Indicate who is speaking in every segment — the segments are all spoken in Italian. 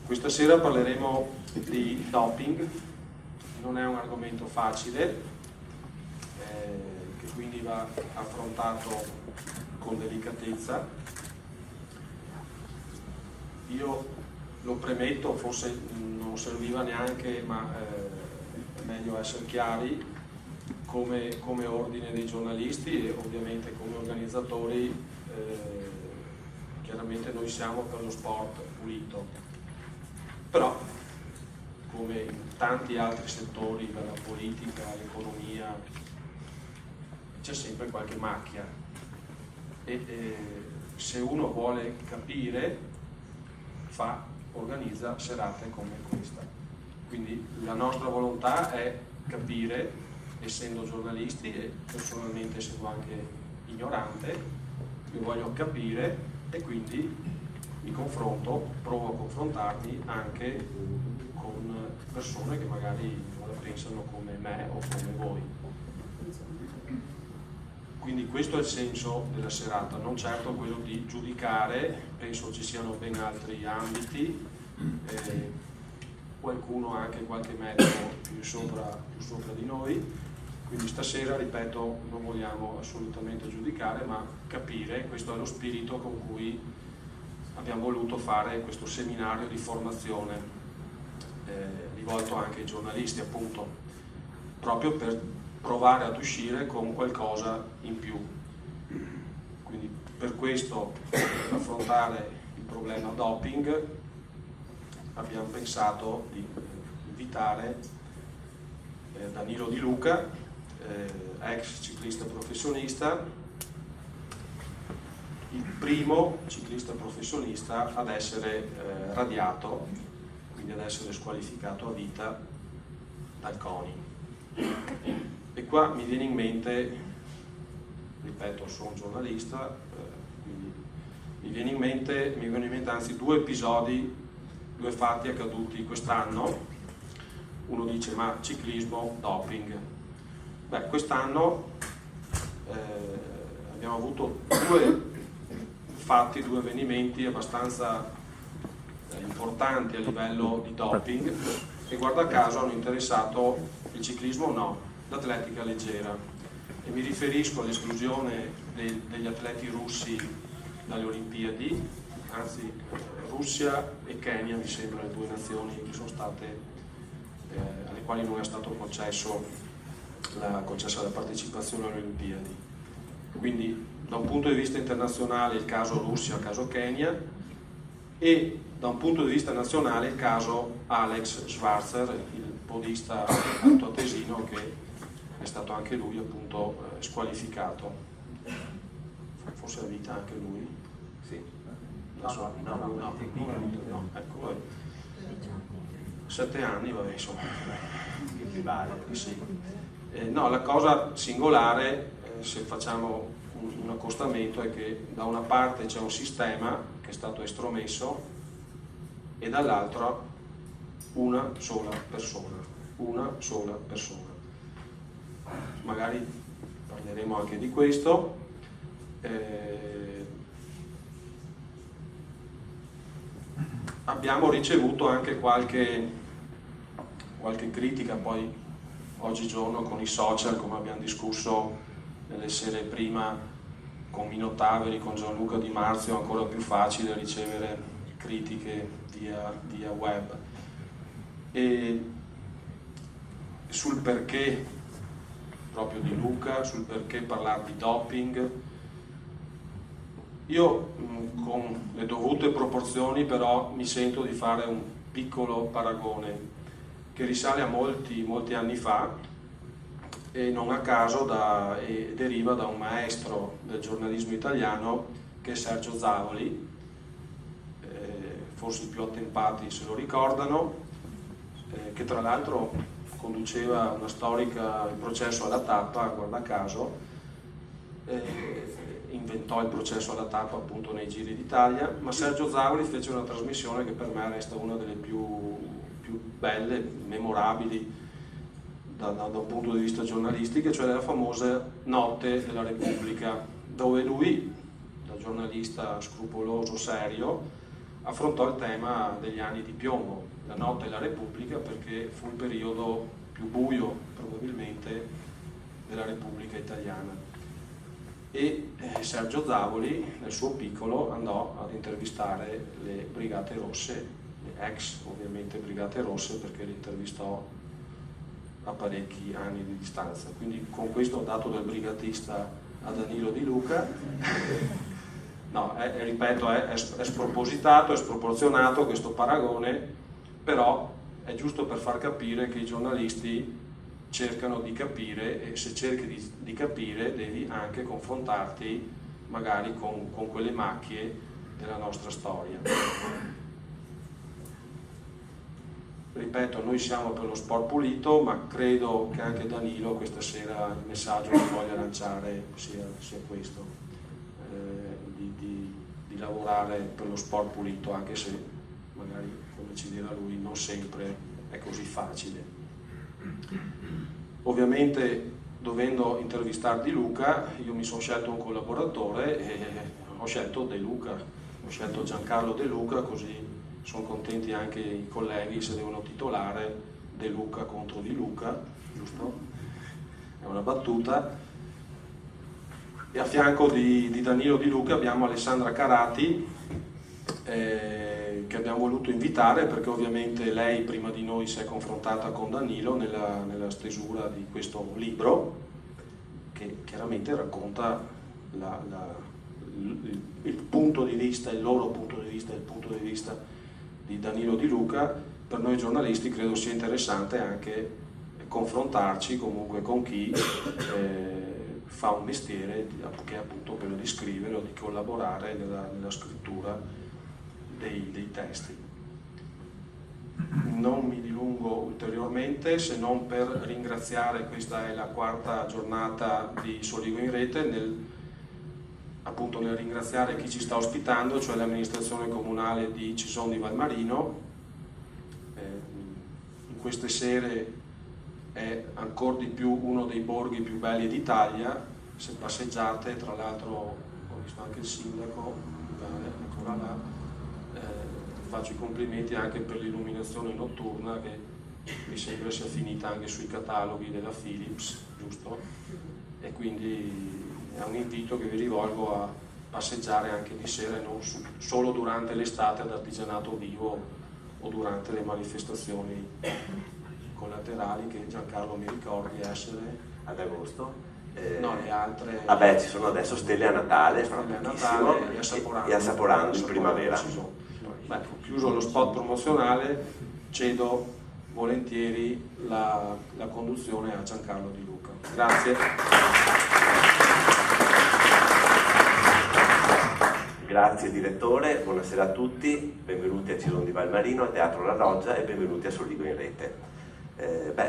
Speaker 1: Questa sera parleremo di doping, non è un argomento facile, che quindi va affrontato con delicatezza. Io lo premetto, forse non serviva neanche, ma è meglio essere chiari, come ordine dei giornalisti e ovviamente come organizzatori, chiaramente noi siamo per lo sport pulito, però come in tanti altri settori, dalla politica all'economia, c'è sempre qualche macchia e se uno vuole capire organizza serate come questa. Quindi la nostra volontà è capire, essendo giornalisti e personalmente essendo anche ignorante, io voglio capire e quindi mi confronto, provo a confrontarmi anche con persone che magari non la pensano come me o come voi. Quindi questo è il senso della serata, non certo quello di giudicare, penso ci siano ben altri ambiti, qualcuno ha anche qualche metro più sopra di noi, quindi stasera, ripeto, non vogliamo assolutamente giudicare, ma capire, questo è lo spirito con cui abbiamo voluto fare questo seminario di formazione, rivolto anche ai giornalisti, appunto, proprio per provare ad uscire con qualcosa in più. Quindi per questo, per affrontare il problema doping, abbiamo pensato di invitare Danilo Di Luca, ex ciclista professionista, il primo ciclista professionista ad essere radiato, quindi ad essere squalificato a vita dal CONI. E qua mi viene in mente, ripeto, sono un giornalista, quindi mi viene in mente anzi due episodi, due fatti accaduti quest'anno. Uno dice, ma ciclismo, doping. Beh, quest'anno abbiamo avuto due avvenimenti abbastanza importanti a livello di doping e guarda caso hanno interessato il ciclismo, no, l'atletica leggera, e mi riferisco all'esclusione degli atleti russi dalle Olimpiadi, anzi Russia e Kenya mi sembra le due nazioni che sono state alle quali non è stato concessa la partecipazione alle Olimpiadi. Quindi da un punto di vista internazionale il caso Russia, il caso Kenya, e da un punto di vista nazionale il caso Alex Schwarzer, il podista altoatesino che è stato anche lui appunto squalificato. Forse a vita anche lui? Sì. No, ecco, 7 anni, vabbè, insomma. Sì. No, la cosa singolare, se facciamo un accostamento, è che da una parte c'è un sistema che è stato estromesso e dall'altra una sola persona. Magari parleremo anche di questo. Abbiamo ricevuto anche qualche critica poi oggigiorno con i social, come abbiamo discusso nelle sere prima con Mino Taveri, con Gianluca Di Marzio, ancora più facile ricevere critiche via web. E sul perché proprio di Luca, sul perché parlare di doping, io con le dovute proporzioni però mi sento di fare un piccolo paragone che risale a molti anni fa e non a caso deriva da un maestro del giornalismo italiano che è Sergio Zavoli, forse i più attempati se lo ricordano, che tra l'altro conduceva una storica Il processo alla tappa, guarda caso, inventò il processo alla tappa appunto nei Giri d'Italia, ma Sergio Zavoli fece una trasmissione che per me resta una delle più belle, memorabili da un punto di vista giornalistico, cioè la famosa Notte della Repubblica, dove lui, da giornalista scrupoloso, serio, affrontò il tema degli anni di piombo, la notte della Repubblica, perché fu il periodo più buio probabilmente della Repubblica Italiana. E Sergio Zavoli nel suo piccolo andò ad intervistare le Brigate Rosse, le ex ovviamente Brigate Rosse, perché le intervistò a parecchi anni di distanza. Quindi con questo ho dato del brigatista a Danilo Di Luca. No, ripeto, è spropositato, è sproporzionato questo paragone, però è giusto per far capire che i giornalisti cercano di capire, e se cerchi di capire devi anche confrontarti magari con quelle macchie della nostra storia. Ripeto, noi siamo per lo sport pulito, ma credo che anche Danilo questa sera il messaggio che voglia lanciare sia questo, di lavorare per lo sport pulito, anche se magari, come ci dirà lui, non sempre è così facile. Ovviamente, dovendo intervistare Di Luca, io mi sono scelto un collaboratore e ho scelto De Luca, ho scelto Giancarlo De Luca, così sono contenti anche i colleghi se devono titolare De Luca contro Di Luca, giusto? È una battuta. E a fianco di Danilo Di Luca abbiamo Alessandra Carati, che abbiamo voluto invitare perché ovviamente lei prima di noi si è confrontata con Danilo nella stesura di questo libro, che chiaramente racconta il punto di vista, il loro punto di vista, il punto di vista di Danilo Di Luca. Per noi giornalisti credo sia interessante anche confrontarci comunque con chi fa un mestiere che è appunto quello di scrivere o di collaborare nella scrittura dei testi. Non mi dilungo ulteriormente, se non per ringraziare, questa è la 4ª giornata di Soligo in Rete, nel ringraziare chi ci sta ospitando, cioè l'amministrazione comunale di Cison di Valmarino. In queste sere è ancora di più uno dei borghi più belli d'Italia. Se passeggiate, tra l'altro ho visto anche il sindaco, ancora là, faccio i complimenti anche per l'illuminazione notturna che mi sembra sia finita anche sui cataloghi della Philips, giusto? E quindi è un invito che vi rivolgo a passeggiare anche di sera e non solo durante l'estate ad Artigianato Vivo o durante le manifestazioni collaterali che Giancarlo mi ricordi essere
Speaker 2: ad agosto.
Speaker 1: No, le altre.
Speaker 2: Vabbè, ci sono adesso Stelle a Natale, fra pochissimo, e Assaporando in primavera.
Speaker 1: Beh, chiuso lo spot promozionale, cedo volentieri la conduzione a Giancarlo Di Luca. Grazie.
Speaker 2: Grazie direttore, buonasera a tutti, benvenuti a Cison di Valmarino, a Teatro La Roggia e benvenuti a Soligo in Rete.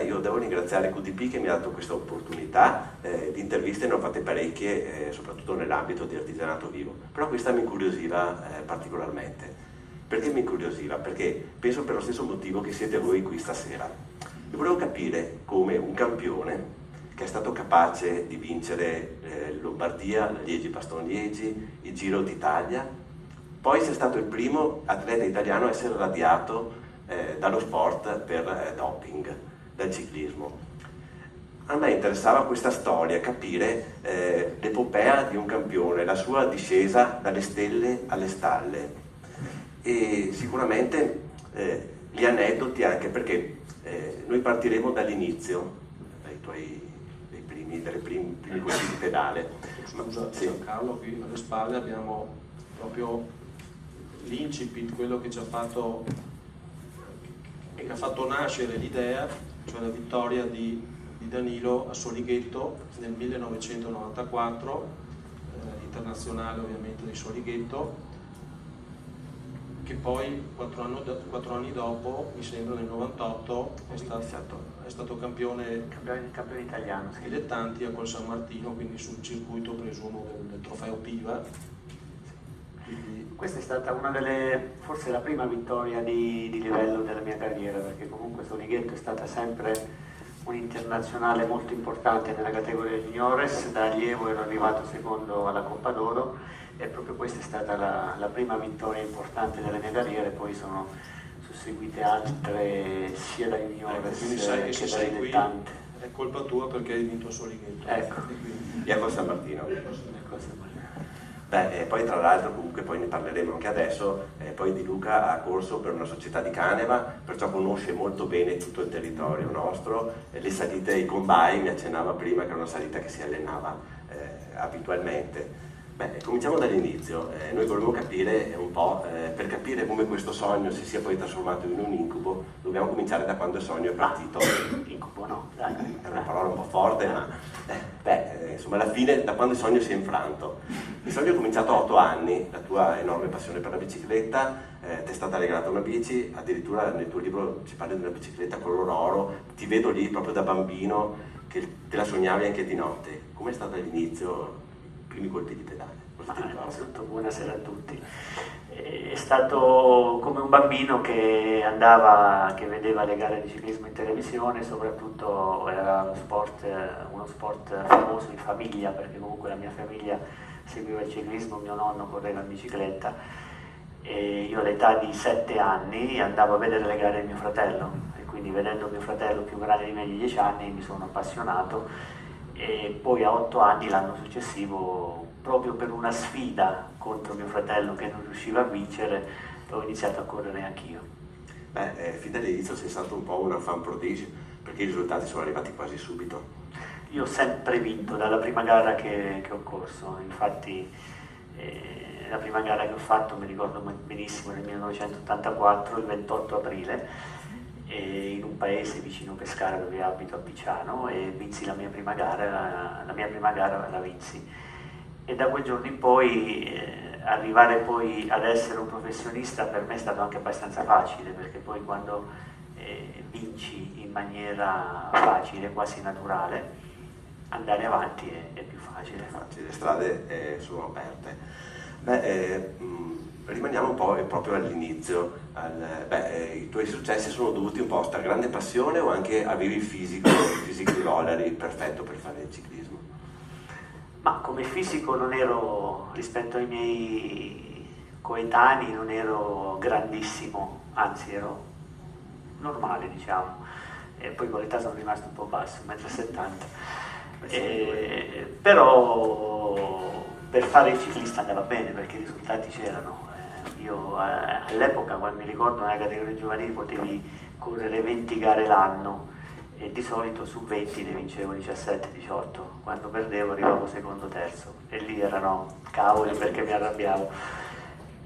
Speaker 2: Io devo ringraziare QDP che mi ha dato questa opportunità di interviste, ne ho fatte parecchie, soprattutto nell'ambito di Artigianato Vivo, però questa mi incuriosiva particolarmente. Perché mi incuriosiva? Perché penso per lo stesso motivo che siete voi qui stasera. Io volevo capire come un campione che è stato capace di vincere Lombardia, la Liegi-Bastogne-Liegi, il Giro d'Italia, poi sia stato il primo atleta italiano a essere radiato dallo sport per doping, dal ciclismo. A me interessava questa storia, capire l'epopea di un campione, la sua discesa dalle stelle alle stalle e sicuramente gli aneddoti, anche perché noi partiremo dall'inizio, dai primi colpi di pedale.
Speaker 1: Scusa, Giancarlo, qui alle spalle abbiamo proprio l'incipit, quello che ci ha fatto nascere l'idea, cioè la vittoria di Danilo a Solighetto nel 1994, internazionale ovviamente di Solighetto, che poi 4 anni dopo, mi sembra nel 98, è stato campione
Speaker 3: italiano, sì,
Speaker 1: dilettanti a Col San Martino, quindi sul circuito presumo del trofeo Piva. Quindi...
Speaker 3: Questa è stata una forse la prima vittoria di livello della mia carriera, perché comunque Solighetto è stata sempre un internazionale molto importante nella categoria juniores. Da allievo ero arrivato secondo alla Coppa d'Oro e proprio questa è stata la prima vittoria importante della mia carriera, e poi sono susseguite altre sia da juniores
Speaker 1: quindi sai che se
Speaker 3: che da
Speaker 1: sei qui
Speaker 3: dilettante.
Speaker 1: è colpa tua perché hai vinto a Solighetto.
Speaker 3: Ecco.
Speaker 2: E a San Martino.
Speaker 3: Ecco.
Speaker 2: Beh, poi tra l'altro comunque poi ne parleremo anche adesso, poi Di Luca ha corso per una società di Caneva, perciò conosce molto bene tutto il territorio nostro, le salite, i combai, mi accennava prima che era una salita che si allenava abitualmente. Beh, cominciamo dall'inizio, noi volevo capire un po', per capire come questo sogno si sia poi trasformato in un incubo, dobbiamo cominciare da quando il sogno è partito.
Speaker 3: Incubo no, dai.
Speaker 2: È una parola un po' forte, ma insomma alla fine da quando il sogno si è infranto. Il sogno è cominciato a 8 anni, la tua enorme passione per la bicicletta, ti è stata legata una bici, addirittura nel tuo libro ci parli di una bicicletta color oro, ti vedo lì proprio da bambino che te la sognavi anche di notte. Com'è stato all'inizio, i primi colpi di pedale?
Speaker 3: Innanzitutto buonasera a tutti. È stato come un bambino che vedeva le gare di ciclismo in televisione, soprattutto era uno sport famoso in famiglia, perché comunque la mia famiglia seguiva il ciclismo, mio nonno correva in bicicletta e io all'età di 7 anni andavo a vedere le gare di mio fratello, e quindi vedendo mio fratello più grande di me di 10 anni mi sono appassionato, e poi a 8 anni l'anno successivo, proprio per una sfida contro mio fratello che non riusciva a vincere, ho iniziato a correre anch'io.
Speaker 2: Fin dall'inizio sei stato un po' un fan prodigio, perché i risultati sono arrivati quasi subito.
Speaker 3: Io ho sempre vinto dalla prima gara che ho corso, infatti la prima gara che ho fatto mi ricordo benissimo nel 1984, il 28 aprile, in un paese vicino Pescara dove abito a Picciano, e vinsi la mia prima gara la vinsi. E da quel giorno in poi arrivare poi ad essere un professionista per me è stato anche abbastanza facile, perché poi quando vinci in maniera facile, quasi naturale, andare avanti è più facile.
Speaker 2: Le strade sono aperte. Rimaniamo un po' proprio all'inizio. I tuoi successi sono dovuti un po' a questa grande passione, o anche avevi il fisico di dollari perfetto per fare il ciclismo?
Speaker 3: Ma come fisico non ero, rispetto ai miei coetanei, non ero grandissimo, anzi ero normale, diciamo, e poi con l'età sono rimasto un po' basso, 1,70 m. Però per fare il ciclista andava bene, perché i risultati c'erano. Io all'epoca, quando mi ricordo, nella categoria giovanile potevi correre 20 gare l'anno, e di solito su 20 ne vincevo 17-18, quando perdevo arrivavo secondo, terzo, e lì erano cavoli perché mi arrabbiavo.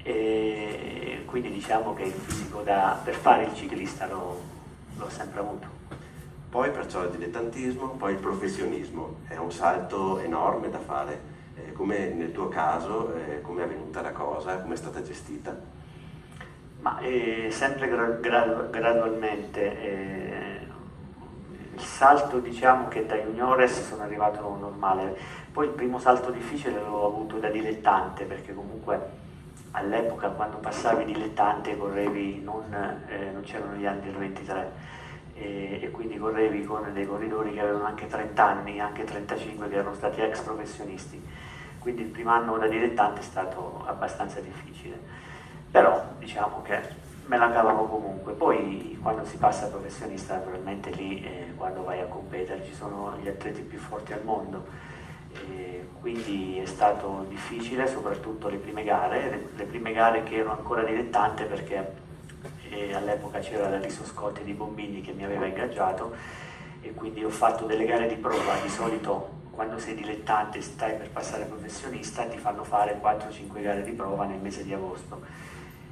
Speaker 3: E quindi diciamo che il fisico per fare il ciclista l'ho sempre avuto.
Speaker 2: Poi perciò il dilettantismo, poi il professionismo, è un salto enorme da fare. Come nel tuo caso, come è avvenuta la cosa, come è stata gestita?
Speaker 3: Ma sempre gradualmente. Il salto, diciamo che da juniores sono arrivato normale, poi il primo salto difficile l'ho avuto da dilettante, perché comunque all'epoca quando passavi dilettante correvi, non c'erano gli under 23, e quindi correvi con dei corridori che avevano anche 30 anni, anche 35, che erano stati ex professionisti, quindi il primo anno da dilettante è stato abbastanza difficile, però diciamo che me la cavavo comunque. Poi quando si passa a professionista, naturalmente lì quando vai a competere ci sono gli atleti più forti al mondo, quindi è stato difficile, soprattutto le prime gare che ero ancora dilettante, perché all'epoca c'era l'Ariso Scotti di Bombini che mi aveva ingaggiato, e quindi ho fatto delle gare di prova. Di solito quando sei dilettante e stai per passare professionista ti fanno fare 4-5 gare di prova nel mese di agosto.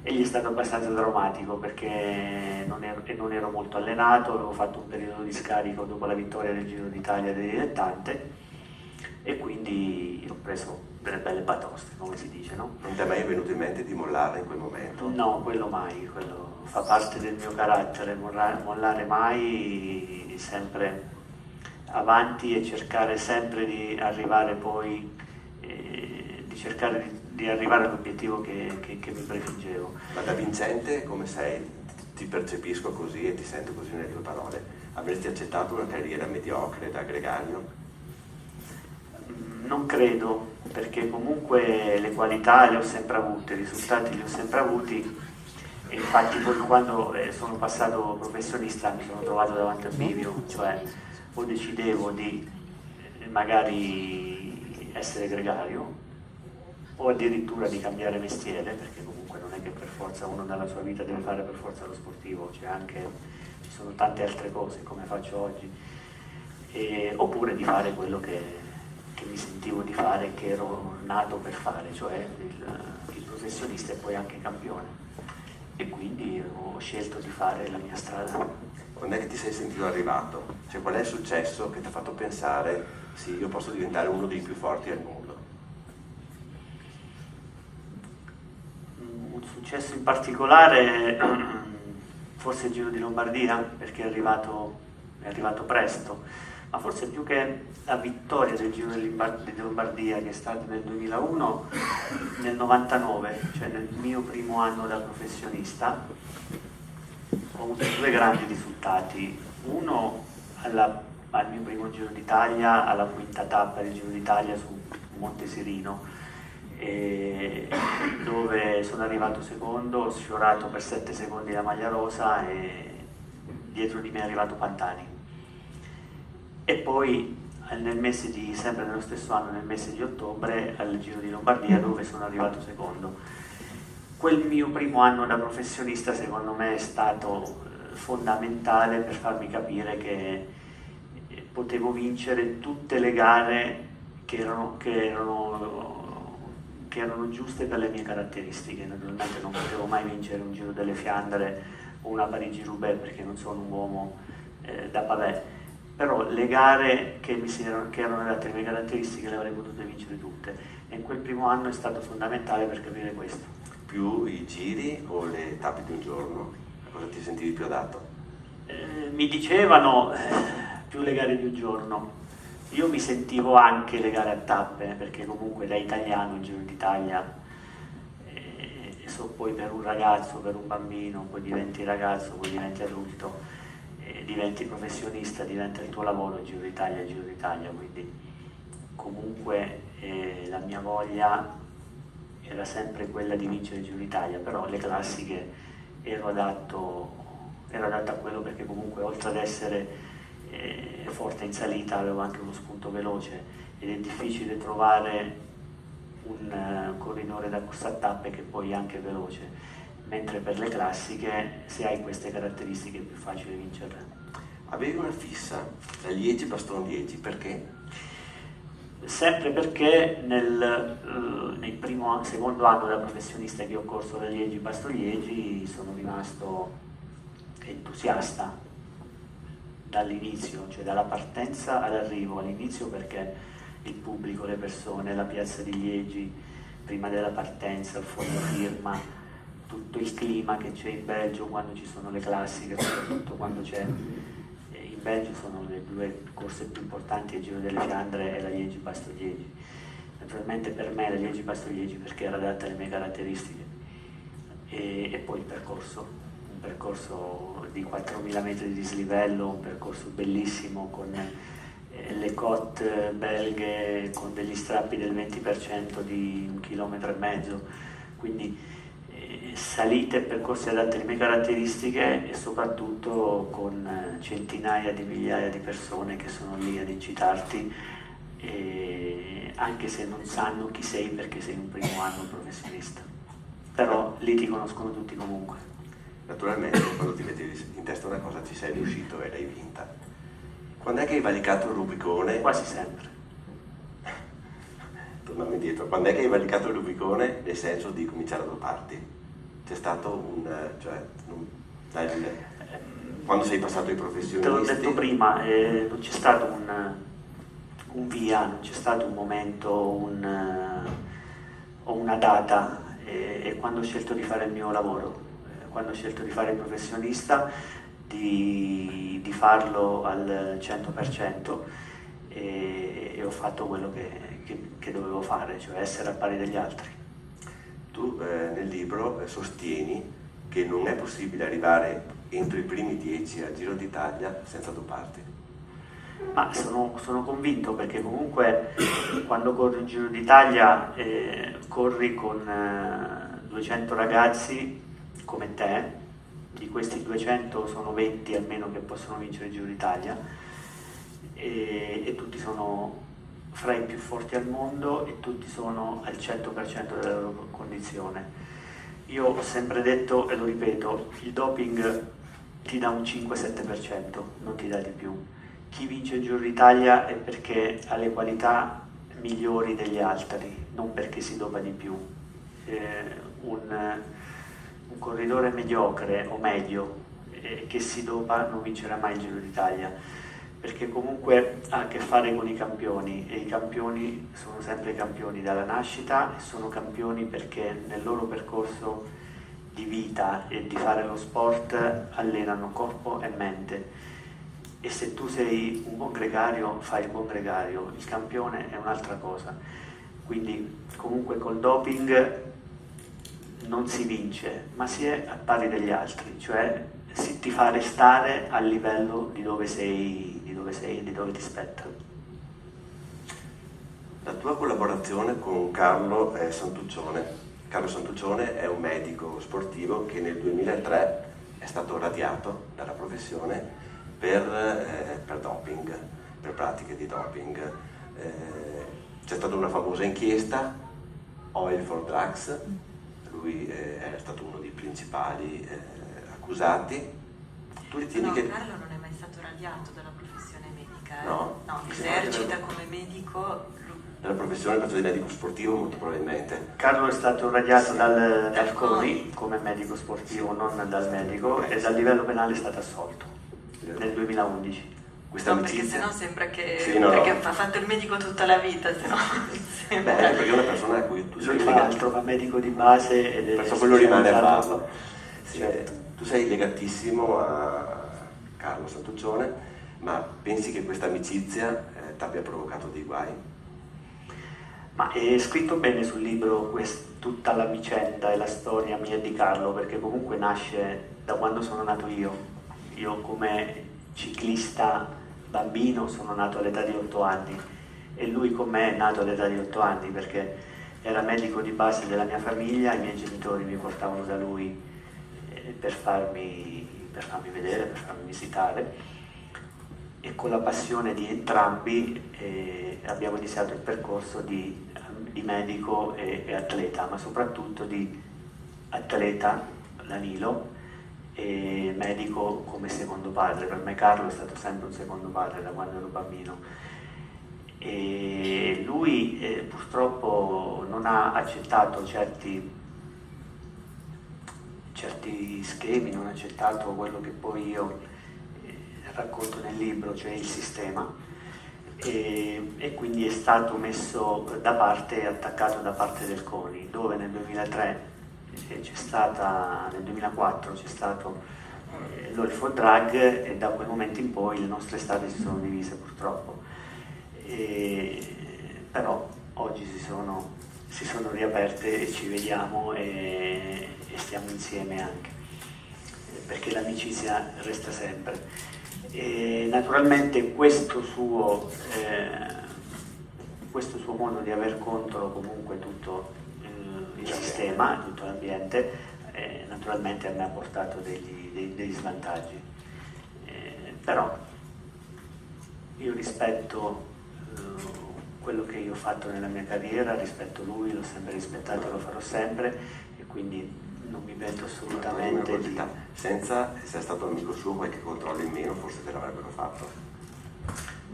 Speaker 3: E gli è stato abbastanza drammatico, perché non ero molto allenato, avevo fatto un periodo di scarico dopo la vittoria del Giro d'Italia del dilettante, e quindi ho preso delle belle batoste, come si dice, no?
Speaker 2: Non ti è mai venuto in mente di mollare in quel momento?
Speaker 3: No, quello mai, quello fa parte del mio carattere, mollare mai, sempre avanti e cercare sempre di arrivare poi, di cercare di arrivare all'obiettivo che mi prefiggevo.
Speaker 2: Ma da vincente come sei? Ti percepisco così e ti sento così nelle tue parole. Avresti accettato una carriera mediocre da gregario?
Speaker 3: Non credo, perché comunque le qualità le ho sempre avute, i risultati li ho sempre avuti, e infatti poi quando sono passato professionista mi sono trovato davanti al bivio, cioè o decidevo di magari essere gregario o addirittura di cambiare mestiere, perché comunque non è che per forza uno nella sua vita deve fare per forza lo sportivo, ci sono tante altre cose come faccio oggi, oppure di fare quello che mi sentivo di fare, che ero nato per fare, cioè il professionista e poi anche campione, e quindi ho scelto di fare la mia strada.
Speaker 2: Quando è che ti sei sentito arrivato? Cioè, qual è il successo che ti ha fatto pensare sì, io posso diventare uno dei più forti al mondo?
Speaker 3: Un successo in particolare, forse il Giro di Lombardia, perché è arrivato presto, ma forse più che la vittoria del Giro di Lombardia, che è stata nel 2001, nel 99, cioè nel mio primo anno da professionista, ho avuto due grandi risultati. Uno al mio primo Giro d'Italia, alla quinta tappa del Giro d'Italia su Monte Sirino, dove sono arrivato secondo, ho sfiorato per 7 secondi la maglia rosa e dietro di me è arrivato Pantani. E poi sempre nello stesso anno, nel mese di ottobre, al Giro di Lombardia, dove sono arrivato secondo. Quel mio primo anno da professionista secondo me è stato fondamentale per farmi capire che potevo vincere tutte le gare che erano giuste per le mie caratteristiche. Naturalmente non potevo mai vincere un Giro delle Fiandre o una Parigi-Roubaix perché non sono un uomo da pavé, però le gare che erano adatte alle mie caratteristiche le avrei potute vincere tutte, e in quel primo anno è stato fondamentale per capire questo.
Speaker 2: Più i giri o le tappe di un giorno? A cosa ti sentivi più adatto?
Speaker 3: Mi dicevano più le gare di un giorno. Io mi sentivo anche le gare a tappe, perché comunque da italiano il Giro d'Italia, so poi per un ragazzo, per un bambino, poi diventi ragazzo, poi diventi adulto, diventi professionista, diventa il tuo lavoro il Giro d'Italia, quindi comunque la mia voglia era sempre quella di vincere il Giro d'Italia, però le classiche ero adatto a quello, perché comunque oltre ad essere forte in salita avevo anche uno spunto veloce, ed è difficile trovare un corridore da corsa a tappe che poi è anche veloce, mentre per le classiche se hai queste caratteristiche è più facile vincerle.
Speaker 2: Avevi una fissa da Liegi-Bastogne Liegi, perché?
Speaker 3: Sempre perché nel secondo anno da professionista che ho corso da Liegi-Bastogne Liegi sono rimasto entusiasta dall'inizio, cioè dalla partenza all'arrivo. All'inizio perché il pubblico, le persone, la piazza di Liegi prima della partenza, il fondo firma, tutto il clima che c'è in Belgio quando ci sono le classiche, soprattutto quando c'è in Belgio sono le due corse più importanti, il Giro delle Fiandre e la Liegi-Bastogne Liegi. Naturalmente per me la Liegi-Bastogne Liegi perché era adatta alle mie caratteristiche, e poi il percorso, un percorso di 4.000 metri di dislivello, un percorso bellissimo con le cotte belghe con degli strappi del 20% di 1,5 km, quindi salite e percorsi adatti alle mie caratteristiche, e soprattutto con centinaia di migliaia di persone che sono lì ad incitarti, anche se non sanno chi sei perché sei un primo anno professionista, però lì ti conoscono tutti comunque.
Speaker 2: Naturalmente quando ti mettevi in testa una cosa ci sei riuscito e l'hai vinta. Quando è che hai valicato il Rubicone?
Speaker 3: Quasi sempre.
Speaker 2: Torniamo indietro. Quando è che hai valicato il Rubicone nel senso di cominciare a doparti? C'è stato quando sei passato ai professionisti?
Speaker 3: Te l'ho detto prima, non c'è stato un via, non c'è stato un momento o una data, e quando ho scelto di fare il mio lavoro, quando ho scelto di fare il professionista, di farlo al 100%, e ho fatto quello che dovevo fare, cioè essere al pari degli altri.
Speaker 2: Tu nel libro sostieni che non è possibile arrivare entro i primi 10 al Giro d'Italia senza doparti.
Speaker 3: Ma sono convinto, perché comunque quando corri in Giro d'Italia corri con 200 ragazzi come te, di questi 200 sono 20 almeno che possono vincere il Giro d'Italia, e tutti sono fra i più forti al mondo e tutti sono al 100% della loro condizione. Io ho sempre detto, e lo ripeto, il doping ti dà un 5-7%, non ti dà di più. Chi vince il Giro d'Italia è perché ha le qualità migliori degli altri, non perché si dopa di più. Un corridore mediocre o medio che si dopa non vincerà mai il Giro d'Italia, perché comunque ha a che fare con i campioni, e i campioni sono sempre campioni dalla nascita, e sono campioni perché nel loro percorso di vita e di fare lo sport allenano corpo e mente. E se tu sei un buon gregario, fai il buon gregario, il campione è un'altra cosa. Quindi comunque col doping non si vince, ma si è a pari degli altri, cioè ti fa restare al livello di dove sei e di dove ti spetta.
Speaker 2: La tua collaborazione con Carlo Santuccione. Carlo Santuccione è un medico sportivo che nel 2003 è stato radiato dalla professione per doping, per pratiche di doping. C'è stata una famosa inchiesta, Oil for Drugs, lui è stato uno dei principali accusati. Tu ritieni che...
Speaker 4: Carlo non è mai stato radiato dalla professione medica.
Speaker 2: No?
Speaker 4: No, esercita come medico.
Speaker 2: Dalla professione penso di medico sportivo molto probabilmente.
Speaker 3: Carlo è stato radiato dal CONI come medico sportivo, non dal medico, e dal livello penale è stato assolto nel 2011.
Speaker 2: Questa
Speaker 4: No, perché
Speaker 2: amicizia...
Speaker 4: sennò sembra che
Speaker 2: Sì, no,
Speaker 4: perché
Speaker 2: no.
Speaker 4: ha fatto il medico tutta la vita, sennò sembra.
Speaker 2: Beh, perché è una persona a cui tu sei
Speaker 3: Lui fa
Speaker 2: legato.
Speaker 3: altro, fa medico di base ed è
Speaker 2: Perciò quello rimane a
Speaker 3: specializzato.
Speaker 2: farlo. Sì,
Speaker 3: Certo.
Speaker 2: tu sei legatissimo a Carlo Santuccione, ma pensi che questa amicizia ti abbia provocato dei guai?
Speaker 3: Ma è scritto bene sul libro tutta la vicenda e la storia mia e di Carlo, perché comunque nasce da quando sono nato io. Io come ciclista bambino sono nato all'età di 8 anni, e lui con me è nato all'età di 8 anni perché era medico di base della mia famiglia, i miei genitori mi portavano da lui per farmi vedere, per farmi visitare, e con la passione di entrambi abbiamo iniziato il percorso di medico e atleta, ma soprattutto di atleta, Danilo, e medico come secondo padre. Per me Carlo è stato sempre un secondo padre da quando ero bambino, e lui purtroppo non ha accettato certi schemi, non ha accettato quello che poi io racconto nel libro, cioè il sistema, e quindi è stato messo da parte e attaccato da parte del CONI, dove nel 2003 nel 2004 c'è stato l'Oil for Drug, e da quel momento in poi le nostre strade si sono divise purtroppo. Però oggi si sono riaperte e ci vediamo e stiamo insieme anche, perché l'amicizia resta sempre. E naturalmente questo suo modo di aver contro comunque tutto il sistema, tutto l'ambiente, naturalmente a me ha portato degli svantaggi, però io rispetto quello che io ho fatto nella mia carriera, rispetto lui, l'ho sempre rispettato e lo farò sempre, e quindi non mi vedo assolutamente di...
Speaker 2: Senza essere stato amico suo, qualche controllo in meno forse te l'avrebbero fatto.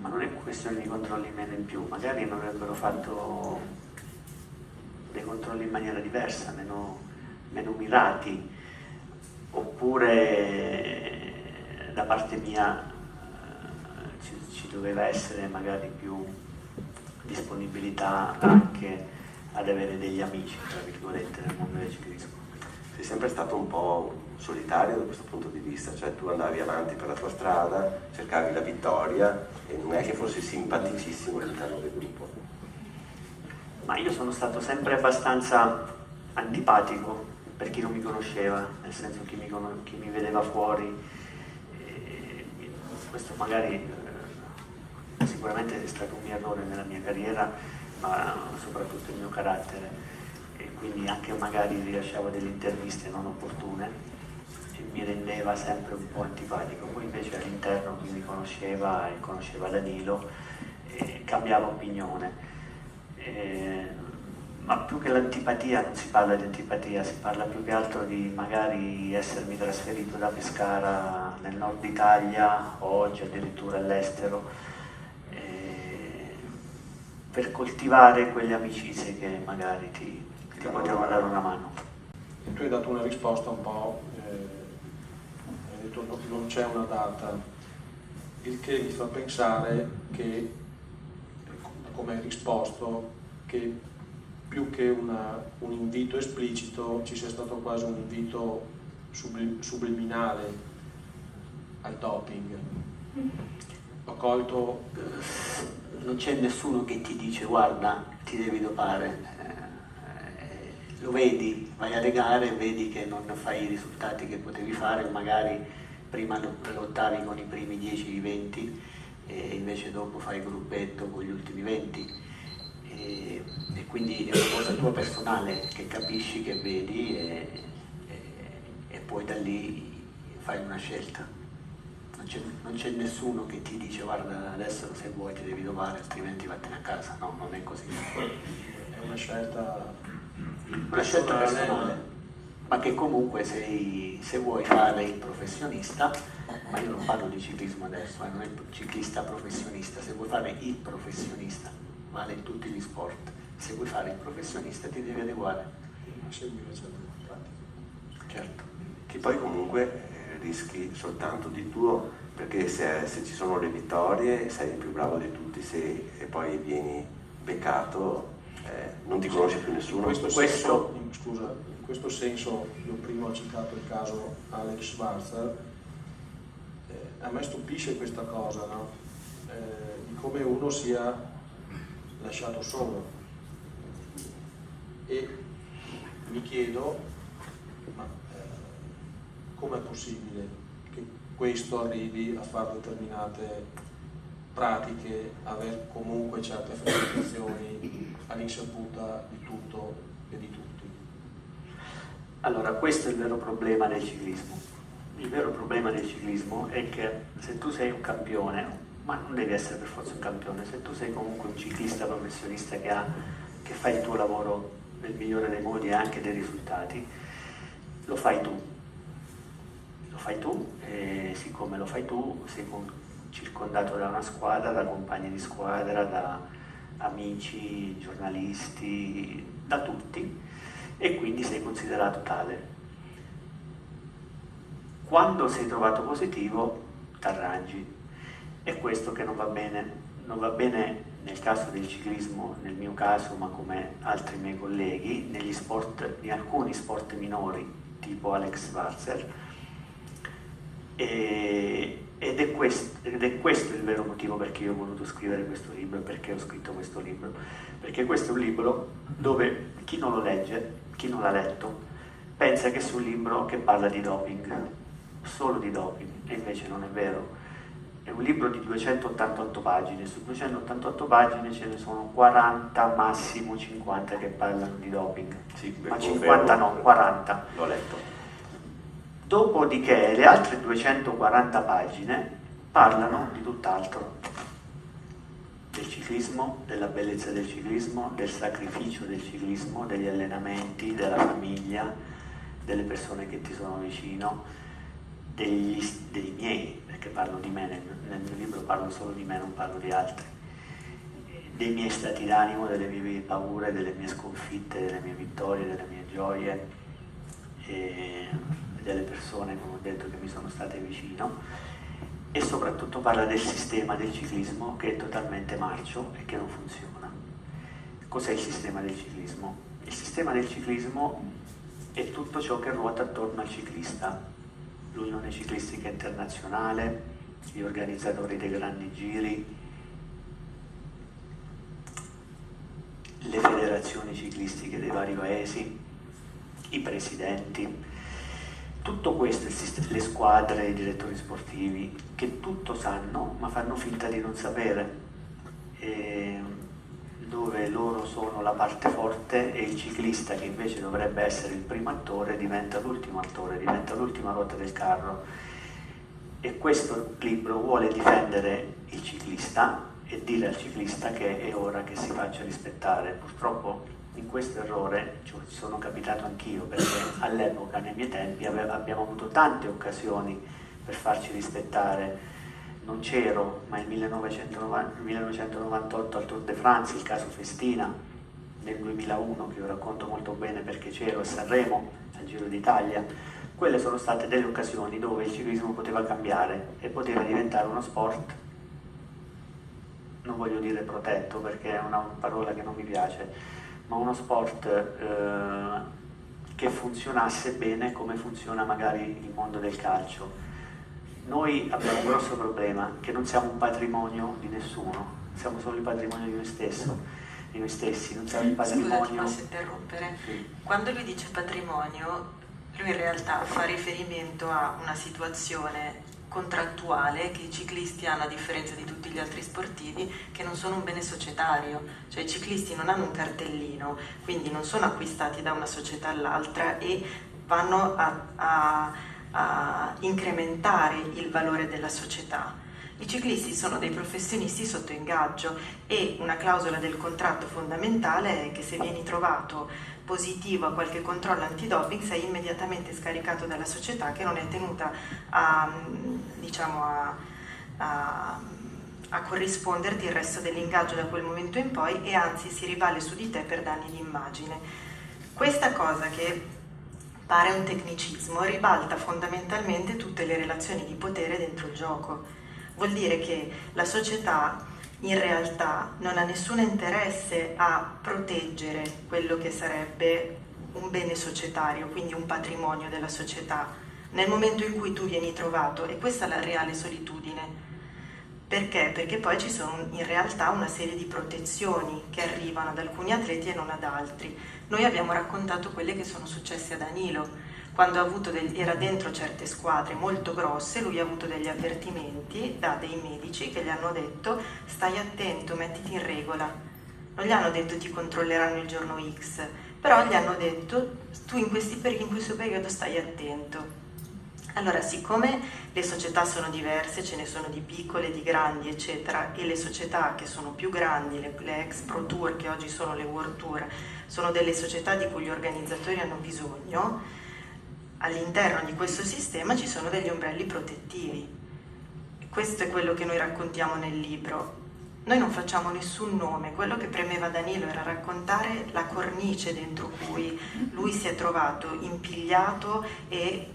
Speaker 3: Ma non è questione di controlli in meno in più, magari mi avrebbero fatto dei controlli in maniera diversa, meno mirati, oppure da parte mia ci doveva essere magari più disponibilità anche ad avere degli amici, tra virgolette, nel mondo del ciclismo.
Speaker 2: Sei sempre stato un po' solitario da questo punto di vista, cioè tu andavi avanti per la tua strada, cercavi la vittoria e non è che fossi simpaticissimo all'interno del gruppo.
Speaker 3: Ma io sono stato sempre abbastanza antipatico per chi non mi conosceva, nel senso chi mi vedeva fuori, questo magari sicuramente è stato un mio errore nella mia carriera, ma soprattutto il mio carattere, e quindi anche magari rilasciavo delle interviste non opportune e mi rendeva sempre un po' antipatico. Poi invece all'interno chi mi conosceva e conosceva Danilo cambiava opinione. Ma più che l'antipatia non si parla di antipatia, si parla più che altro di magari essermi trasferito da Pescara nel nord Italia o oggi addirittura all'estero, per coltivare quelle amicizie che magari ti potevano dare una mano.
Speaker 1: Tu hai dato una risposta un po', hai detto non c'è una data, il che mi fa pensare che, come hai risposto, che più che un invito esplicito ci sia stato quasi un invito subliminale al doping. Ho colto...
Speaker 3: Non c'è nessuno che ti dice guarda, ti devi dopare, lo vedi, vai alle gare, vedi che non fai i risultati che potevi fare, magari prima lottavi con i primi 10-20 e invece dopo fai gruppetto con gli ultimi 20. E quindi è una cosa tua personale che capisci, che vedi e poi da lì fai una scelta. Non c'è nessuno che ti dice guarda adesso se vuoi ti devi dopare altrimenti vattene a casa, no, non è così.
Speaker 1: È una scelta
Speaker 3: personale, ma che comunque se vuoi fare il professionista, ma io non parlo di ciclismo adesso, non è ciclista professionista, se vuoi fare il professionista, vale in tutti gli sport, se vuoi fare il professionista ti devi adeguare.
Speaker 1: Seguire certe pratiche.
Speaker 3: Certo.
Speaker 2: Che poi comunque rischi soltanto di tuo, perché se ci sono le vittorie sei il più bravo di tutti, e poi vieni beccato, non ti conosce più nessuno.
Speaker 1: In questo senso, io prima ho citato il caso Alex Schwarzer, a me stupisce questa cosa, no? Di come uno sia lasciato solo, e mi chiedo ma com'è possibile che questo arrivi a fare determinate pratiche, aver comunque certe frequentazioni all'insaputa di tutto e di tutti.
Speaker 3: Allora, questo è il vero problema del ciclismo. Il vero problema del ciclismo è che se tu sei un campione, ma non devi essere per forza un campione, se tu sei comunque un ciclista professionista che fa il tuo lavoro nel migliore dei modi e anche dei risultati, lo fai tu. Lo fai tu e siccome lo fai tu sei circondato da una squadra, da compagni di squadra, da amici, giornalisti, da tutti, e quindi sei considerato tale. Quando sei trovato positivo t'arrangi, è questo che non va bene. Non va bene nel caso del ciclismo, nel mio caso, ma come altri miei colleghi, negli sport, in alcuni sport minori tipo Alex Schwarzer, ed è questo il vero motivo perché io ho voluto scrivere questo libro e perché ho scritto questo libro, perché questo è un libro dove chi non lo legge, chi non l'ha letto, pensa che sia un libro che parla di doping, solo di doping, e invece non è vero. È un libro di 288 pagine, su 288 pagine ce ne sono 40, massimo 50 che parlano di doping,
Speaker 2: Sì,
Speaker 3: ma 50 no, 40.
Speaker 2: L'ho letto.
Speaker 3: Dopodiché le altre 240 pagine parlano di tutt'altro, del ciclismo, della bellezza del ciclismo, del sacrificio del ciclismo, degli allenamenti, della famiglia, delle persone che ti sono vicino, dei miei, perché parlo di me, nel mio libro parlo solo di me, non parlo di altri, dei miei stati d'animo, delle mie paure, delle mie sconfitte, delle mie vittorie, delle mie gioie, e delle persone, come ho detto, che mi sono state vicino, e soprattutto parla del sistema del ciclismo che è totalmente marcio e che non funziona. Cos'è il sistema del ciclismo? Il sistema del ciclismo è tutto ciò che ruota attorno al ciclista, l'Unione Ciclistica Internazionale, gli organizzatori dei grandi giri, le federazioni ciclistiche dei vari paesi, i presidenti, tutto questo, le squadre, i direttori sportivi, che tutto sanno ma fanno finta di non sapere, dove loro sono la parte forte e il ciclista, che invece dovrebbe essere il primo attore, diventa l'ultimo attore, diventa l'ultima ruota del carro. E questo libro vuole difendere il ciclista e dire al ciclista che è ora che si faccia rispettare. Purtroppo in questo errore ci sono capitato anch'io, perché all'epoca, nei miei tempi, abbiamo avuto tante occasioni per farci rispettare. Non c'ero, ma nel 1998 al Tour de France, il caso Festina, nel 2001, che io racconto molto bene perché c'ero, a Sanremo, al Giro d'Italia, quelle sono state delle occasioni dove il ciclismo poteva cambiare e poteva diventare uno sport, non voglio dire protetto perché è una parola che non mi piace, ma uno sport che funzionasse bene come funziona magari il mondo del calcio. Noi abbiamo un grosso problema, che non siamo un patrimonio di nessuno, siamo solo il patrimonio di noi stessi, non siamo il patrimonio...
Speaker 4: Scusa, ti posso interrompere?
Speaker 3: Sì.
Speaker 4: Quando lui dice patrimonio, lui in realtà fa riferimento a una situazione contrattuale che i ciclisti hanno, a differenza di tutti gli altri sportivi, che non sono un bene societario, cioè i ciclisti non hanno un cartellino, quindi non sono acquistati da una società all'altra e vanno a incrementare il valore della società. I ciclisti sono dei professionisti sotto ingaggio e una clausola del contratto fondamentale è che se vieni trovato positivo a qualche controllo antidoping sei immediatamente scaricato dalla società, che non è tenuta a corrisponderti il resto dell'ingaggio da quel momento in poi, e anzi si rivale su di te per danni di immagine. Questa cosa, che pare un tecnicismo, ribalta fondamentalmente tutte le relazioni di potere dentro il gioco. Vuol dire che la società in realtà non ha nessun interesse a proteggere quello che sarebbe un bene societario, quindi un patrimonio della società, nel momento in cui tu vieni trovato, e questa è la reale solitudine. Perché? Perché poi ci sono in realtà una serie di protezioni che arrivano ad alcuni atleti e non ad altri. Noi abbiamo raccontato quelle che sono successe a Danilo. Quando era dentro certe squadre molto grosse, lui ha avuto degli avvertimenti da dei medici che gli hanno detto: stai attento, mettiti in regola. Non gli hanno detto ti controlleranno il giorno X, però gli hanno detto tu in questo periodo stai attento. Allora, siccome le società sono diverse, ce ne sono di piccole, di grandi, eccetera, e le società che sono più grandi, le ex Pro Tour, che oggi sono le World Tour, sono delle società di cui gli organizzatori hanno bisogno, all'interno di questo sistema ci sono degli ombrelli protettivi. Questo è quello che noi raccontiamo nel libro. Noi non facciamo nessun nome, quello che premeva Danilo era raccontare la cornice dentro cui lui si è trovato impigliato e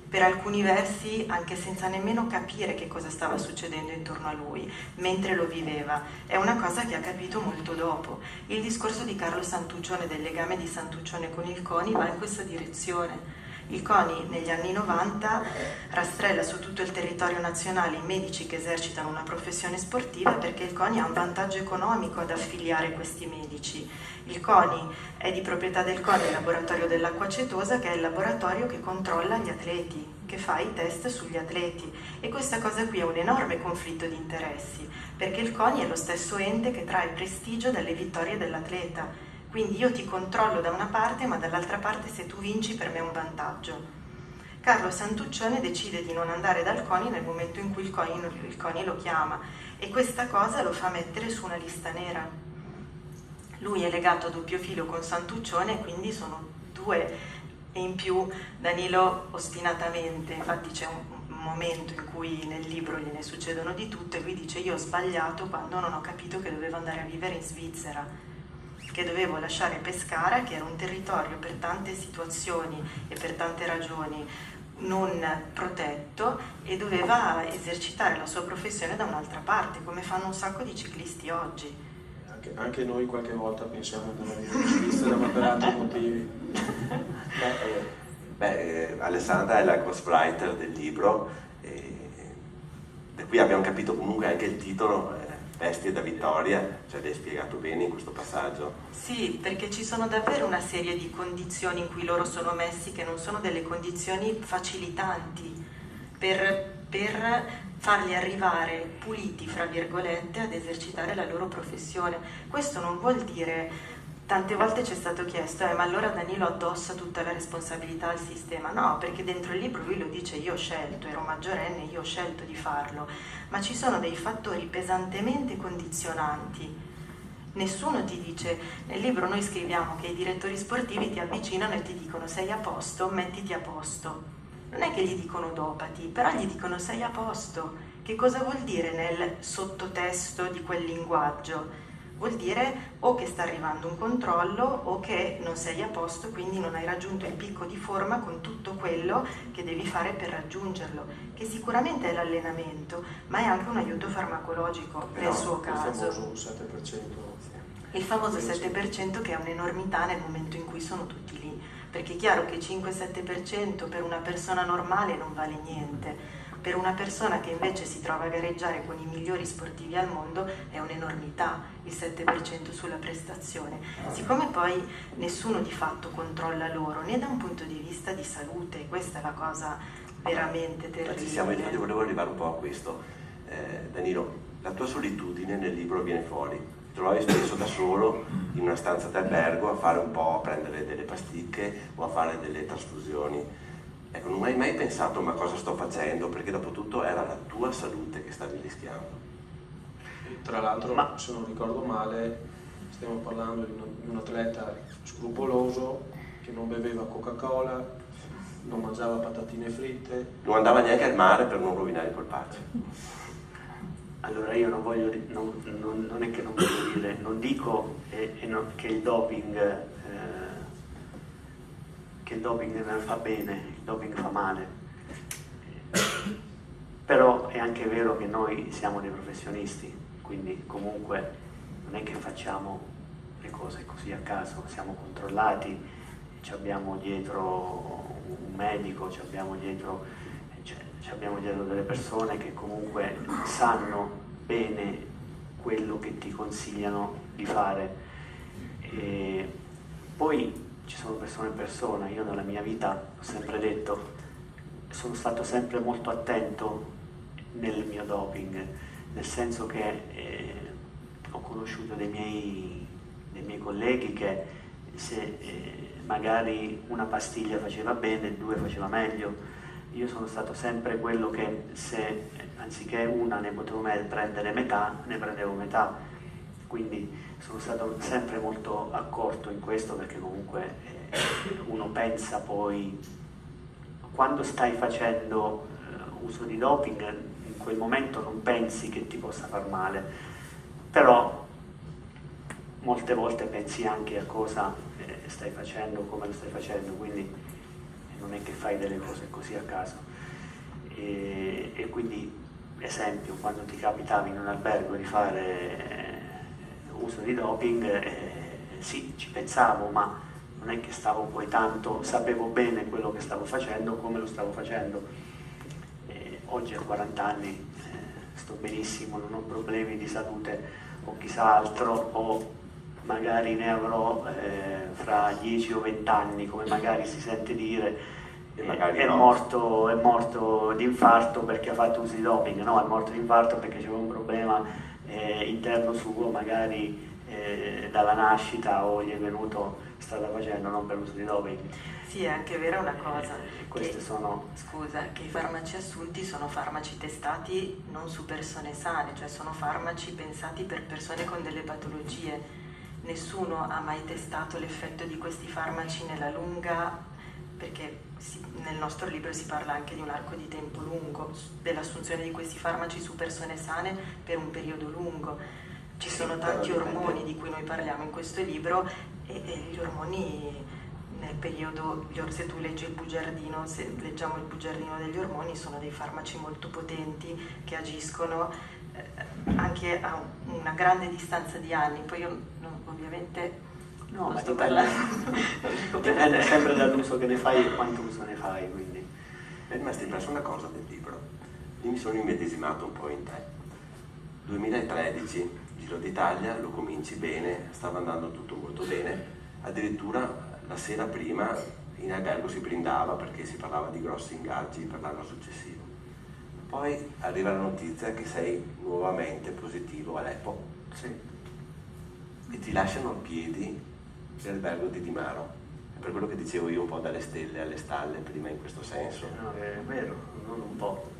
Speaker 4: per alcuni versi anche senza nemmeno capire che cosa stava succedendo intorno a lui, mentre lo viveva. È una cosa che ha capito molto dopo. Il discorso di Carlo Santuccione, del legame di Santuccione con il CONI, va in questa direzione. Il CONI negli anni 90 rastrella su tutto il territorio nazionale i medici che esercitano una professione sportiva, perché il CONI ha un vantaggio economico ad affiliare questi medici. Il CONI è di proprietà del CONI il laboratorio dell'acqua acetosa, che è il laboratorio che controlla gli atleti, che fa i test sugli atleti, e questa cosa qui è un enorme conflitto di interessi, perché il CONI è lo stesso ente che trae prestigio dalle vittorie dell'atleta. Quindi io ti controllo da una parte, ma dall'altra parte se tu vinci per me è un vantaggio. Carlo Santuccione decide di non andare dal CONI nel momento in cui il CONI lo chiama, e questa cosa lo fa mettere su una lista nera. Lui è legato a doppio filo con Santuccione, quindi sono due, e in più Danilo ostinatamente, infatti c'è un momento in cui nel libro gliene succedono di tutto e lui dice: io ho sbagliato quando non ho capito che dovevo andare a vivere in Svizzera, che dovevo lasciare Pescara, che era un territorio per tante situazioni e per tante ragioni non protetto, e doveva esercitare la sua professione da un'altra parte, come fanno un sacco di ciclisti oggi.
Speaker 1: Anche noi qualche volta pensiamo di andare in Svizzera, ma per altri motivi.
Speaker 2: Alessandra è la ghostwriter del libro, da qui abbiamo capito comunque anche il titolo, Bestie da vittoria, cioè l'hai spiegato bene in questo passaggio.
Speaker 4: Sì, perché ci sono davvero una serie di condizioni in cui loro sono messi che non sono delle condizioni facilitanti. per farli arrivare puliti, fra virgolette, ad esercitare la loro professione. Questo non vuol dire, tante volte ci è stato chiesto, ma allora Danilo addossa tutta la responsabilità al sistema. No, perché dentro il libro lui lo dice: io ho scelto, ero maggiorenne, io ho scelto di farlo, ma ci sono dei fattori pesantemente condizionanti. Nessuno ti dice, nel libro noi scriviamo che i direttori sportivi ti avvicinano e ti dicono: sei a posto, mettiti a posto. Non è che gli dicono dopati, però gli dicono: sei a posto. Che cosa vuol dire nel sottotesto di quel linguaggio? Vuol dire o che sta arrivando un controllo o che non sei a posto, quindi non hai raggiunto il picco di forma con tutto quello che devi fare per raggiungerlo, che sicuramente è l'allenamento, ma è anche un aiuto farmacologico nel suo caso.
Speaker 1: Il famoso 7%.
Speaker 4: Il famoso 7% che è un'enormità nel momento in cui sono tutti lì, perché è chiaro che 5-7% per una persona normale non vale niente. Per una persona che invece si trova a gareggiare con i migliori sportivi al mondo è un'enormità il 7% sulla prestazione. Siccome poi nessuno di fatto controlla loro, né da un punto di vista di salute, questa è la cosa veramente terribile.
Speaker 2: Infatti volevo arrivare un po' a questo. Danilo, la tua solitudine nel libro viene fuori. Ti trovavi spesso da solo in una stanza d'albergo a fare un po', a prendere delle pasticche o a fare delle trasfusioni. Ecco, non hai mai pensato: ma cosa sto facendo? Perché dopo tutto era la tua salute che stavi rischiando.
Speaker 1: Tra l'altro, se non ricordo male, stiamo parlando di un atleta scrupoloso che non beveva Coca-Cola, non mangiava patatine fritte.
Speaker 2: Non andava neanche al mare per non rovinare il polpaccio.
Speaker 3: Allora io non voglio, non è che non voglio dire, non dico che il doping non fa bene, il doping fa male, però è anche vero che noi siamo dei professionisti, quindi comunque non è che facciamo le cose così a caso, siamo controllati, ci abbiamo dietro un medico, ci abbiamo dietro delle persone che comunque sanno bene quello che ti consigliano di fare. E poi ci sono persone e persone. Io nella mia vita, ho sempre detto, sono stato sempre molto attento nel mio doping, nel senso che ho conosciuto dei miei colleghi che se magari una pastiglia faceva bene, 2 faceva meglio. Io sono stato sempre quello che se anziché una ne potevo prendere metà, ne prendevo metà. Quindi sono stato sempre molto accorto in questo, perché comunque uno pensa poi, quando stai facendo uso di doping, in quel momento non pensi che ti possa far male, però molte volte pensi anche a cosa stai facendo, come lo stai facendo, quindi non è che fai delle cose così a caso. E quindi, esempio, quando ti capitava in un albergo di fare uso di doping, sì, ci pensavo, ma non è che stavo poi tanto, sapevo bene quello che stavo facendo, come lo stavo facendo. Oggi a 40 anni sto benissimo, non ho problemi di salute o chissà altro, o magari ne avrò fra 10 o 20 anni, come magari si sente dire. È morto di infarto perché ha fatto uso di doping. No, è morto di infarto perché c'era un problema interno suo, magari dalla nascita, o gli è venuto strada facendo, non per uso di doping.
Speaker 4: Sì, è anche vera una cosa, che i farmaci assunti sono farmaci testati non su persone sane, cioè sono farmaci pensati per persone con delle patologie. Nessuno ha mai testato l'effetto di questi farmaci nella lunga, perché nel nostro libro si parla anche di un arco di tempo lungo, dell'assunzione di questi farmaci su persone sane per un periodo lungo. Ci sono tanti ormoni di cui noi parliamo in questo libro, e gli ormoni nel periodo, se tu leggi il bugiardino, se leggiamo il bugiardino degli ormoni, sono dei farmaci molto potenti che agiscono anche a una grande distanza di anni. Poi io ovviamente
Speaker 3: no, ma dipende sempre dall'uso che ne fai e quanto uso ne fai, quindi.
Speaker 2: Mi è rimasta impressa una cosa del libro, io mi sono immedesimato un po' in te. 2013, Giro d'Italia, lo cominci bene, stava andando tutto molto bene, addirittura la sera prima in albergo si brindava perché si parlava di grossi ingaggi per l'anno successivo. Poi arriva la notizia che sei nuovamente positivo all'EPO.
Speaker 3: Sì.
Speaker 2: E ti lasciano a piedi l'albergo di Di Maro. È per quello che dicevo io un po' dalle stelle alle stalle prima in questo senso.
Speaker 3: No, è vero, non un po'.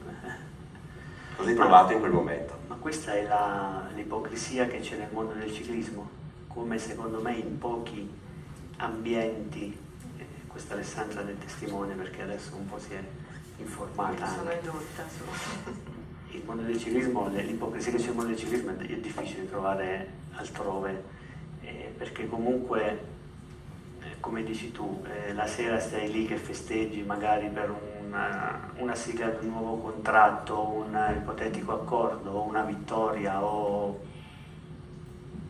Speaker 2: Cosa hai provato in quel momento?
Speaker 3: Ma questa è l'ipocrisia che c'è nel mondo del ciclismo, come secondo me in pochi ambienti, questa Alessandra è testimone perché adesso un po' si è informata.
Speaker 4: Sono edotta su.
Speaker 3: Il mondo del ciclismo, l'ipocrisia che c'è nel mondo del ciclismo è difficile trovare altrove, perché comunque, come dici tu, la sera stai lì che festeggi magari per una sigla di un nuovo contratto, un ipotetico accordo, una vittoria,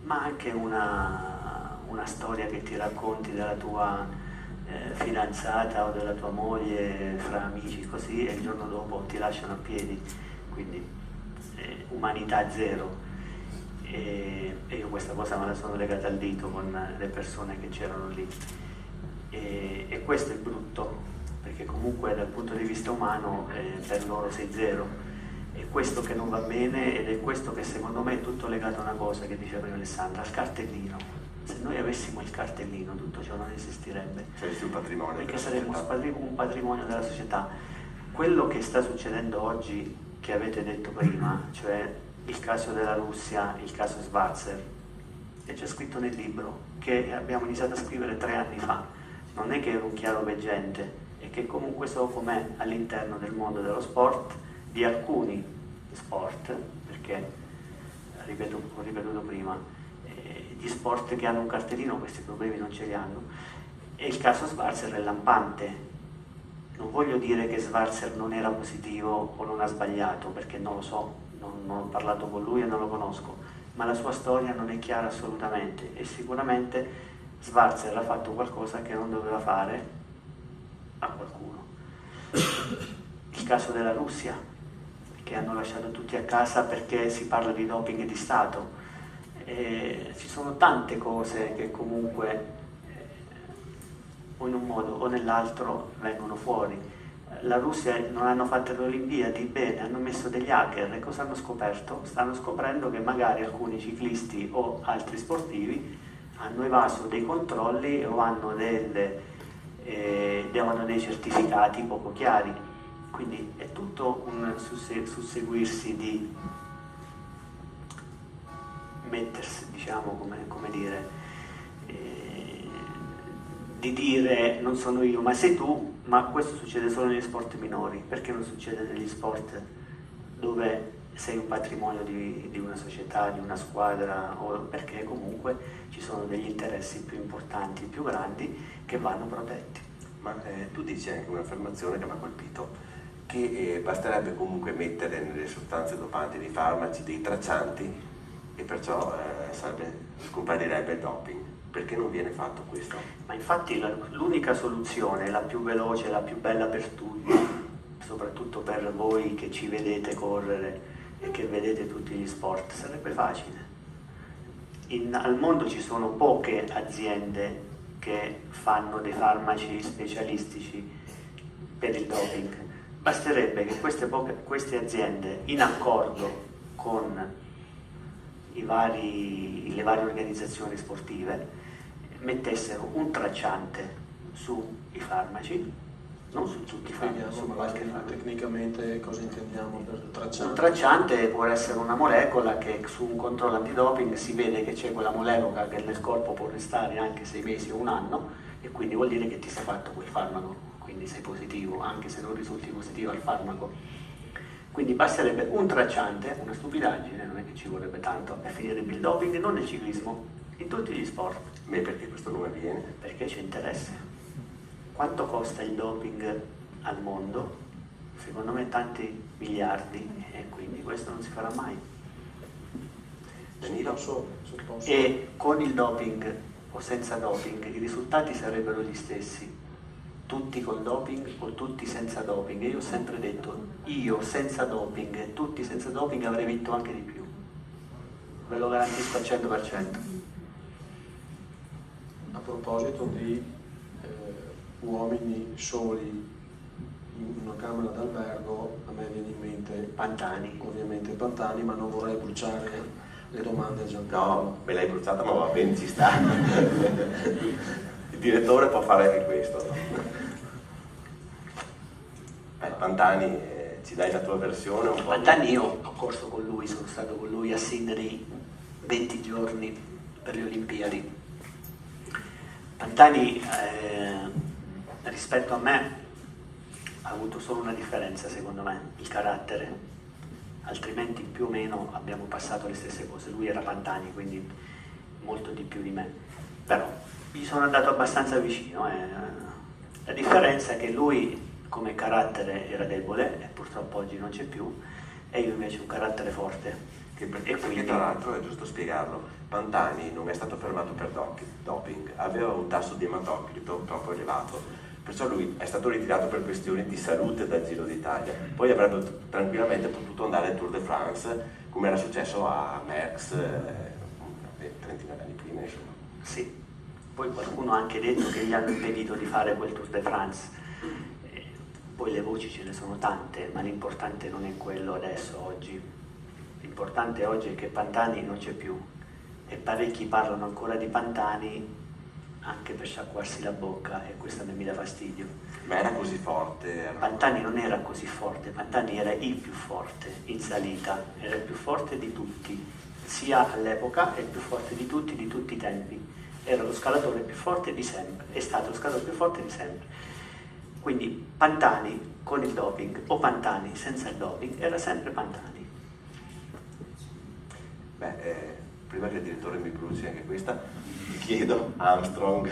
Speaker 3: ma anche una storia che ti racconti della tua fidanzata o della tua moglie fra amici così, e il giorno dopo ti lasciano a piedi, quindi umanità zero. E io questa cosa me la sono legata al dito con le persone che c'erano lì, e questo è brutto, perché comunque dal punto di vista umano per loro sei zero, è questo che non va bene, ed è questo che secondo me è tutto legato a una cosa che diceva prima Alessandra, al cartellino. Se noi avessimo il cartellino tutto ciò non esisterebbe,
Speaker 2: Saresti un patrimonio,
Speaker 3: perché saremmo un patrimonio della società. Quello che sta succedendo oggi, che avete detto prima, cioè il caso della Russia, il caso Schwarzer, è già scritto nel libro che abbiamo iniziato a scrivere 3 anni fa. Non è che ero un chiaro veggente, è che comunque so com'è all'interno del mondo dello sport, di alcuni sport, perché ho ripetuto prima, gli sport che hanno un cartellino questi problemi non ce li hanno, e il caso Schwarzer è lampante. Non voglio dire che Schwarzer non era positivo o non ha sbagliato, perché non lo so, non ho parlato con lui e non lo conosco, ma la sua storia non è chiara assolutamente, e sicuramente Schwarzer ha fatto qualcosa che non doveva fare a qualcuno. Il caso della Russia, che hanno lasciato tutti a casa perché si parla di doping di Stato. Ci sono tante cose che comunque o in un modo o nell'altro vengono fuori. La Russia non hanno fatto le Olimpiadi, bene, hanno messo degli hacker, e cosa hanno scoperto? Stanno scoprendo che magari alcuni ciclisti o altri sportivi hanno evaso dei controlli o hanno dei certificati poco chiari. Quindi è tutto un susseguirsi di mettersi, diciamo, come dire, di dire non sono io ma sei tu, ma questo succede solo negli sport minori. Perché non succede negli sport dove sei un patrimonio di una società, di una squadra, perché comunque ci sono degli interessi più importanti, più grandi, che vanno protetti.
Speaker 2: Ma tu dici anche un'affermazione che mi ha colpito, che basterebbe comunque mettere nelle sostanze dopanti dei farmaci dei traccianti e perciò scomparirebbe il doping. Perché non viene fatto questo?
Speaker 3: Ma infatti l'unica soluzione, la più veloce, la più bella per tutti, soprattutto per voi che ci vedete correre e che vedete tutti gli sport, sarebbe facile. Al mondo ci sono poche aziende che fanno dei farmaci specialistici per il doping. Basterebbe che queste aziende, in accordo con le varie organizzazioni sportive, mettessero un tracciante sui farmaci, non su tutti i farmaci, su qualche farmaco.
Speaker 1: Tecnicamente cosa intendiamo per tracciante?
Speaker 3: Un tracciante può essere una molecola che su un controllo antidoping si vede che c'è quella molecola che nel corpo può restare anche 6 mesi o 1 anno, e quindi vuol dire che ti sei fatto quel farmaco, quindi sei positivo, anche se non risulti positivo al farmaco. Quindi basterebbe un tracciante, una stupidaggine, non è che ci vorrebbe tanto, per finire il doping, non nel ciclismo, in tutti gli sport.
Speaker 2: Beh, perché questo non avviene?
Speaker 3: Perché c'è interesse. Quanto costa il doping al mondo? Secondo me tanti miliardi, e quindi questo non si farà mai.
Speaker 2: Danilo?
Speaker 3: E con il doping o senza doping i risultati sarebbero gli stessi, tutti col doping o tutti senza doping. E io ho sempre detto, io senza doping e tutti senza doping avrei vinto anche di più, ve lo garantisco al 100%.
Speaker 1: A proposito di uomini soli in una camera d'albergo, a me viene in mente
Speaker 3: Pantani.
Speaker 1: Ovviamente Pantani, ma non vorrei bruciare le domande a Giancarlo.
Speaker 2: No, me l'hai bruciata, ma va bene, ci sta. Il direttore può fare anche questo. Pantani, ci dai la tua versione un po'?
Speaker 3: Pantani, io ho corso con lui, sono stato con lui a Sydney 20 giorni per le Olimpiadi. Pantani, rispetto a me, ha avuto solo una differenza, secondo me, il carattere, altrimenti più o meno abbiamo passato le stesse cose. Lui era Pantani, quindi molto di più di me, però gli sono andato abbastanza vicino. La differenza è che lui come carattere era debole, e purtroppo oggi non c'è più, e io invece ho un carattere forte.
Speaker 2: Perché tra l'altro è giusto spiegarlo, Pantani non è stato fermato per doping, aveva un tasso di ematocrito troppo elevato, perciò lui è stato ritirato per questioni di salute dal Giro d'Italia, poi avrebbe tranquillamente potuto andare al Tour de France, come era successo a Merckx 30 anni prima, insomma.
Speaker 3: Sì, poi qualcuno ha anche detto che gli hanno impedito di fare quel Tour de France. Poi le voci ce ne sono tante, ma l'importante non è quello adesso, oggi. L'importante oggi è che Pantani non c'è più e parecchi parlano ancora di Pantani anche per sciacquarsi la bocca, e questo a me mi dà fastidio.
Speaker 2: Ma era così forte?
Speaker 3: Pantani non era così forte, Pantani era il più forte in salita, era il più forte di tutti, sia all'epoca è il più forte di tutti i tempi. Era lo scalatore più forte di sempre, è stato lo scalatore più forte di sempre. Quindi Pantani con il doping o Pantani senza il doping era sempre Pantani.
Speaker 2: Prima che il direttore mi bruci anche questa, ti chiedo Armstrong.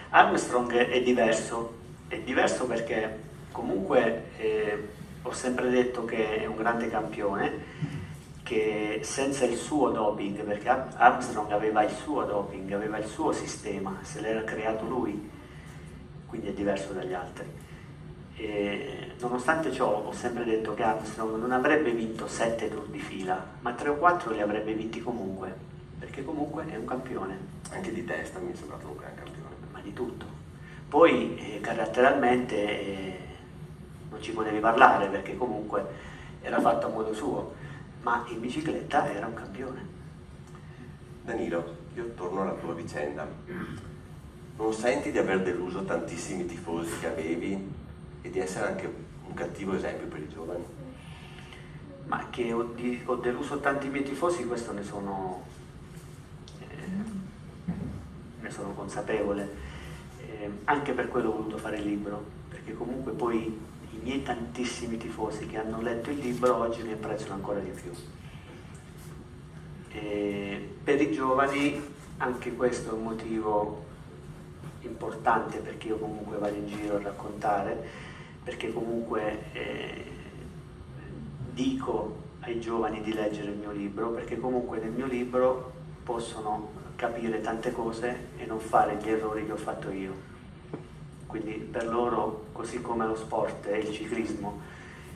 Speaker 3: Armstrong è diverso perché comunque ho sempre detto che è un grande campione, che senza il suo doping, perché Armstrong aveva il suo doping, aveva il suo sistema, se l'era creato lui, quindi è diverso dagli altri. E nonostante ciò ho sempre detto che Armstrong non avrebbe vinto 7 tour di fila, ma 3 o 4 li avrebbe vinti comunque, perché comunque è un campione.
Speaker 2: Anche di testa mi è sembrato un gran campione.
Speaker 3: Ma di tutto. Poi caratterialmente non ci potevi parlare, perché comunque era fatto a modo suo, ma in bicicletta era un campione.
Speaker 2: Danilo, io torno alla tua vicenda. Non senti di aver deluso tantissimi tifosi che avevi e di essere anche un cattivo esempio per i giovani?
Speaker 3: Ma che ho deluso tanti miei tifosi, questo ne sono consapevole, anche per quello ho voluto fare il libro, perché comunque poi i miei tantissimi tifosi che hanno letto il libro oggi mi apprezzano ancora di più. Per i giovani anche questo è un motivo importante, perché io comunque vado in giro a raccontare, perché comunque dico ai giovani di leggere il mio libro, perché comunque nel mio libro possono capire tante cose e non fare gli errori che ho fatto io. Quindi per loro, così come lo sport e il ciclismo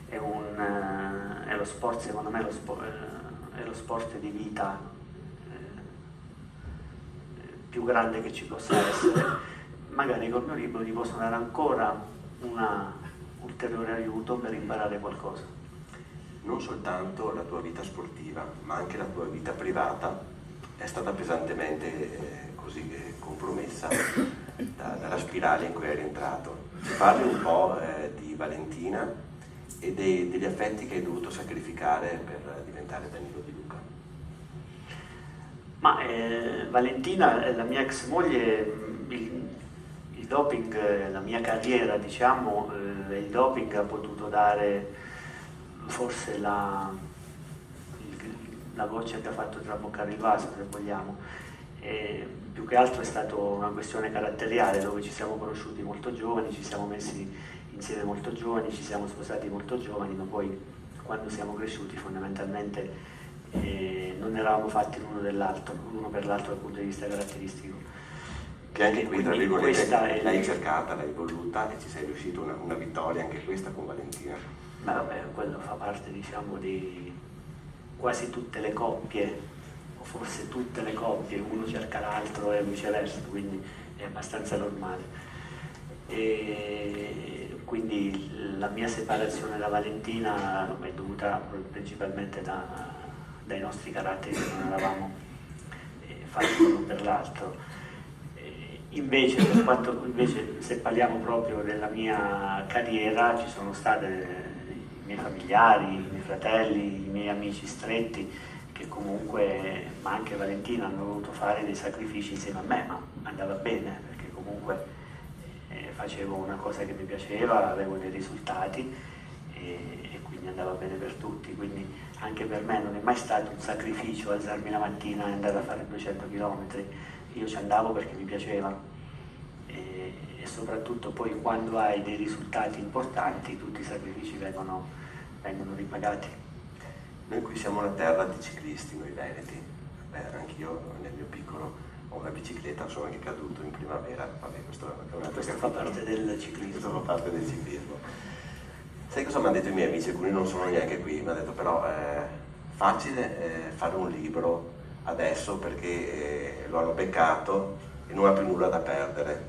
Speaker 3: è lo sport, secondo me è lo sport di vita più grande che ci possa essere, magari col mio libro gli posso dare ancora un ulteriore aiuto per imparare qualcosa.
Speaker 2: Non soltanto la tua vita sportiva, ma anche la tua vita privata è stata pesantemente compromessa dalla spirale in cui eri entrato. Ci parli un po' di Valentina e degli affetti che hai dovuto sacrificare per diventare Danilo Di Luca.
Speaker 3: Ma Valentina, la mia ex moglie, il doping, la mia carriera, diciamo, il doping ha potuto dare forse la goccia che ha fatto traboccare il vaso, se vogliamo. Più che altro è stata una questione caratteriale, dove ci siamo conosciuti molto giovani, ci siamo messi insieme molto giovani, ci siamo sposati molto giovani, ma poi quando siamo cresciuti fondamentalmente non eravamo fatti l'uno per l'altro dal punto di vista caratteristico.
Speaker 2: Che anche qui, tra virgolette, l'hai
Speaker 3: è...
Speaker 2: cercata, l'hai voluta e ci sei riuscito una vittoria anche questa con Valentina.
Speaker 3: Ma vabbè, quello fa parte, diciamo, di quasi tutte le coppie, o forse tutte le coppie, uno cerca l'altro e viceversa, quindi è abbastanza normale. E quindi la mia separazione da Valentina è dovuta principalmente dai nostri caratteri, che non eravamo fatti l'uno per l'altro. Invece, se parliamo proprio della mia carriera, ci sono stati i miei familiari, i miei fratelli, i miei amici stretti, che comunque, ma anche Valentina, hanno voluto fare dei sacrifici insieme a me, ma andava bene, perché comunque facevo una cosa che mi piaceva, avevo dei risultati e quindi andava bene per tutti. Quindi anche per me non è mai stato un sacrificio alzarmi la mattina e andare a fare 200 km. Io ci andavo perché mi piaceva e soprattutto poi quando hai dei risultati importanti tutti i sacrifici vengono ripagati.
Speaker 2: Noi qui siamo una terra di ciclisti, noi veneti. Anch'io nel mio piccolo ho una bicicletta, sono anche caduto in primavera. Vabbè,
Speaker 3: questo fa parte del ciclismo.
Speaker 2: Questo fa parte del ciclismo. Sai cosa mi hanno detto i miei amici? Alcuni non sono neanche qui, mi hanno detto però è facile fare un libro adesso perché lo hanno beccato e non ha più nulla da perdere.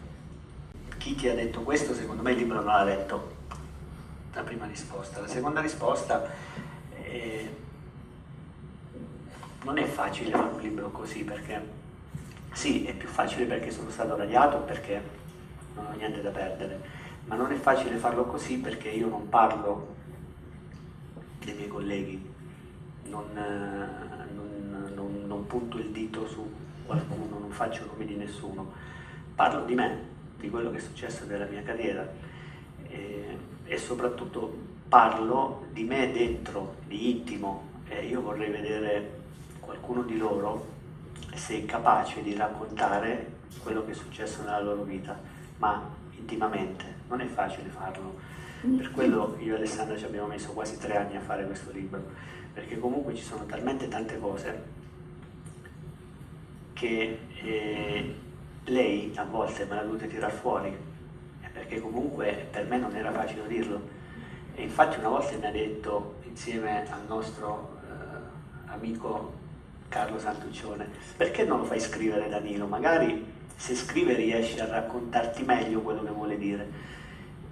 Speaker 3: Chi ti ha detto questo, secondo me il libro non l'ha letto. La prima risposta. La seconda risposta non è facile fare un libro così, perché sì, è più facile perché sono stato radiato, perché non ho niente da perdere, ma non è facile farlo così perché io non parlo dei miei colleghi, non punto il dito su qualcuno, non faccio nomi di nessuno, parlo di me, di quello che è successo nella mia carriera e soprattutto parlo di me dentro, di intimo, e io vorrei vedere qualcuno di loro se è capace di raccontare quello che è successo nella loro vita, ma intimamente. Non è facile farlo. Per quello io e Alessandra ci abbiamo messo quasi 3 anni a fare questo libro, perché comunque ci sono talmente tante cose che lei a volte me l'ha dovuta tirare fuori, perché comunque per me non era facile dirlo. E infatti una volta mi ha detto, insieme al nostro amico Carlo Santuccione, perché non lo fai scrivere Danilo? Magari se scrive riesce a raccontarti meglio quello che vuole dire.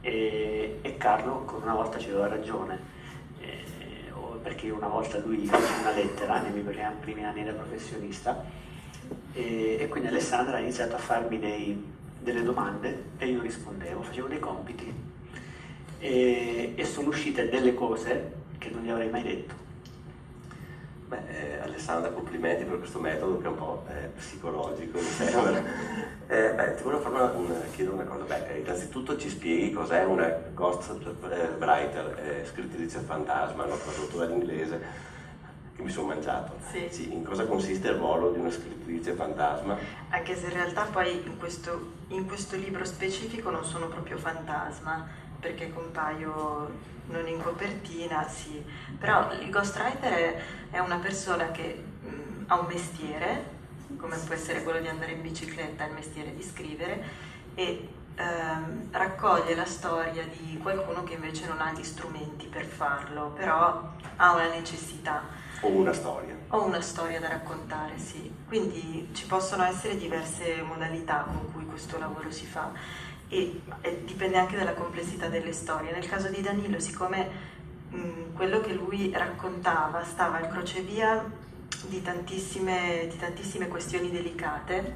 Speaker 3: E Carlo ancora una volta ci aveva ragione, perché io una volta lui gli fece una lettera nei miei primi anni da professionista e quindi Alessandra ha iniziato a farmi delle domande e io rispondevo, facevo dei compiti e sono uscite delle cose che non gli avrei mai detto.
Speaker 2: Alessandra, complimenti per questo metodo che è un po' psicologico, mi sembra. Ti volevo chiedere una cosa. Innanzitutto ci spieghi cos'è una ghostwriter, scrittrice fantasma, l'ho tradotto dall'inglese, che mi sono mangiato.
Speaker 4: Sì.
Speaker 2: In cosa consiste il ruolo di una scrittrice fantasma?
Speaker 4: Anche se in realtà poi in questo libro specifico non sono proprio fantasma, perché compaio non in copertina, sì, però il ghostwriter è una persona che ha un mestiere, come può essere quello di andare in bicicletta, il mestiere di scrivere, e raccoglie la storia di qualcuno che invece non ha gli strumenti per farlo, però ha una necessità.
Speaker 2: O una storia.
Speaker 4: Ho una storia da raccontare, sì. Quindi ci possono essere diverse modalità con cui questo lavoro si fa e dipende anche dalla complessità delle storie. Nel caso di Danilo, siccome quello che lui raccontava stava al crocevia di tantissime questioni delicate,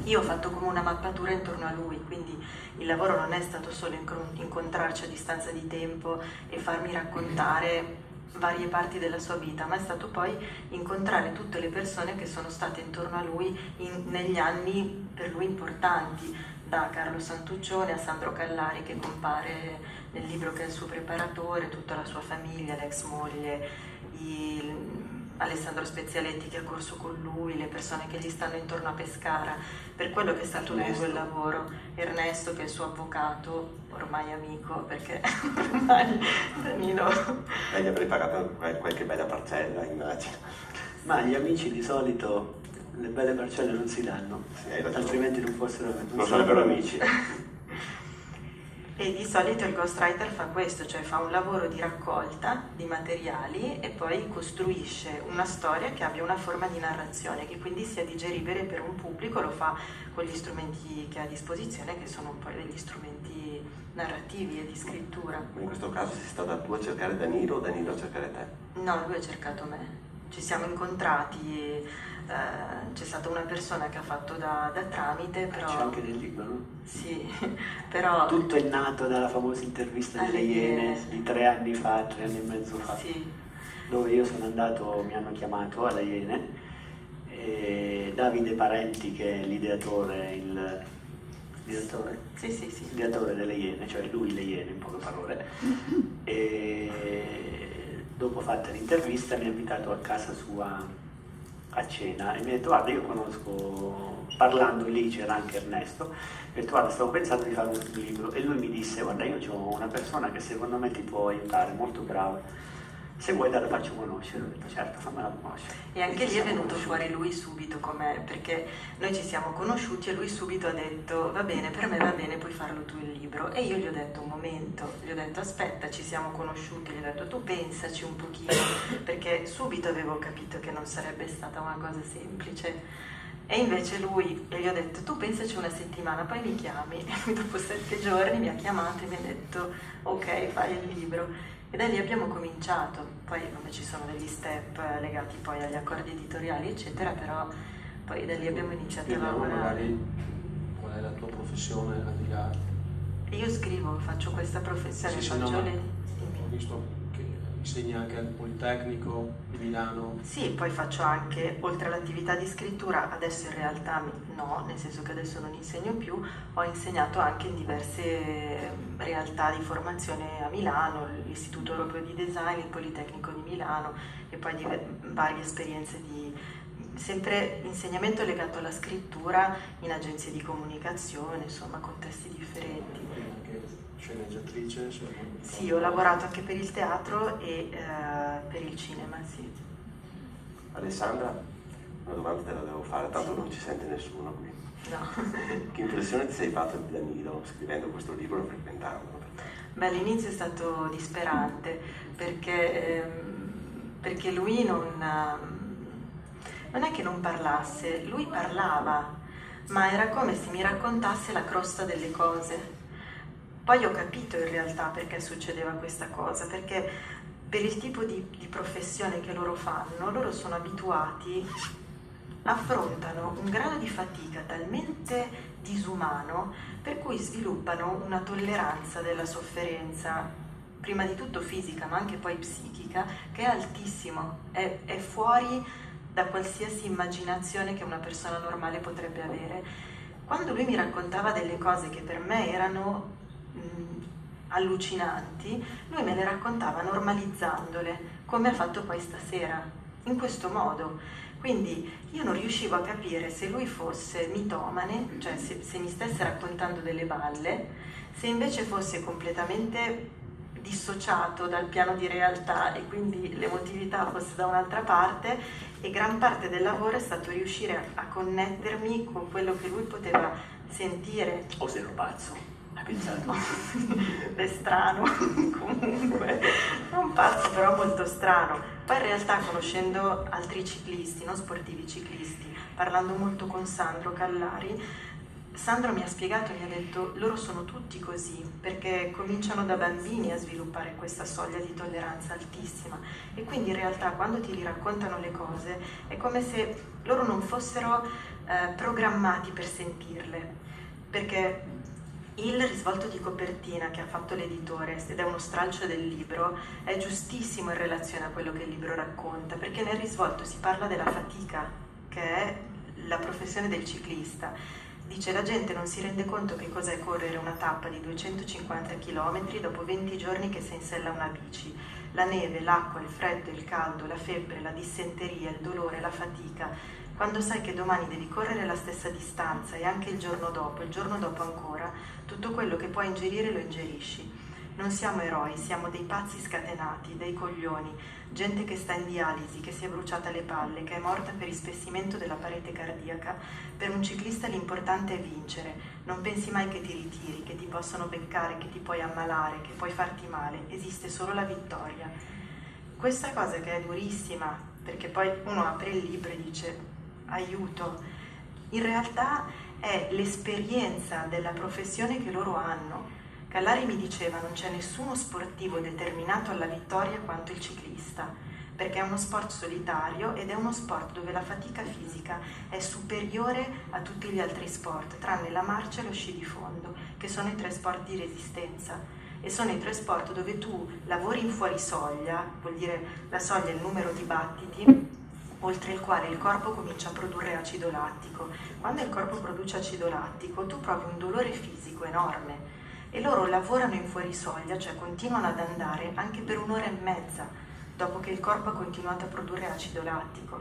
Speaker 4: io ho fatto come una mappatura intorno a lui, quindi il lavoro non è stato solo incontrarci a distanza di tempo e farmi raccontare varie parti della sua vita, ma è stato poi incontrare tutte le persone che sono state intorno a lui negli anni per lui importanti, da Carlo Santuccione a Sandro Callari, che compare nel libro che è il suo preparatore, tutta la sua famiglia, l'ex moglie, Alessandro Spezialetti che ha corso con lui, le persone che gli stanno intorno a Pescara, per quello che è stato lungo il lavoro, Ernesto che è il suo avvocato, ormai amico, perché ormai Danilo...
Speaker 2: Gli avrei pagato qualche bella parcella, immagino.
Speaker 3: Ma gli amici di solito le belle parcelle non si danno, altrimenti non
Speaker 2: sarebbero amici.
Speaker 4: E di solito il ghostwriter fa questo, cioè fa un lavoro di raccolta di materiali e poi costruisce una storia che abbia una forma di narrazione, che quindi sia digeribile per un pubblico, lo fa con gli strumenti che ha a disposizione, che sono poi degli strumenti narrativi e di scrittura.
Speaker 2: Ma in questo caso sei stata tu a cercare Danilo o Danilo a cercare te?
Speaker 4: No, lui ha cercato me. Ci siamo incontrati e c'è stata una persona che ha fatto da tramite, però...
Speaker 3: C'è anche nel libro, no?
Speaker 4: Sì, però...
Speaker 3: Tutto è nato dalla famosa intervista delle Iene di 3 anni fa, 3 anni e mezzo fa,
Speaker 4: Sì.
Speaker 3: dove io sono andato, mi hanno chiamato alle Iene, e Davide Parenti, che è l'ideatore,
Speaker 4: Sì.
Speaker 3: l'ideatore delle Iene, cioè lui le Iene in poche parole, e dopo fatta l'intervista mi ha invitato a casa sua a cena e mi ha detto: guarda, io conosco, parlando lì c'era anche Ernesto, mi ha detto: guarda, stavo pensando di fare un libro, e lui mi disse: guarda, io ho una persona che secondo me ti può aiutare, molto brava, se vuoi te la faccio conoscere. Ho detto: certo, fammela conoscere.
Speaker 4: E anche lì è venuto fuori lui subito com'è, perché noi ci siamo conosciuti e lui subito ha detto: va bene, per me va bene, puoi farlo tu il libro. E io gli ho detto: un momento, gli ho detto: aspetta, ci siamo conosciuti, gli ho detto: tu pensaci un pochino, perché subito avevo capito che non sarebbe stata una cosa semplice. E invece lui, e gli ho detto: tu pensaci una settimana, poi mi chiami. E dopo 7 giorni mi ha chiamato e mi ha detto: ok, fai il libro. E da lì abbiamo cominciato, poi vabbè, ci sono degli step legati poi agli accordi editoriali eccetera, però poi da lì abbiamo iniziato a
Speaker 1: Spieghiamo
Speaker 4: lavorare.
Speaker 1: magari qual è la tua professione al di là.
Speaker 4: Io scrivo, faccio questa professione,
Speaker 1: Sì,
Speaker 4: faccio
Speaker 1: no, ma
Speaker 4: le...
Speaker 1: ho visto che insegni anche al Politecnico di Milano.
Speaker 4: Sì, poi faccio anche, oltre all'attività di scrittura, adesso in realtà no, nel senso che adesso non insegno più, ho insegnato anche in diverse realtà di formazione a Milano, l'Istituto Europeo di Design, il Politecnico di Milano e poi varie esperienze di sempre insegnamento legato alla scrittura in agenzie di comunicazione, insomma contesti differenti.
Speaker 1: Anche sceneggiatrice.
Speaker 4: Sì, ho lavorato anche per il teatro e per il cinema, sì.
Speaker 2: Alessandra, una domanda te la devo fare, tanto non ci sente nessuno qui.
Speaker 4: No.
Speaker 2: Che impressione ti sei fatto di Danilo scrivendo questo libro e frequentandolo?
Speaker 4: Beh, all'inizio è stato disperante perché lui non è che non parlasse, lui parlava, ma era come se mi raccontasse la crosta delle cose. Poi ho capito in realtà perché succedeva questa cosa, perché per il tipo di professione che loro fanno, loro sono abituati, affrontano un grado di fatica talmente disumano per cui sviluppano una tolleranza della sofferenza, prima di tutto fisica ma anche poi psichica, che è altissimo, è fuori da qualsiasi immaginazione che una persona normale potrebbe avere. Quando lui mi raccontava delle cose che per me erano allucinanti, lui me le raccontava normalizzandole, come ha fatto poi stasera, in questo modo. Quindi io non riuscivo a capire se lui fosse mitomane, cioè se mi stesse raccontando delle balle, se invece fosse completamente dissociato dal piano di realtà e quindi l'emotività fosse da un'altra parte, e gran parte del lavoro è stato riuscire a connettermi con quello che lui poteva sentire.
Speaker 3: O se ero pazzo, hai pensato?
Speaker 4: È strano, comunque, non pazzo però molto strano. Poi in realtà conoscendo altri ciclisti, non sportivi ciclisti, parlando molto con Sandro Callari, Sandro mi ha spiegato e mi ha detto: loro sono tutti così perché cominciano da bambini a sviluppare questa soglia di tolleranza altissima, e quindi in realtà quando ti raccontano le cose è come se loro non fossero programmati per sentirle, perché il risvolto di copertina che ha fatto l'editore, ed è uno stralcio del libro, è giustissimo in relazione a quello che il libro racconta, perché nel risvolto si parla della fatica, che è la professione del ciclista. Dice: la gente non si rende conto che cos'è correre una tappa di 250 km dopo 20 giorni che si insella una bici. La neve, l'acqua, il freddo, il caldo, la febbre, la dissenteria, il dolore, la fatica. Quando sai che domani devi correre la stessa distanza e anche il giorno dopo ancora, tutto quello che puoi ingerire lo ingerisci. Non siamo eroi, siamo dei pazzi scatenati, dei coglioni, gente che sta in dialisi, che si è bruciata le palle, che è morta per ispessimento della parete cardiaca. Per un ciclista l'importante è vincere. Non pensi mai che ti ritiri, che ti possono beccare, che ti puoi ammalare, che puoi farti male. Esiste solo la vittoria. Questa cosa che è durissima, perché poi uno apre il libro e dice: aiuto. In realtà è l'esperienza della professione che loro hanno. Gallari mi diceva: non c'è nessuno sportivo determinato alla vittoria quanto il ciclista, perché è uno sport solitario ed è uno sport dove la fatica fisica è superiore a tutti gli altri sport, tranne la marcia e lo sci di fondo, che sono i 3 sport di resistenza. E sono i 3 sport dove tu lavori in fuorisoglia, vuol dire la soglia è il numero di battiti, oltre il quale il corpo comincia a produrre acido lattico. Quando il corpo produce acido lattico, tu provi un dolore fisico enorme, e loro lavorano in fuorisoglia, cioè continuano ad andare anche per 1 ora e mezza dopo che il corpo ha continuato a produrre acido lattico.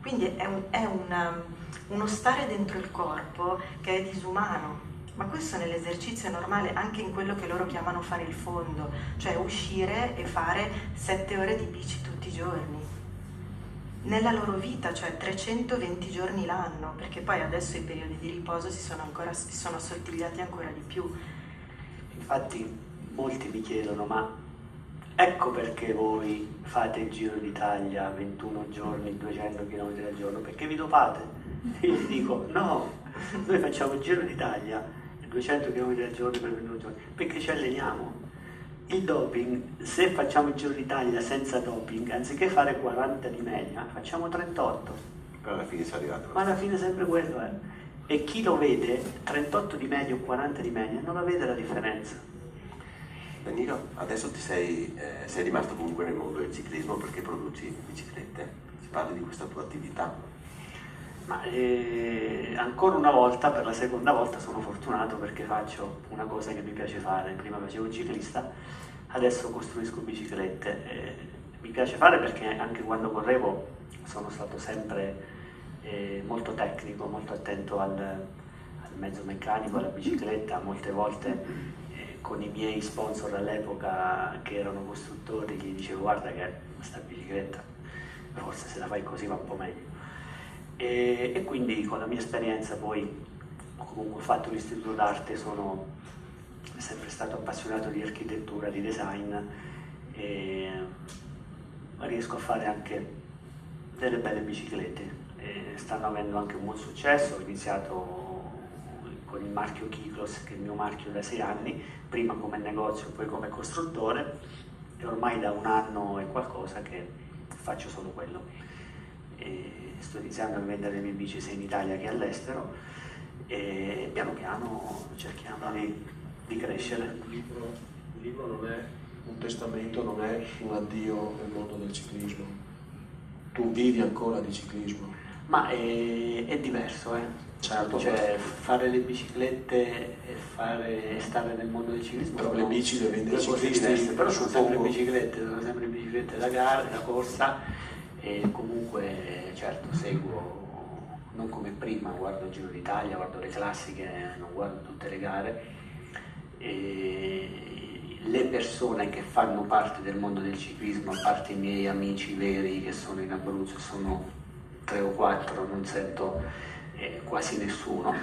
Speaker 4: Quindi è uno stare dentro il corpo che è disumano, ma questo nell'esercizio è normale, anche in quello che loro chiamano fare il fondo, cioè uscire e fare 7 ore di bici tutti i giorni nella loro vita, cioè 320 giorni l'anno, perché poi adesso i periodi di riposo si sono assottigliati ancora di più.
Speaker 3: Infatti molti mi chiedono: ma ecco perché voi fate il Giro d'Italia 21 giorni, 200 km al giorno, perché vi dopate? E io gli dico: no, noi facciamo il Giro d'Italia 200 km al giorno per 21 giorni perché ci alleniamo. Il doping, se facciamo il Giro d'Italia senza doping, anziché fare 40 di media, facciamo 38.
Speaker 2: Però alla fine si è arrivato.
Speaker 3: Ma alla fine è sempre quello, E chi lo vede, 38 di media o 40 di media, non la vede la differenza.
Speaker 2: Danilo, adesso sei rimasto comunque nel mondo del ciclismo perché produci biciclette. Ci parli di questa tua attività?
Speaker 3: Ma ancora una volta, per la seconda volta, sono fortunato perché faccio una cosa che mi piace fare. Prima facevo il ciclista, adesso costruisco biciclette. Mi piace fare perché anche quando correvo sono stato sempre molto tecnico, molto attento al mezzo meccanico, alla bicicletta. Molte volte con i miei sponsor all'epoca, che erano costruttori, gli dicevo: guarda che questa bicicletta forse se la fai così va un po' meglio. E quindi con la mia esperienza poi ho comunque fatto l'istituto d'arte, sono sempre stato appassionato di architettura, di design, e riesco a fare anche delle belle biciclette. Stanno avendo anche un buon successo. Ho iniziato con il marchio Kiklos, che è il mio marchio da 6 anni, prima come negozio, poi come costruttore, e ormai da 1 anno e qualcosa che faccio solo quello. Sto iniziando a vendere le mie bici sia in Italia che all'estero, e piano piano cerchiamo di crescere.
Speaker 1: Il libro non è un testamento, non è un addio nel mondo del ciclismo. Tu vivi ancora di ciclismo.
Speaker 3: Ma è diverso,
Speaker 1: Certo,
Speaker 3: cioè fare le biciclette e stare nel mondo del ciclismo.
Speaker 1: Però le bici le vende i
Speaker 3: due cose
Speaker 1: ciclisti,
Speaker 3: diverse, però sono sempre
Speaker 1: suppongo.
Speaker 3: biciclette da gara, da corsa, e comunque certo seguo, non come prima, guardo il Giro d'Italia, guardo le classiche, non guardo tutte le gare. E le persone che fanno parte del mondo del ciclismo, a parte i miei amici veri che sono in Abruzzo, sono 3 o 4, non sento quasi nessuno,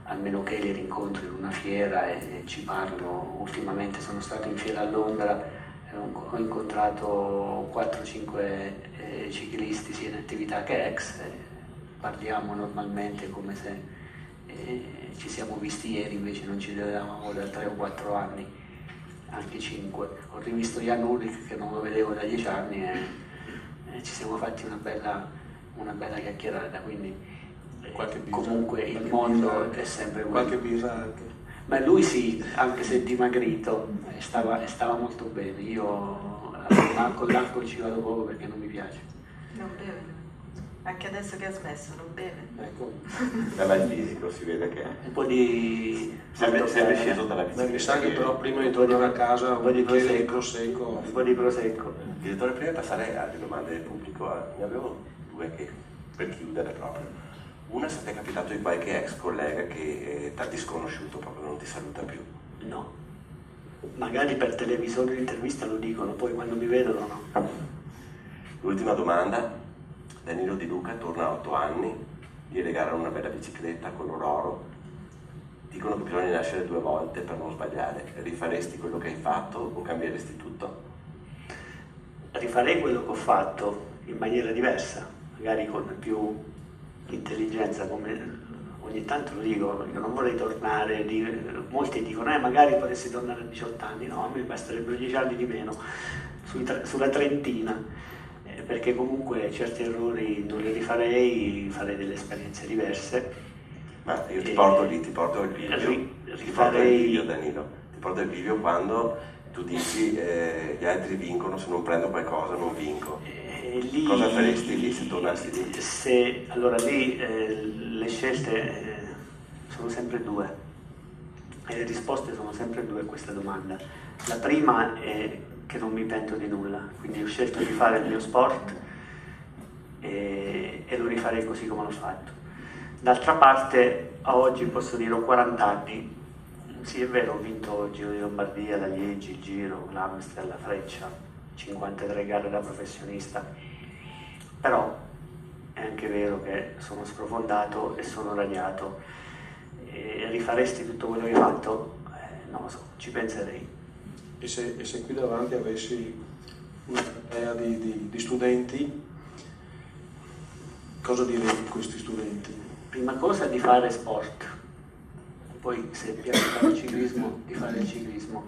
Speaker 3: a meno che li rincontro in una fiera e ci parlo. Ultimamente sono stato in fiera a Londra, ho incontrato 4-5 ciclisti sia in attività che ex, parliamo normalmente come se ci siamo visti ieri, invece non ci vedevamo da 3 o 4 anni, anche 5. Ho rivisto Jan Ullrich, che non lo vedevo da 10 anni, e ci siamo fatti una bella chiacchierata, quindi comunque il mondo è sempre quello.
Speaker 1: Qualche birra anche.
Speaker 3: Ma lui sì, anche se dimagrito, stava molto bene. Io con l'alcol ci vado poco perché non mi piace.
Speaker 4: Non beve. Anche adesso che ha smesso, non beve.
Speaker 1: Ecco.
Speaker 2: Ma il fisico si vede che
Speaker 3: Un po' di...
Speaker 2: sempre sceso dalla bicicletta.
Speaker 1: Mi sa che però prima di tornare a casa
Speaker 3: un po' di
Speaker 1: prosecco.
Speaker 3: Un po' di prosecco.
Speaker 2: Direttore, prima di passare alle domande del pubblico, ne avevo 2 che per chiudere proprio. Una, se ti è capitato di qualche ex collega che ti ha disconosciuto, proprio non ti saluta più?
Speaker 3: No. Magari per televisore in intervista lo dicono, poi quando mi vedono no.
Speaker 2: L'ultima domanda, Danilo Di Luca torna a 8 anni, gli regalano una bella bicicletta color oro, dicono che bisogna nascere 2 volte per non sbagliare. Rifaresti quello che hai fatto o cambieresti tutto?
Speaker 3: Rifarei quello che ho fatto in maniera diversa, magari con più intelligenza, come ho ogni tanto lo dico, io non vorrei tornare, molti dicono magari potessi tornare a 18 anni, no, a me basterebbero 10 anni di meno, sulla trentina, perché comunque certi errori non li rifarei, farei delle esperienze diverse.
Speaker 2: Ma io ti porto lì, ti porto il video, Danilo, ti porto il video quando tu dici gli altri vincono, se non prendo qualcosa non vinco.
Speaker 3: Lì,
Speaker 2: cosa faresti lì se tornassi lì?
Speaker 3: Allora lì le scelte sono sempre due e le risposte sono sempre due a questa domanda. La prima è che non mi pento di nulla, quindi ho scelto di fare il mio sport e lo rifarei così come l'ho fatto. D'altra parte, a oggi posso dire ho 40 anni, sì è vero, ho vinto il Giro di Lombardia, la Liegi, il Giro, l'Amstel, la Freccia, 53 gare da professionista, però è anche vero che sono sprofondato e sono radiato. E rifaresti tutto quello che hai fatto? Non lo so, ci penserei.
Speaker 1: E se qui davanti avessi una platea di studenti, cosa direi a questi studenti?
Speaker 3: Prima cosa di fare sport, poi se piace fare il ciclismo, di fare il ciclismo.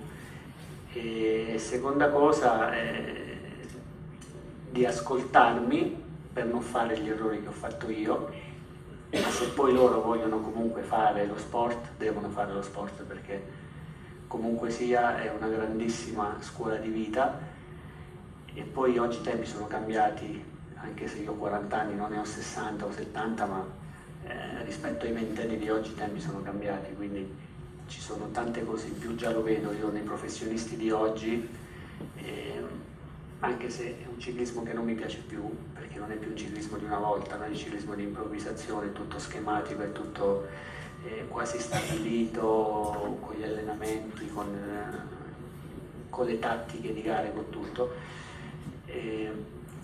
Speaker 3: E seconda cosa di ascoltarmi per non fare gli errori che ho fatto io, ma se poi loro vogliono comunque fare lo sport, devono fare lo sport, perché comunque sia è una grandissima scuola di vita. E poi oggi i tempi sono cambiati, anche se io ho 40 anni, non ne ho 60 o 70, ma rispetto ai ventenni di oggi i tempi sono cambiati, quindi ci sono tante cose in più, già lo vedo io nei professionisti di oggi, anche se è un ciclismo che non mi piace più, perché non è più un ciclismo di una volta, non è un ciclismo di improvvisazione, è tutto schematico, è tutto quasi stabilito, con gli allenamenti, con le tattiche di gare, con tutto.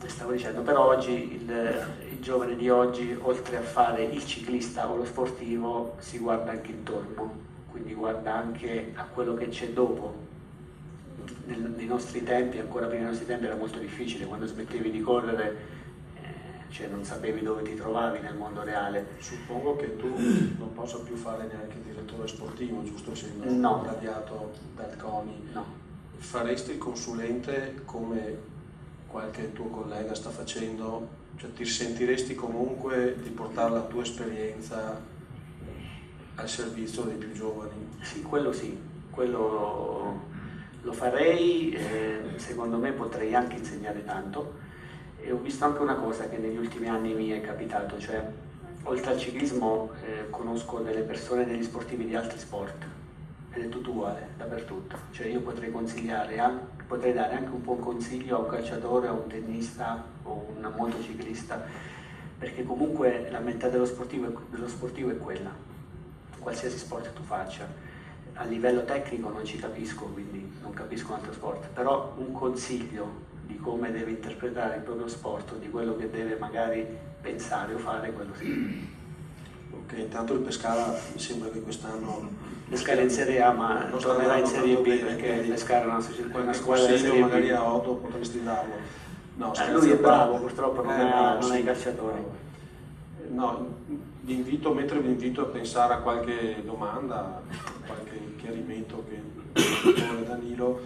Speaker 3: Stavo dicendo, però oggi il giovane di oggi, oltre a fare il ciclista o lo sportivo, si guarda anche intorno, quindi guarda anche a quello che c'è dopo. Nei nostri tempi, ancora prima dei nostri tempi, era molto difficile, quando smettevi di correre cioè non sapevi dove ti trovavi nel mondo reale.
Speaker 1: Suppongo che tu non possa più fare neanche il direttore sportivo, giusto, essendo radiato dal CONI.
Speaker 3: No.
Speaker 1: Faresti il consulente come qualche tuo collega sta facendo? Cioè ti sentiresti comunque di portare la tua esperienza al servizio dei più giovani?
Speaker 3: Sì, quello lo farei, secondo me potrei anche insegnare tanto. E ho visto anche una cosa che negli ultimi anni mi è capitato, cioè oltre al ciclismo conosco delle persone, degli sportivi di altri sport, ed è tutto uguale dappertutto, cioè io potrei potrei dare anche un buon consiglio a un calciatore, a un tennista o un motociclista, perché comunque la metà dello sportivo è quella, qualsiasi sport tu faccia. A livello tecnico non ci capisco, quindi non capisco un altro sport, però un consiglio di come deve interpretare il proprio sport, di quello che deve magari pensare o fare, quello sì.
Speaker 1: Ok, intanto il Pescara mi sembra che quest'anno
Speaker 3: Pescara in Serie A, ma tornerà in Serie B, perché Pescara è una squadra di Serie B.
Speaker 1: Magari a Otto potresti darlo. No,
Speaker 3: lui è bravo, purtroppo non ha i calciatori.
Speaker 1: No, mentre vi invito a pensare a qualche domanda, qualche chiarimento che vuole Danilo,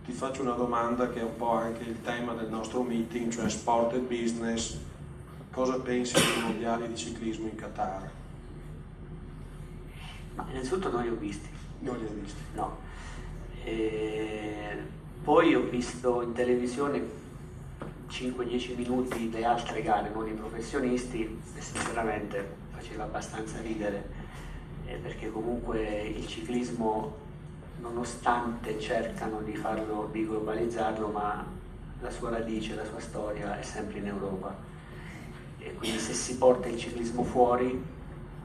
Speaker 1: ti faccio una domanda che è un po' anche il tema del nostro meeting, cioè sport e business. Cosa pensi dei mondiali di ciclismo in Qatar?
Speaker 3: Ma innanzitutto non li ho visti.
Speaker 1: Non li hai visti?
Speaker 3: No. Poi ho visto in televisione 5-10 minuti le altre gare, non i professionisti, e sinceramente faceva abbastanza ridere, perché comunque il ciclismo, nonostante cercano di globalizzarlo, ma la sua radice, la sua storia è sempre in Europa. E quindi se si porta il ciclismo fuori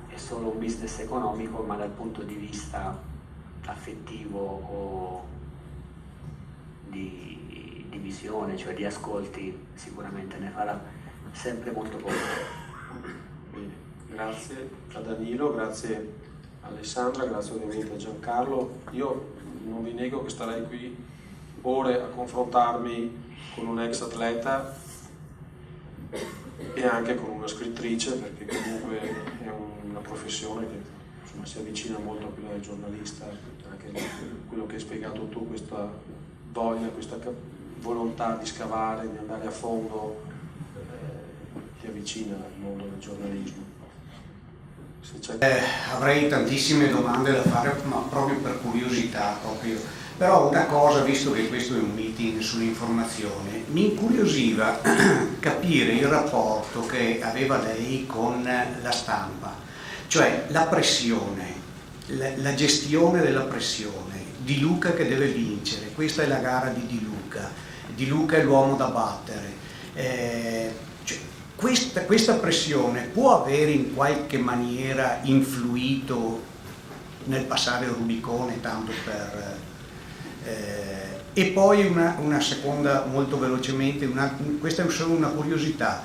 Speaker 3: è solo un business economico, ma dal punto di vista affettivo o di visione, cioè di ascolti, sicuramente ne farà sempre molto poco.
Speaker 1: Bene, grazie a Danilo, grazie a Alessandra, grazie ovviamente a Giancarlo. Io non vi nego che starei qui ore a confrontarmi con un ex atleta e anche con una scrittrice, perché comunque è una professione che insomma, si avvicina molto a quella del giornalista, anche quello che hai spiegato tu, questa voglia, questa volontà di scavare, di andare a fondo, ti avvicina al mondo del giornalismo.
Speaker 5: Avrei tantissime domande da fare, ma proprio per curiosità, però una cosa, visto che questo è un meeting sull'informazione, mi incuriosiva capire il rapporto che aveva lei con la stampa, cioè la pressione, la gestione della pressione, Di Luca che deve vincere, questa è la gara di Di Luca è l'uomo da battere. Questa pressione può avere in qualche maniera influito nel passare il Rubicone, tanto per... e poi una seconda, molto velocemente, questa è solo una curiosità.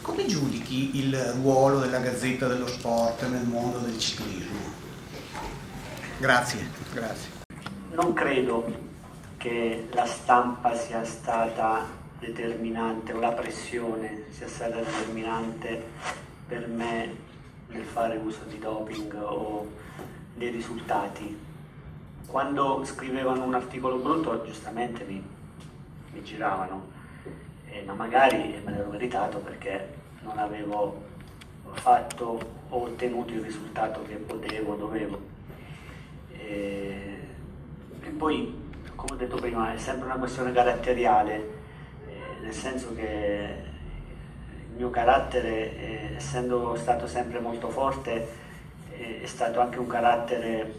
Speaker 5: Come giudichi il ruolo della Gazzetta dello Sport nel mondo del ciclismo? Grazie.
Speaker 3: Non credo che la stampa sia stata determinante o la pressione sia stata determinante per me nel fare uso di doping o dei risultati. Quando scrivevano un articolo brutto giustamente mi giravano, ma magari me l'ero meritato perché non avevo fatto o ottenuto il risultato che potevo, dovevo. E poi, come ho detto prima, è sempre una questione caratteriale, nel senso che il mio carattere, essendo stato sempre molto forte, è stato anche un carattere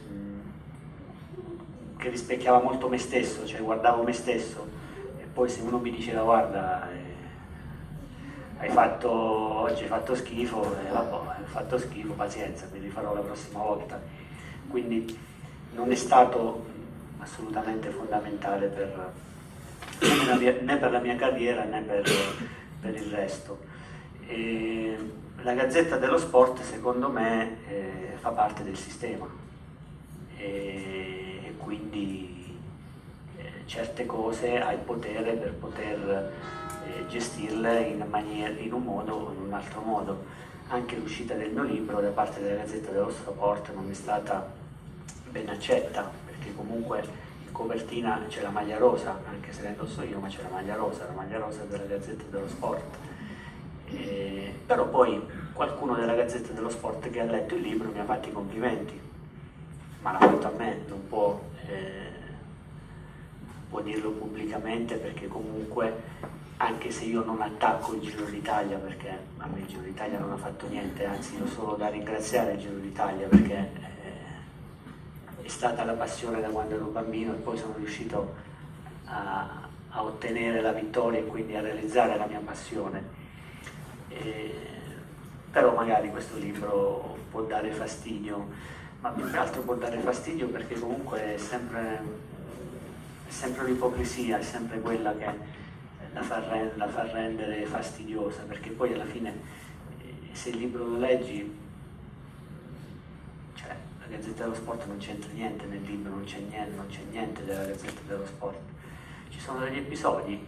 Speaker 3: che rispecchiava molto me stesso, cioè guardavo me stesso, e poi se uno mi diceva guarda oggi hai fatto schifo, vabbè, hai fatto schifo, pazienza, mi rifarò la prossima volta. Quindi non è stato assolutamente fondamentale né per la mia carriera né per il resto. E la Gazzetta dello Sport secondo me fa parte del sistema e quindi certe cose hai il potere per poter gestirle in un modo o in un altro modo. Anche l'uscita del mio libro da parte della Gazzetta dello Sport non è stata ben accetta, perché comunque in copertina c'è la maglia rosa, anche se la indosso io, ma c'è la maglia rosa della Gazzetta dello Sport. Però poi qualcuno della Gazzetta dello Sport che ha letto il libro mi ha fatto i complimenti, ma l'ha fatto a me, non può dirlo pubblicamente, perché comunque anche se io non attacco il Giro d'Italia, perché a me il Giro d'Italia non ha fatto niente, anzi io ho solo da ringraziare il Giro d'Italia, perché è stata la passione da quando ero bambino e poi sono riuscito a ottenere la vittoria e quindi a realizzare la mia passione. Però magari questo libro può dare fastidio, ma più che altro può dare fastidio perché comunque è sempre un'ipocrisia, è sempre quella che la fa rendere fastidiosa, perché poi alla fine se il libro lo leggi, cioè la Gazzetta dello Sport non c'entra niente nel libro, non c'è niente della Gazzetta dello Sport. Ci sono degli episodi,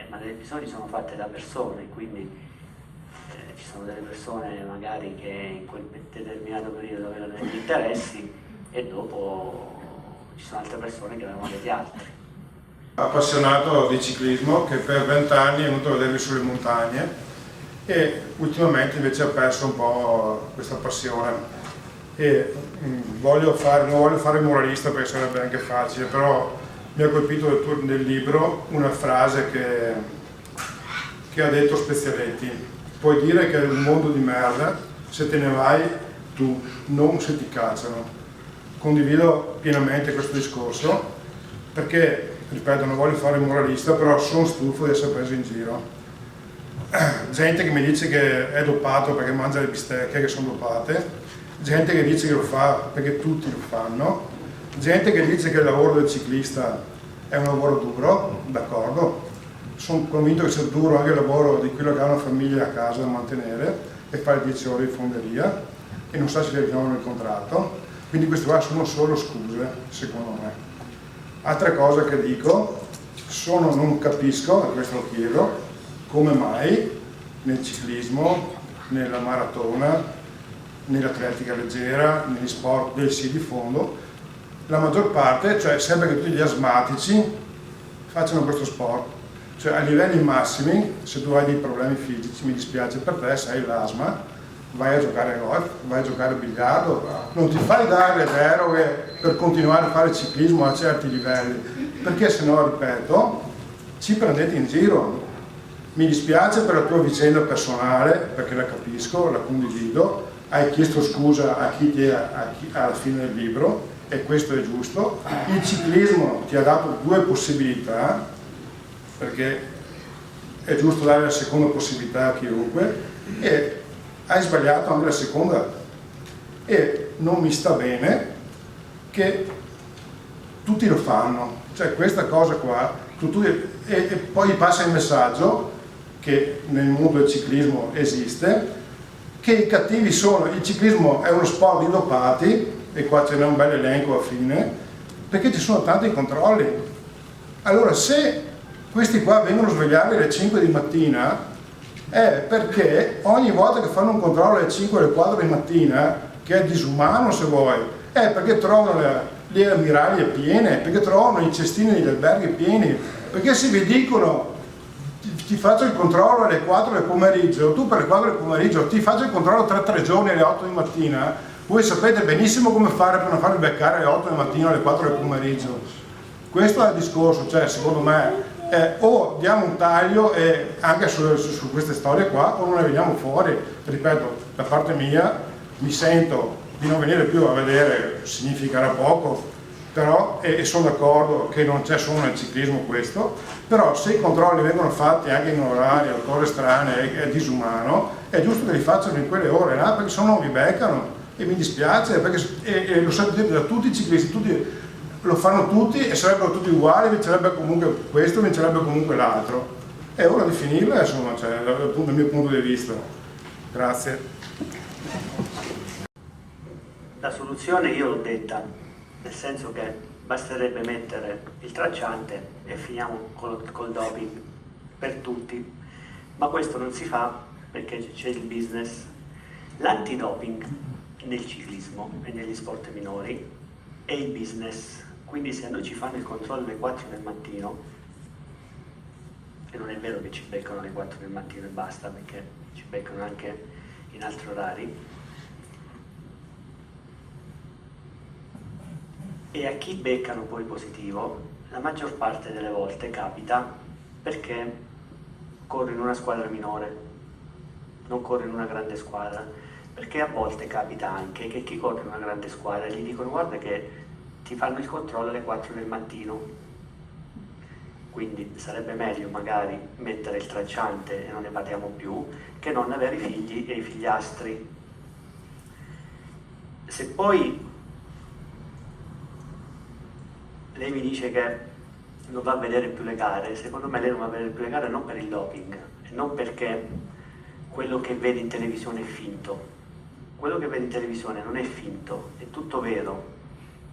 Speaker 3: ma degli episodi sono fatti da persone, quindi ci sono delle persone magari che in quel determinato periodo avevano degli interessi e dopo ci sono altre persone che avevano degli altri.
Speaker 6: Appassionato di ciclismo che per 20 anni è venuto a vedermi sulle montagne e ultimamente invece ha perso un po' questa passione e non voglio fare il moralista perché sarebbe anche facile, però mi ha colpito nel libro una frase che ha detto Spezialetti: puoi dire che è un mondo di merda se te ne vai tu, non se ti cacciano. Condivido pienamente questo discorso perché, ripeto, non voglio fare il moralista, però sono stufo di essere preso in giro. Gente che mi dice che è dopato perché mangia le bistecche che sono dopate, gente che dice che lo fa perché tutti lo fanno, gente che dice che il lavoro del ciclista è un lavoro duro, d'accordo, sono convinto che sia duro anche il lavoro di quello che ha una famiglia a casa da mantenere e fare 10 ore di fonderia e non sa se le rinnovano il contratto, quindi queste qua sono solo scuse, secondo me. Altra cosa che dico, non capisco, e questo lo chiedo, come mai nel ciclismo, nella maratona, nell'atletica leggera, negli sport del sì di fondo, la maggior parte, cioè sembra che tutti gli asmatici facciano questo sport, cioè a livelli massimi, se tu hai dei problemi fisici, mi dispiace per te, se hai l'asma, vai a giocare a golf, vai a giocare a biliardo, non ti fai dare le deroghe per continuare a fare ciclismo a certi livelli, perché se no, ripeto, ci prendete in giro. Mi dispiace per la tua vicenda personale, perché la capisco, la condivido, hai chiesto scusa a chi alla fine del libro, e questo è giusto. Il ciclismo ti ha dato due possibilità, perché è giusto dare la seconda possibilità a chiunque, e hai sbagliato anche la seconda, e non mi sta bene che tutti lo fanno, cioè questa cosa qua, e poi passa il messaggio che nel mondo del ciclismo esiste, che i cattivi sono, il ciclismo è uno sport di dopati, e qua ce n'è un bel elenco a fine, perché ci sono tanti controlli. Allora se questi qua vengono svegliati alle 5 di mattina è perché ogni volta che fanno un controllo alle 5 o alle 4 di mattina, che è disumano se vuoi, è perché trovano le ammiraglie piene, perché trovano i cestini degli alberghi pieni, perché se vi dicono ti faccio il controllo alle 4 del pomeriggio, tu per le 4 del pomeriggio ti faccio il controllo tra 3 giorni alle 8 di mattina, voi sapete benissimo come fare per non farvi beccare alle 8 del mattino alle 4 del pomeriggio. Questo è il discorso, cioè secondo me o diamo un taglio anche su queste storie qua, o non ne veniamo fuori. Ripeto, da parte mia mi sento di non venire più a vedere, significherà poco, però, e sono d'accordo che non c'è solo nel ciclismo questo, però se i controlli vengono fatti anche in orario, cose strane, è disumano, è giusto che li facciano in quelle ore là, perché se no non vi beccano, e mi dispiace, perché lo sapete da tutti i ciclisti, lo fanno tutti e sarebbero tutti uguali, vincerebbe comunque questo, vincerebbe comunque l'altro. È ora di finirla, insomma, cioè, dal mio punto di vista. Grazie.
Speaker 3: La soluzione io l'ho detta, nel senso che basterebbe mettere il tracciante e finiamo col doping per tutti, ma questo non si fa perché c'è il business. L'antidoping nel ciclismo e negli sport minori è il business, quindi se a noi ci fanno il controllo alle 4 del mattino, e non è vero che ci beccano alle 4 del mattino e basta, perché ci beccano anche in altri orari, e a chi beccano poi positivo, la maggior parte delle volte capita perché corre in una squadra minore, non corre in una grande squadra, perché a volte capita anche che chi corre in una grande squadra gli dicono guarda che ti fanno il controllo alle 4 del mattino, quindi sarebbe meglio magari mettere il tracciante e non ne parliamo più, che non avere i figli e i figliastri. Se poi lei mi dice che non va a vedere più le gare, secondo me lei non va a vedere più le gare non per il doping, e non perché quello che vede in televisione è finto. Quello che vede in televisione non è finto, è tutto vero,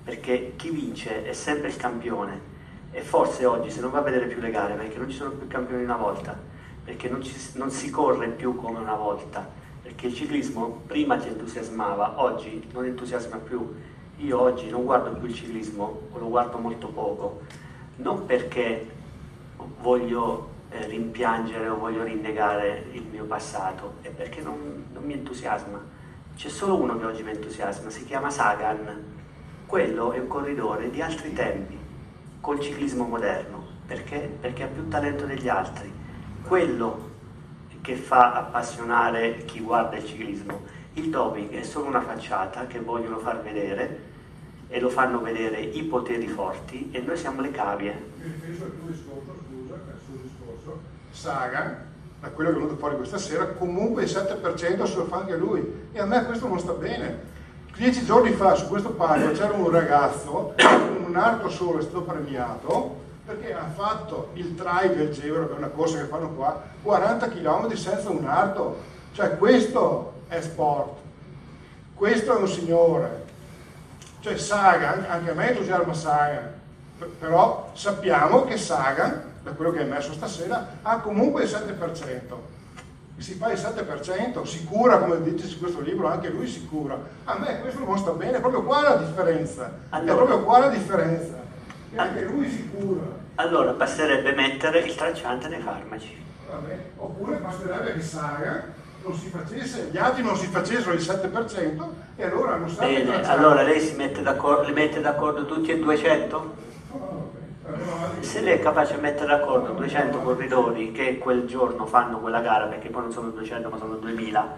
Speaker 3: perché chi vince è sempre il campione, e forse oggi se non va a vedere più le gare, perché non ci sono più campioni una volta, perché non si corre più come una volta, perché il ciclismo prima ti entusiasmava, oggi non entusiasma più. Io oggi non guardo più il ciclismo, o lo guardo molto poco, non perché voglio rimpiangere o voglio rinnegare il mio passato, è perché non mi entusiasma. C'è solo uno che oggi mi entusiasma, si chiama Sagan. Quello è un corridore di altri tempi, col ciclismo moderno. Perché? Perché ha più talento degli altri. Quello che fa appassionare chi guarda il ciclismo. Il doping è solo una facciata che vogliono far vedere, e lo fanno vedere i poteri forti, e noi siamo le cavie.
Speaker 6: Penso al tuo discorso, scusa, al suo discorso, Sagan, da quello che è venuto fuori questa sera, comunque il 7% se lo fa anche lui, e a me questo non sta bene. 10 giorni fa su questo palco c'era un ragazzo con un arco solo, è stato premiato perché ha fatto il Trail del Gevero, che è una corsa che fanno qua, 40 km senza un arco. Cioè questo è sport, questo è un signore. Cioè Sagan, anche a me entusiasma Sagan, però sappiamo che Sagan, da quello che è messo stasera, ha comunque il 7%. si fa il 7%, si cura, come dice su questo libro, anche lui si cura. A me questo non sta bene, è proprio qua la differenza.
Speaker 3: Allora,
Speaker 6: è proprio qua la differenza. E anche lui si cura.
Speaker 3: Allora basterebbe mettere il tracciante nei farmaci.
Speaker 6: Vabbè. Oppure basterebbe che Saga non si facesse, gli altri non si facessero il 7% e allora non sta
Speaker 3: Bene,
Speaker 6: tracciando.
Speaker 3: allora lei si mette d'accordo, li mette d'accordo tutti e 200? Se lei è capace di mettere d'accordo 200 corridori che quel giorno fanno quella gara, perché poi non sono 200 ma sono 2000,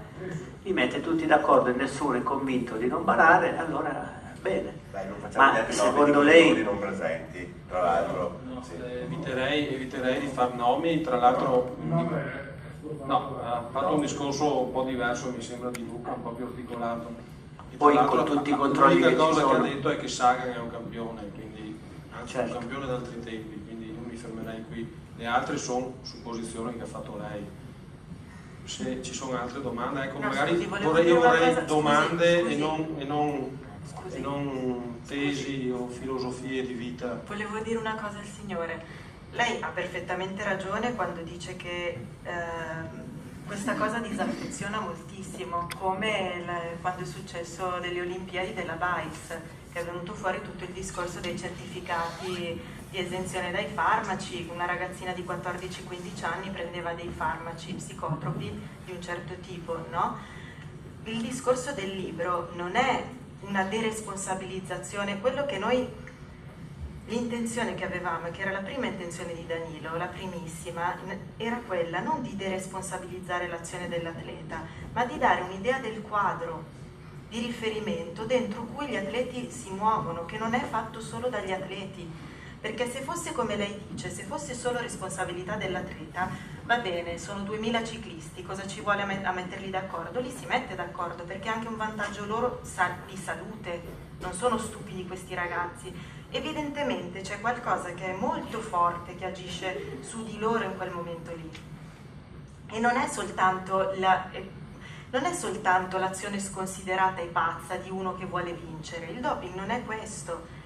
Speaker 3: li mette tutti d'accordo e nessuno è convinto di non barare, allora bene.
Speaker 2: Dai, non facciamo
Speaker 3: Ma
Speaker 2: neanche
Speaker 3: secondo
Speaker 2: nomi di
Speaker 3: lei...
Speaker 2: corridori non presenti, tra l'altro.
Speaker 1: No,
Speaker 2: Sì.
Speaker 1: eviterei di far nomi, tra l'altro. No, ha fatto un discorso un po' diverso, mi sembra, di Luca, un po' più articolato. E
Speaker 3: Poi
Speaker 1: tra
Speaker 3: con
Speaker 1: l'altro,
Speaker 3: tutti i controlli
Speaker 1: l'unica
Speaker 3: che ci
Speaker 1: cosa che ha
Speaker 3: sono.
Speaker 1: detto è che Sagan è un campione, quindi anzi
Speaker 3: Certo.
Speaker 1: un campione da altri tempi, quindi io mi fermerei qui. Le altre sono supposizioni che ha fatto lei. Se ci sono altre domande, ecco,
Speaker 4: No,
Speaker 1: magari
Speaker 4: scusi, volevo dire una
Speaker 1: vorrei
Speaker 4: cosa,
Speaker 1: domande
Speaker 4: scusi.
Speaker 1: e non tesi o filosofie di vita.
Speaker 4: Volevo dire una cosa al signore. Lei ha perfettamente ragione quando dice che questa cosa disaffeziona moltissimo, come quando è successo delle Olimpiadi della BAIS, che è venuto fuori tutto il discorso dei certificati di esenzione dai farmaci. Una ragazzina di 14-15 anni prendeva dei farmaci psicotropi di un certo tipo, no? Il discorso del libro non è una deresponsabilizzazione, quello che noi... L'intenzione che avevamo, che era la prima intenzione di Danilo, la primissima, era quella non di deresponsabilizzare l'azione dell'atleta, ma di dare un'idea del quadro di riferimento dentro cui gli atleti si muovono, che non è fatto solo dagli atleti. Perché se fosse come lei dice, se fosse solo responsabilità dell'atleta, va bene, sono 2000 ciclisti, cosa ci vuole a metterli d'accordo? Li si mette d'accordo, perché è anche un vantaggio loro di salute, non sono stupidi questi ragazzi. Evidentemente c'è qualcosa che è molto forte che agisce su di loro in quel momento lì. E non è soltanto l'azione sconsiderata e pazza di uno che vuole vincere. Il doping non è questo.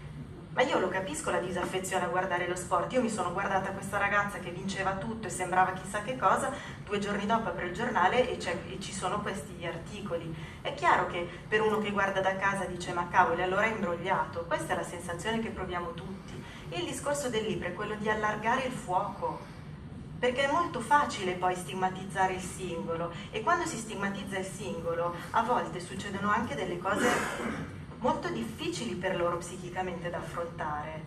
Speaker 4: Ma io lo capisco la disaffezione a guardare lo sport. Io mi sono guardata questa ragazza che vinceva tutto e sembrava chissà che cosa, 2 giorni dopo apre il giornale e ci sono questi articoli. È chiaro che per uno che guarda da casa dice ma cavoli, allora è imbrogliato. Questa è la sensazione che proviamo tutti. Il discorso del libro è quello di allargare il fuoco, perché è molto facile poi stigmatizzare il singolo, e quando si stigmatizza il singolo a volte succedono anche delle cose molto difficili per loro psichicamente da affrontare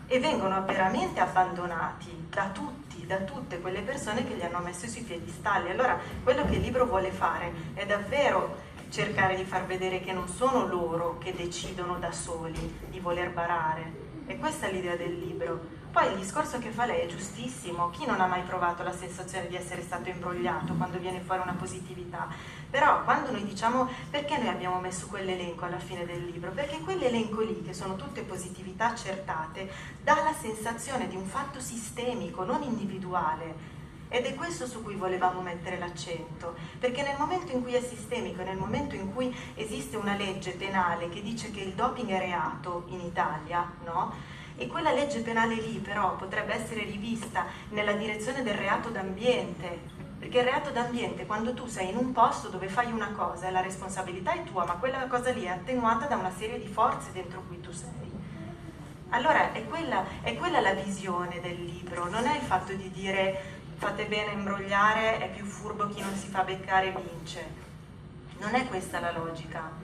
Speaker 4: e vengono veramente abbandonati da tutti, da tutte quelle persone che li hanno messo sui piedistalli. Allora quello che il libro vuole fare è davvero cercare di far vedere che non sono loro che decidono da soli di voler barare, e questa è l'idea del libro. Poi il discorso che fa lei è giustissimo. Chi non ha mai provato la sensazione di essere stato imbrogliato quando viene fuori una positività? Però quando noi diciamo perché noi abbiamo messo quell'elenco alla fine del libro? Perché quell'elenco lì, che sono tutte positività accertate, dà la sensazione di un fatto sistemico, non individuale. Ed è questo su cui volevamo mettere l'accento, perché nel momento in cui è sistemico, nel momento in cui esiste una legge penale che dice che il doping è reato in Italia, no? E quella legge penale lì però potrebbe essere rivista nella direzione del reato d'ambiente, perché il reato d'ambiente, quando tu sei in un posto dove fai una cosa, la responsabilità è tua, ma quella cosa lì è attenuata da una serie di forze dentro cui tu sei. Allora è quella la visione del libro, non è il fatto di dire fate bene a imbrogliare, è più furbo chi non si fa beccare e vince. Non è questa la logica.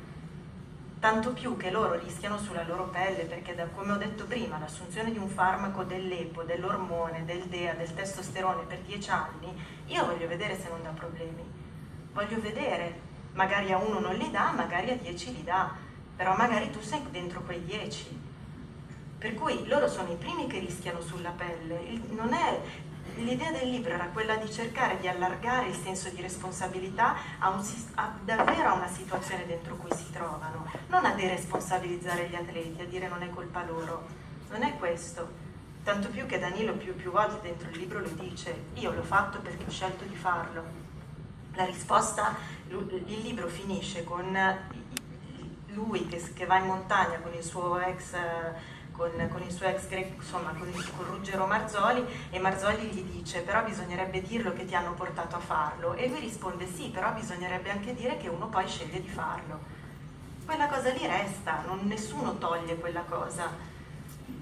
Speaker 4: Tanto più che loro rischiano sulla loro pelle, perché come ho detto prima, l'assunzione di un farmaco dell'EPO, dell'ormone, del DEA, del testosterone per 10 anni, io voglio vedere se non dà problemi. Voglio vedere, magari a uno non li dà, magari a 10 li dà, però magari tu sei dentro quei 10. Per cui loro sono i primi che rischiano sulla pelle. L'idea del libro era quella di cercare di allargare il senso di responsabilità davvero a una situazione dentro cui si trovano, non a deresponsabilizzare gli atleti, a dire non è colpa loro, non è questo. Tanto più che Danilo più volte dentro il libro lo dice, io l'ho fatto perché ho scelto di farlo. La risposta, il libro finisce con lui che va in montagna con il suo ex con il suo ex insomma con Ruggero Marzoli, e Marzoli gli dice però bisognerebbe dirlo che ti hanno portato a farlo, e lui risponde sì, però bisognerebbe anche dire che uno poi sceglie di farlo. Quella cosa lì resta, nessuno toglie quella cosa,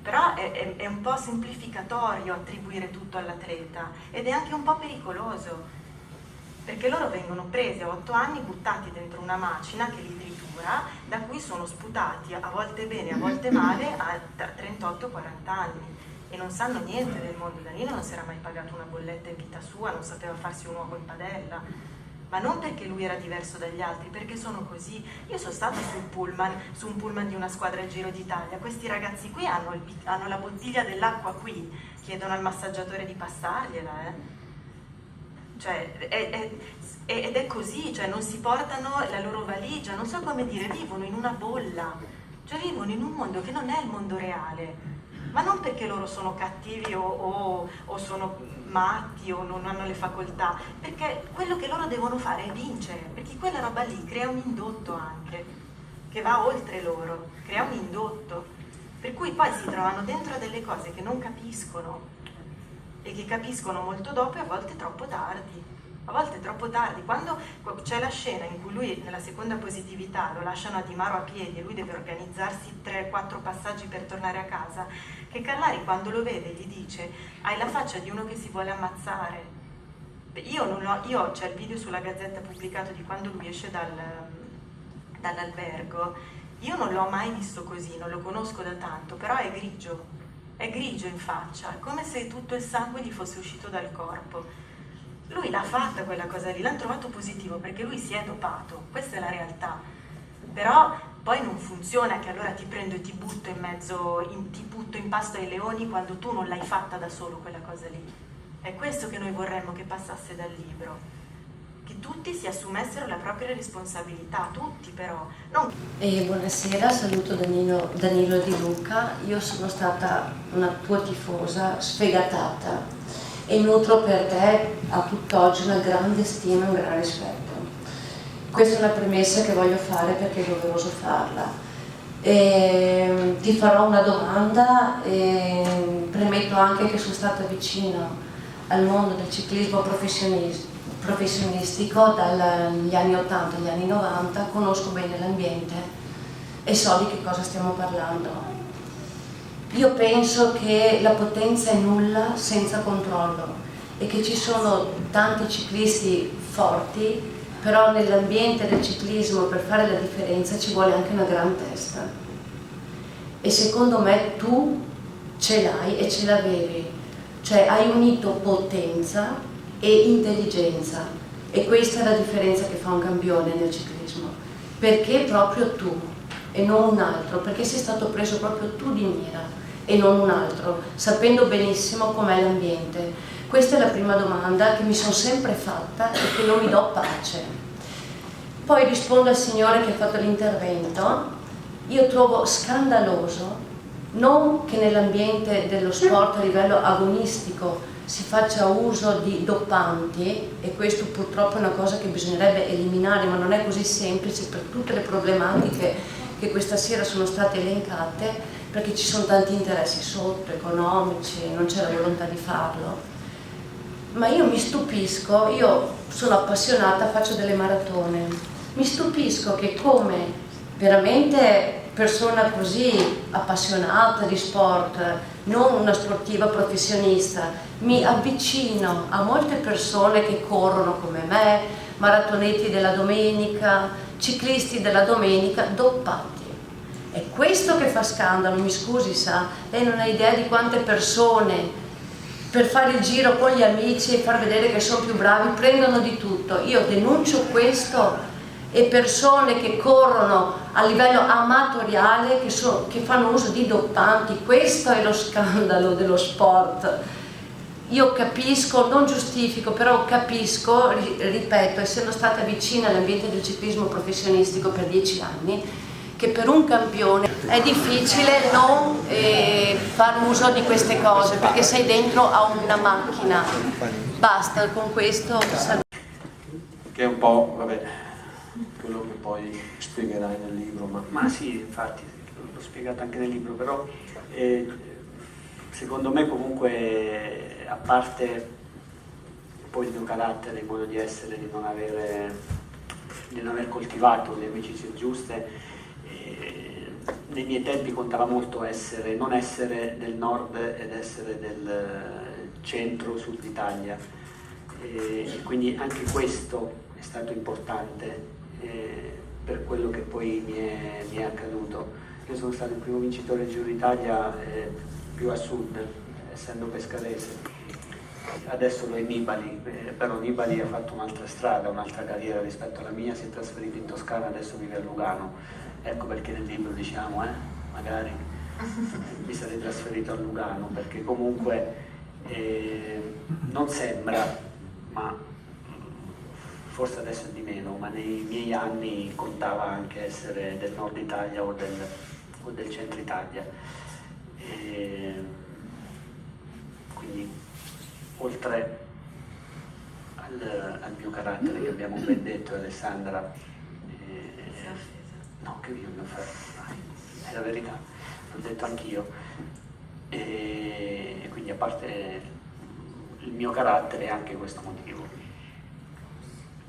Speaker 4: però è un po' semplificatorio attribuire tutto all'atleta, ed è anche un po' pericoloso, perché loro vengono presi a 8 anni, buttati dentro una macina che li tritura, da cui sono sputati a volte bene, a volte male, a 38-40 anni, e non sanno niente del mondo. Danilo non si era mai pagato una bolletta in vita sua, non sapeva farsi un uovo in padella, ma non perché lui era diverso dagli altri, perché sono così. Io sono stata su un pullman di una squadra al Giro d'Italia, questi ragazzi qui hanno la bottiglia dell'acqua qui, chiedono al massaggiatore di passargliela, Cioè, ed è così, cioè non si portano la loro valigia, non so come dire, vivono in una bolla, cioè vivono in un mondo che non è il mondo reale, ma non perché loro sono cattivi o sono matti o non hanno le facoltà, perché quello che loro devono fare è vincere, perché quella roba lì crea un indotto anche, che va oltre loro, crea un indotto, per cui poi si trovano dentro a delle cose che non capiscono, e che capiscono molto dopo, e a volte troppo tardi. A volte troppo tardi, quando c'è la scena in cui lui nella seconda positività lo lasciano a Di Maro a piedi e lui deve organizzarsi 3-4 passaggi per tornare a casa, che Callari quando lo vede gli dice hai la faccia di uno che si vuole ammazzare. C'è il video sulla Gazzetta pubblicato di quando lui esce dall'albergo, io non l'ho mai visto così, non lo conosco da tanto, però è grigio in faccia, è come se tutto il sangue gli fosse uscito dal corpo. Lui l'ha fatta quella cosa lì, l'hanno trovato positivo perché lui si è dopato, questa è la realtà. Però poi non funziona che allora ti prendo e ti butto ti butto in pasto ai leoni quando tu non l'hai fatta da solo quella cosa lì. È questo che noi vorremmo che passasse dal libro, che tutti si assumessero la propria responsabilità, tutti però.
Speaker 7: Buonasera, saluto Danilo Di Luca. Io sono stata una tua tifosa sfegatata e nutro per te a tutt'oggi una grande stima e un gran rispetto. Questa è una premessa che voglio fare perché è doveroso farla. Ti farò una domanda e premetto anche che sono stata vicina al mondo del ciclismo professionistico dagli anni 80 agli anni 90, conosco bene l'ambiente e so di che cosa stiamo parlando. Io penso che la potenza è nulla senza controllo e che ci sono tanti ciclisti forti, però nell'ambiente del ciclismo per fare la differenza ci vuole anche una gran testa. E secondo me tu ce l'hai e ce l'avevi, cioè hai unito potenza e intelligenza, e questa è la differenza che fa un campione nel ciclismo, perché proprio tu e non un altro, perché sei stato preso proprio tu di mira e non un altro, sapendo benissimo com'è l'ambiente. Questa è la prima domanda che mi sono sempre fatta e che non mi do pace. Poi rispondo al signore che ha fatto l'intervento. Io trovo scandaloso non che nell'ambiente dello sport a livello agonistico si faccia uso di doppanti, e questo purtroppo è una cosa che bisognerebbe eliminare, ma non è così semplice per tutte le problematiche che questa sera sono state elencate, perché ci sono tanti interessi sotto, economici, non c'è la volontà di farlo. Ma io mi stupisco, io sono appassionata, faccio delle maratone, mi stupisco che come veramente persona così appassionata di sport, non una sportiva professionista, mi avvicino a molte persone che corrono come me, maratonetti della domenica, ciclisti della domenica, doppati. È questo che fa scandalo, mi scusi sa, lei non ha idea di quante persone per fare il giro con gli amici e far vedere che sono più bravi prendono di tutto. Io denuncio questo, e persone che corrono a livello amatoriale che fanno uso di doppanti. Questo è lo scandalo dello sport. Io capisco, non giustifico, però capisco, ripeto, essendo stata vicina all'ambiente del ciclismo professionistico per 10 anni, che per un campione è difficile non far uso di queste cose, perché sei dentro a una macchina. Basta, con questo saluto.
Speaker 1: Che è un po', vabbè, quello che poi spiegherai nel libro.
Speaker 3: Ma sì, infatti l'ho spiegato anche nel libro, però secondo me comunque, a parte poi il mio carattere, il modo di essere, di non aver coltivato le amicizie giuste, nei miei tempi contava molto non essere del nord ed essere del centro-sud Italia, e quindi anche questo è stato importante per quello che poi mi è accaduto. Io sono stato il primo vincitore del Giro d'Italia più a sud, essendo pescarese. Adesso lo è Nibali, però Nibali ha fatto un'altra strada, un'altra carriera rispetto alla mia, si è trasferito in Toscana, adesso vive a Lugano. Ecco perché nel libro diciamo, magari mi sarei trasferito a Lugano, perché comunque non sembra, ma forse adesso è di meno, ma nei miei anni contava anche essere del nord Italia o del centro Italia. Quindi oltre al mio carattere che abbiamo ben detto, Alessandra, no, che io mi ho offerto, è la verità, l'ho detto anch'io, e quindi a parte il mio carattere è anche questo motivo.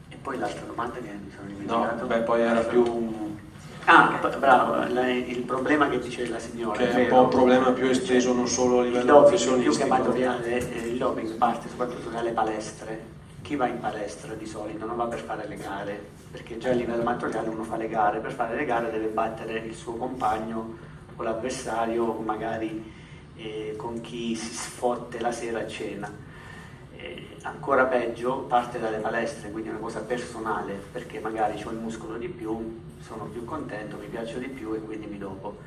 Speaker 3: E poi l'altra domanda che mi sono dimenticato.
Speaker 1: No, poi era più...
Speaker 3: bravo, il problema che dice la signora.
Speaker 1: Che è un po' un problema più esteso, non solo a livello professionistico.
Speaker 3: Più che amatoriale, il doping parte soprattutto dalle palestre. Chi va in palestra di solito non va per fare le gare, perché già a livello amatoriale uno fa le gare, per fare le gare deve battere il suo compagno o l'avversario, magari con chi si sfotte la sera a cena. Ancora peggio, parte dalle palestre, quindi è una cosa personale, perché magari ho il muscolo di più, sono più contento, mi piaccio di più e quindi mi dopo.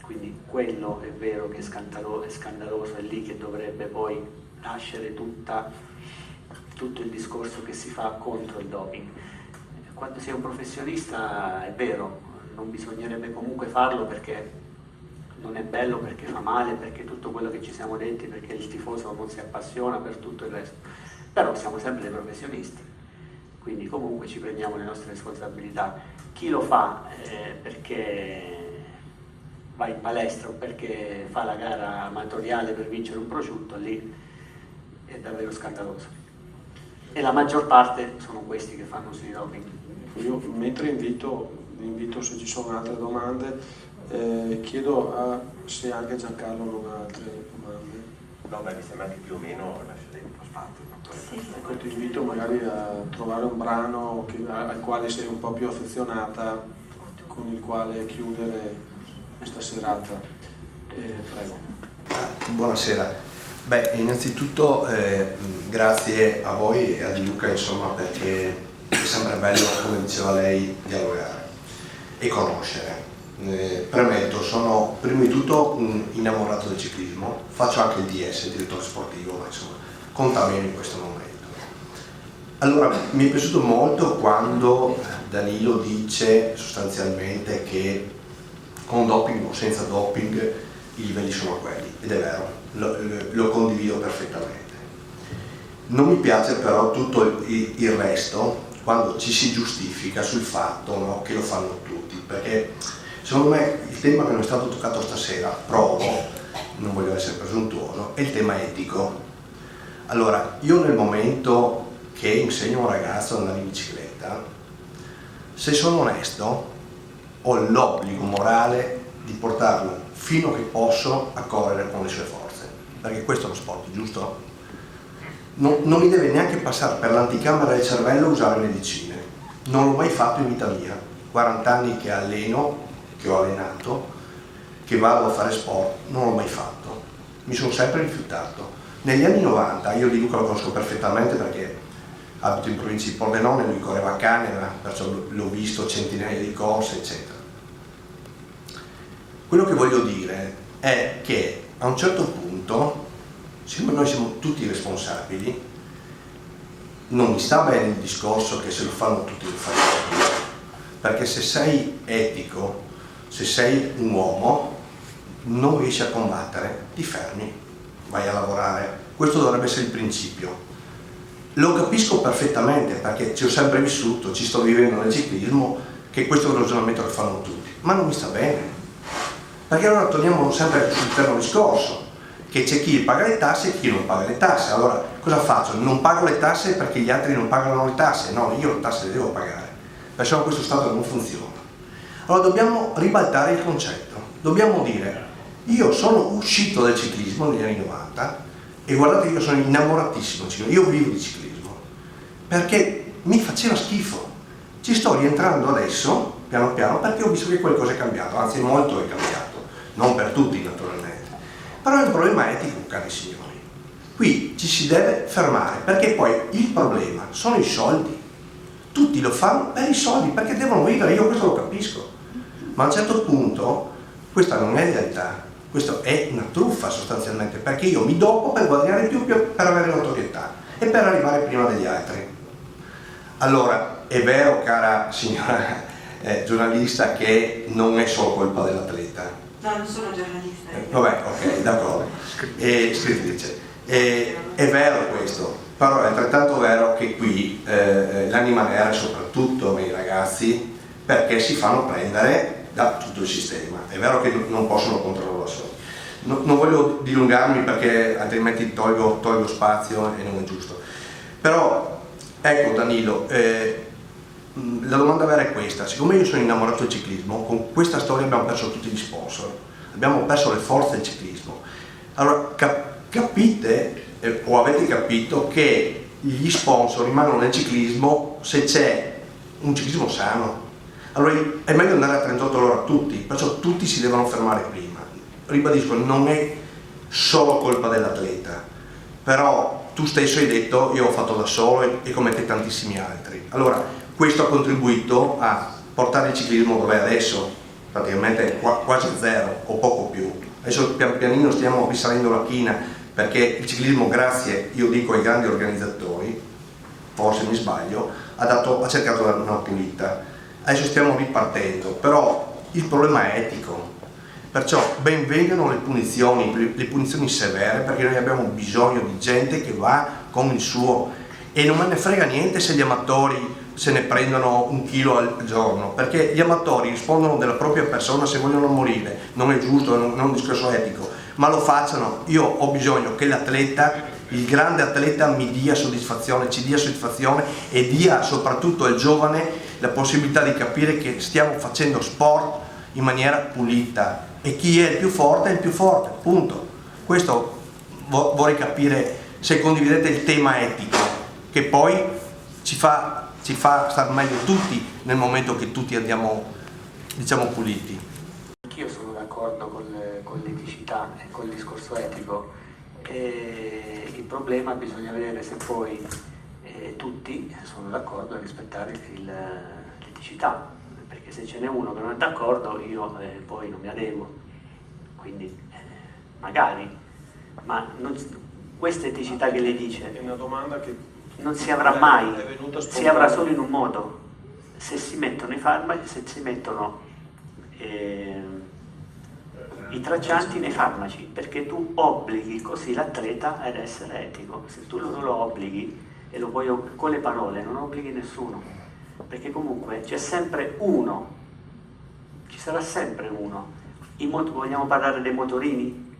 Speaker 3: Quindi quello è vero che è scandaloso, è lì che dovrebbe poi nascere tutto il discorso che si fa contro il doping. Quando sei un professionista è vero, non bisognerebbe comunque farlo perché non è bello, perché fa male, perché tutto quello che ci siamo detti, perché il tifoso non si appassiona, per tutto il resto. Però siamo sempre dei professionisti, quindi comunque ci prendiamo le nostre responsabilità. Chi lo fa perché va in palestra o perché fa la gara amatoriale per vincere un prosciutto, lì è davvero scandaloso. E la maggior parte sono questi che fanno uso di doping.
Speaker 1: Io mentre invito se ci sono altre domande, chiedo se anche Giancarlo non ha altre domande.
Speaker 2: No, mi sembra che più o meno lascerei un po' spazio.
Speaker 1: Ecco, ti invito magari a trovare un brano al quale sei un po' più affezionata, con il quale chiudere questa serata. Prego.
Speaker 8: Buonasera. Beh, innanzitutto grazie a voi e a Di Luca, insomma, perché è sempre bello, come diceva lei, dialogare e conoscere. Premetto, sono prima di tutto un innamorato del ciclismo, faccio anche il DS, direttore sportivo, ma insomma conta meno in questo momento. Allora, mi è piaciuto molto quando Danilo dice sostanzialmente che con doping o senza doping i livelli sono quelli, ed è vero, lo condivido perfettamente. Non mi piace però tutto il resto quando ci si giustifica sul fatto, no, che lo fanno tutti, perché secondo me il tema che non è stato toccato stasera, provo, non voglio essere presuntuoso, è il tema etico. Allora, io nel momento che insegno a un ragazzo ad andare in bicicletta, se sono onesto, ho l'obbligo morale di portarlo fino a che posso a correre con le sue forze, perché questo è lo sport, giusto? Non mi deve neanche passare per l'anticamera del cervello usare medicine, non l'ho mai fatto in vita mia, 40 anni che alleno, che ho allenato, che vado a fare sport, non l'ho mai fatto, mi sono sempre rifiutato. Negli anni 90, io Di Luca lo conosco perfettamente perché abito in provincia di Pordenone, lui correva a Caneva, perciò l'ho visto centinaia di corse, eccetera. Quello che voglio dire è che a un certo punto, siccome noi siamo tutti responsabili, non mi sta bene il discorso che se lo fanno tutti lo fanno tutti, perché se sei etico, se sei un uomo, non riesci a combattere, ti fermi, vai a lavorare. Questo dovrebbe essere il principio. Lo capisco perfettamente perché ci ho sempre vissuto, ci sto vivendo nel ciclismo, che questo è un ragionamento che fanno tutti, ma non mi sta bene. Perché allora torniamo sempre sul terzo discorso, che c'è chi paga le tasse e chi non paga le tasse. Allora cosa faccio? Non pago le tasse perché gli altri non pagano le tasse? No, io le tasse le devo pagare, perché sennò questo Stato non funziona. Allora dobbiamo ribaltare il concetto, dobbiamo dire: io sono uscito dal ciclismo negli anni 90 e guardate, io sono innamoratissimo del ciclismo, io vivo di ciclismo, perché mi faceva schifo. Ci sto rientrando adesso, piano piano, perché ho visto che qualcosa è cambiato, anzi molto è cambiato, non per tutti naturalmente. Però è un problema etico, cari signori. Qui ci si deve fermare, perché poi il problema sono i soldi. Tutti lo fanno per i soldi, perché devono vivere, io questo lo capisco. Ma a un certo punto questa non è lealtà, questa è una truffa sostanzialmente, perché io mi dopo per guadagnare più per avere notorietà e per arrivare prima degli altri. Allora, è vero, cara signora giornalista, che non è solo colpa dell'atleta.
Speaker 4: No, non sono giornalista.
Speaker 8: Vabbè, ok, d'accordo. Scrittrice. È vero questo, però è altrettanto vero che qui l'anima nera è soprattutto nei ragazzi, perché si fanno prendere da tutto il sistema. È vero che non possono controllarlo da soli. Non voglio dilungarmi perché altrimenti tolgo spazio e non è giusto. Però, ecco Danilo, la domanda vera è questa: siccome io sono innamorato del ciclismo, con questa storia abbiamo perso tutti gli sponsor, abbiamo perso le forze del ciclismo. Allora capite o avete capito che gli sponsor rimangono nel ciclismo se c'è un ciclismo sano. Allora è meglio andare a 38 ore a tutti, perciò tutti si devono fermare prima. Ribadisco, non è solo colpa dell'atleta, però tu stesso hai detto: io ho fatto da solo e come te tantissimi altri. Allora questo ha contribuito a portare il ciclismo dove è adesso, praticamente quasi zero o poco più. Adesso pian pianino stiamo risalendo la china, perché il ciclismo, grazie, io dico, ai grandi organizzatori, forse mi sbaglio, ha cercato di dare una pulita. Adesso stiamo ripartendo, però il problema è etico. Perciò ben vengano le punizioni severe, perché noi abbiamo bisogno di gente che va con il suo, e non me ne frega niente se gli amatori se ne prendono 1 chilo al giorno, perché gli amatori rispondono della propria persona se vogliono morire. Non è giusto, non è un discorso etico, ma lo facciano. Io ho bisogno che l'atleta, il grande atleta, mi dia soddisfazione, ci dia soddisfazione e dia soprattutto al giovane la possibilità di capire che stiamo facendo sport in maniera pulita, e chi è il più forte è il più forte, punto. Questo vorrei capire, se condividete il tema etico, che poi ci fa star meglio tutti nel momento che tutti andiamo, diciamo, puliti.
Speaker 3: Anch'io sono d'accordo con l'eticità e col discorso etico. Il problema bisogna vedere se poi tutti sono d'accordo a rispettare l'eticità, perché se ce n'è uno che non è d'accordo io poi non mi adeguo, quindi magari, ma questa eticità che lei dice
Speaker 1: È una domanda che
Speaker 3: non si avrà mai,
Speaker 1: è venuta
Speaker 3: si avrà solo in un modo: se si mettono i farmaci, se si mettono i traccianti nei farmaci, perché tu obblighi così l'atleta ad essere etico. Se tu non lo obblighi e lo puoi con le parole, non obblighi nessuno, perché comunque c'è sempre uno, ci sarà sempre uno. Vogliamo parlare dei motorini?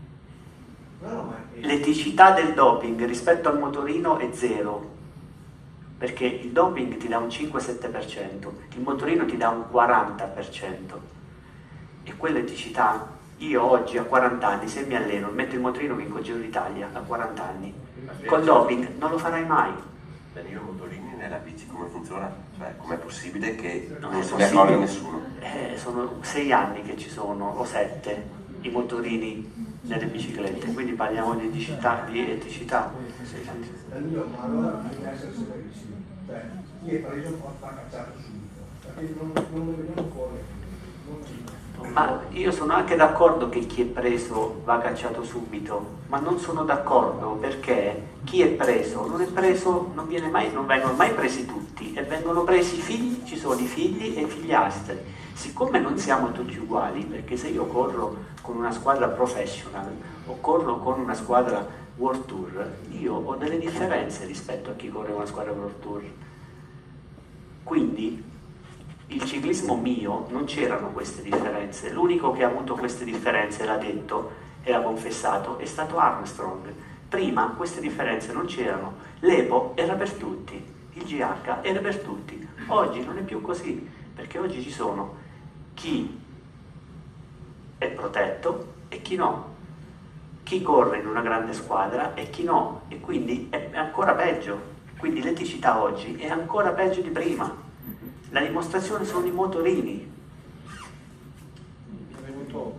Speaker 3: L'eticità del doping rispetto al motorino è zero, perché il doping ti dà un 5-7%, il motorino ti dà un 40%, e quell'eticità, io oggi a 40 anni, se mi alleno, metto il motorino, vinco il Giro d'Italia a 40 anni, col doping non lo farai mai.
Speaker 2: Danilo, motorini nella bici come funziona? Cioè, com'è possibile che
Speaker 3: Non
Speaker 2: se
Speaker 3: è
Speaker 2: ne accorga
Speaker 3: possibile.
Speaker 2: nessuno?
Speaker 3: Sono 6 anni che ci sono, o 7, i motorini nelle biciclette, quindi parliamo di eticità.
Speaker 5: Danilo, ma allora bisogna essere severissimi. Chi è preso va cacciato subito, perché non lo vediamo fuori.
Speaker 3: Ma io sono anche d'accordo che chi è preso va cacciato subito, ma non sono d'accordo perché chi è preso, non vengono mai presi tutti, e vengono presi i figli, ci sono i figli e i figliastri. Siccome non siamo tutti uguali, perché se io corro con una squadra professional o corro con una squadra World Tour, io ho delle differenze rispetto a chi corre con una squadra World Tour. Quindi il ciclismo mio non c'erano queste differenze, l'unico che ha avuto queste differenze, l'ha detto e l'ha confessato, è stato Armstrong. Prima queste differenze non c'erano, l'EPO era per tutti, il GH era per tutti, oggi non è più così, perché oggi ci sono chi è protetto e chi no, chi corre in una grande squadra e chi no, e quindi è ancora peggio, quindi l'eticità oggi è ancora peggio di prima. La dimostrazione sono i motorini.
Speaker 1: È venuto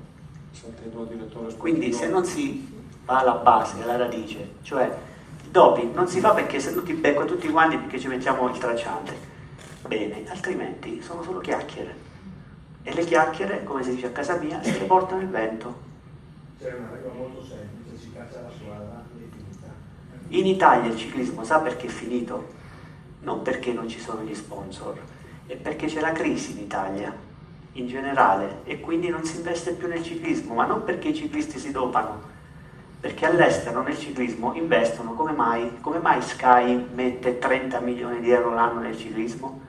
Speaker 1: sentendo il direttore sportivo.
Speaker 3: Quindi se non si va alla base, alla radice, cioè il doping non si fa perché se no ti becco tutti quanti perché ci mettiamo il tracciante. Bene, altrimenti sono solo chiacchiere. E le chiacchiere, come si dice a casa mia, se le portano il vento.
Speaker 9: C'è una regola molto semplice, si caccia la squadra e è finita.
Speaker 3: In Italia il ciclismo sa perché è finito? Non perché non ci sono gli sponsor, è perché c'è la crisi in Italia, in generale, e quindi non si investe più nel ciclismo, ma non perché i ciclisti si dopano, perché all'estero nel ciclismo investono. Come mai Sky mette 30 milioni di euro l'anno nel ciclismo?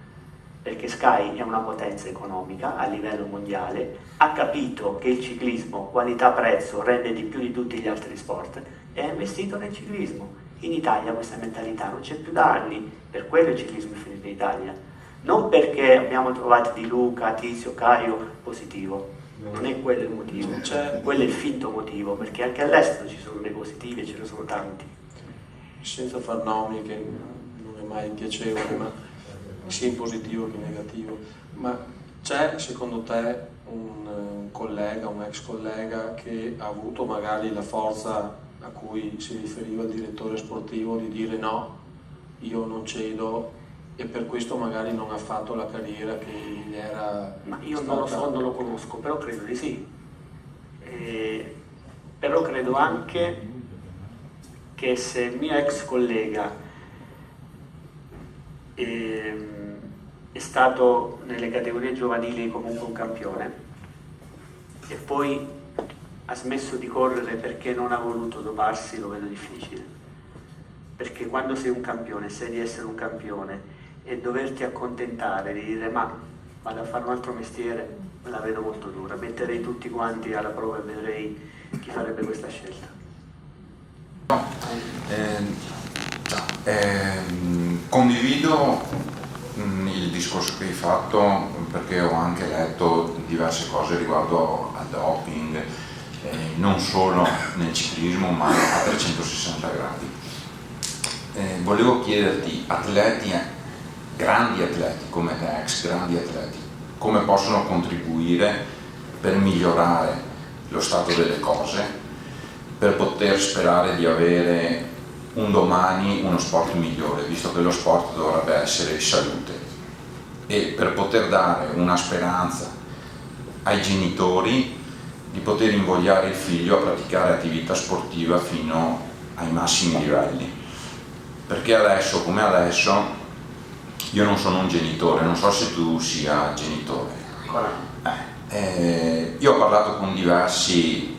Speaker 3: Perché Sky è una potenza economica a livello mondiale, ha capito che il ciclismo, qualità-prezzo, rende di più di tutti gli altri sport e ha investito nel ciclismo. In Italia questa mentalità non c'è più da anni, per quello il ciclismo è finito in Italia. Non perché abbiamo trovato Di Luca, Tizio, Caio positivo, non è quello il motivo, quello è il finto motivo, perché anche all'estero ci sono dei positivi e ce ne sono tanti.
Speaker 1: Senza far nomi, che non è mai piacevole, ma sia in positivo che in negativo, ma c'è secondo te un collega, un ex collega che ha avuto magari la forza a cui si riferiva il direttore sportivo di dire no, io non cedo, e per questo magari non ha fatto la carriera che gli era
Speaker 3: Ma io
Speaker 1: stata...
Speaker 3: non lo so, non lo conosco, però credo di sì. Però credo anche che se il mio ex collega è stato nelle categorie giovanili comunque un campione e poi ha smesso di correre perché non ha voluto doparsi, lo vedo difficile. Perché quando sei un campione, sai di essere un campione e doverti accontentare di dire ma vado a fare un altro mestiere, la vedo molto dura. Metterei tutti quanti alla prova e vedrei chi farebbe questa scelta.
Speaker 10: Condivido il discorso che hai fatto, perché ho anche letto diverse cose riguardo al doping, non solo nel ciclismo ma a 360 gradi. Volevo chiederti, atleti, grandi atleti come te, ex grandi atleti, come possono contribuire per migliorare lo stato delle cose, per poter sperare di avere un domani uno sport migliore, visto che lo sport dovrebbe essere salute, e per poter dare una speranza ai genitori di poter invogliare il figlio a praticare attività sportiva fino ai massimi livelli. Perché adesso, come adesso, io non sono un genitore, non so se tu sia genitore. Io ho parlato con diversi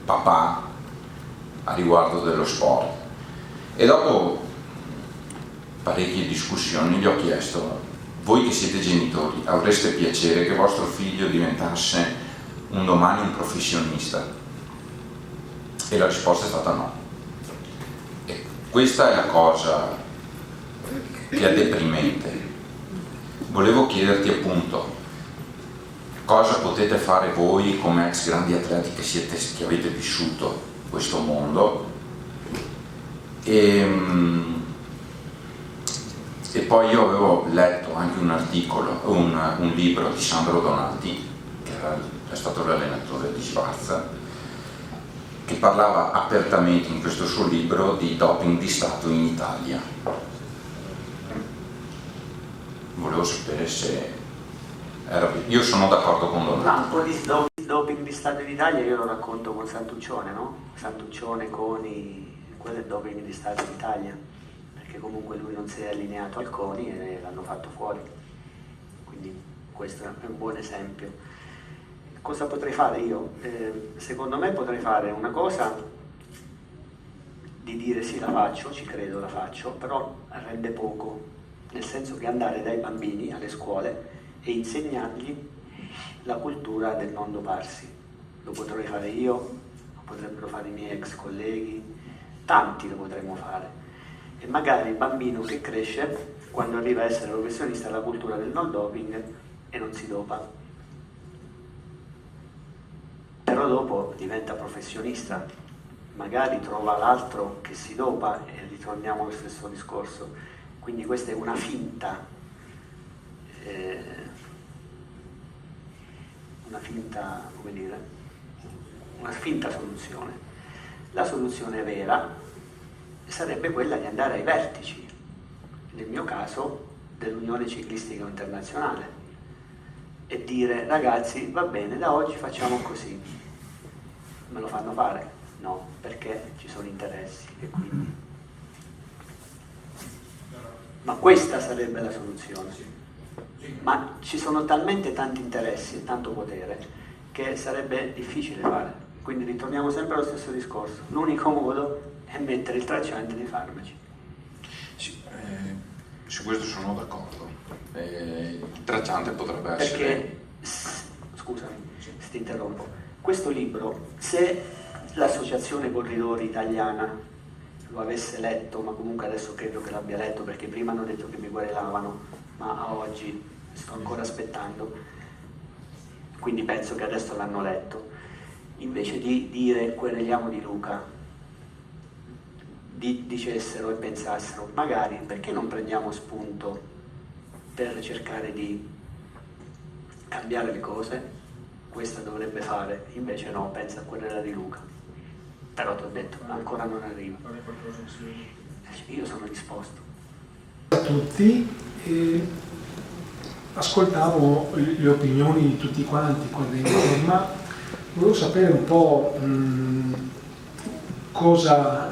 Speaker 10: papà a riguardo dello sport e dopo parecchie discussioni gli ho chiesto: voi che siete genitori, avreste piacere che vostro figlio diventasse un domani un professionista? E la risposta è stata no. E questa è la cosa che è deprimente. Volevo chiederti appunto cosa potete fare voi come ex grandi atleti che avete vissuto questo mondo, e poi io avevo letto anche un articolo, un libro di Sandro Donati, che è stato l'allenatore di Schwarza, che parlava apertamente in questo suo libro di doping di Stato in Italia. Volevo sapere se io sono d'accordo con Donati.
Speaker 3: Un po' di doping di Stato in Italia io lo racconto con Santuccione, no? Santuccione, CONI, quello è doping di Stato in Italia, perché comunque lui non si è allineato al CONI e l'hanno fatto fuori, quindi questo è un buon esempio. Cosa potrei fare io? Secondo me potrei fare una cosa di dire sì, la faccio, ci credo, la faccio, però rende poco, nel senso che andare dai bambini alle scuole e insegnargli la cultura del non doparsi. Lo potrei fare io, lo potrebbero fare i miei ex colleghi, tanti lo potremmo fare. E magari il bambino che cresce, quando arriva a essere professionista, ha la cultura del non doping e non si dopa. Però dopo diventa professionista, magari trova l'altro che si dopa e ritorniamo allo stesso discorso. Quindi questa è una finta, come dire, una finta soluzione. La soluzione vera sarebbe quella di andare ai vertici, nel mio caso dell'Unione Ciclistica Internazionale, e dire: ragazzi, va bene, da oggi facciamo così. Me lo fanno fare? No, perché ci sono interessi e quindi. Ma questa sarebbe la soluzione. Ma ci sono talmente tanti interessi e tanto potere che sarebbe difficile fare. Quindi ritorniamo sempre allo stesso discorso. L'unico modo è mettere il tracciante nei farmaci.
Speaker 10: Sì, su questo sono d'accordo. Il tracciante potrebbe essere...
Speaker 3: Perché, scusami se ti interrompo, questo libro, se l'associazione corridori italiana lo avesse letto, ma comunque adesso credo che l'abbia letto perché prima hanno detto che mi querelavano, ma a oggi sto ancora aspettando, quindi penso che adesso l'hanno letto, invece di dire quereliamo Di Luca, dicessero e pensassero: magari perché non prendiamo spunto per cercare di cambiare le cose? Questa dovrebbe fare, invece no, pensa a querela Di Luca. Però ti ho detto, ancora non arriva. Io sono disposto.
Speaker 11: A tutti, ascoltavo le opinioni di tutti quanti qua dentro, ma volevo sapere un po' cosa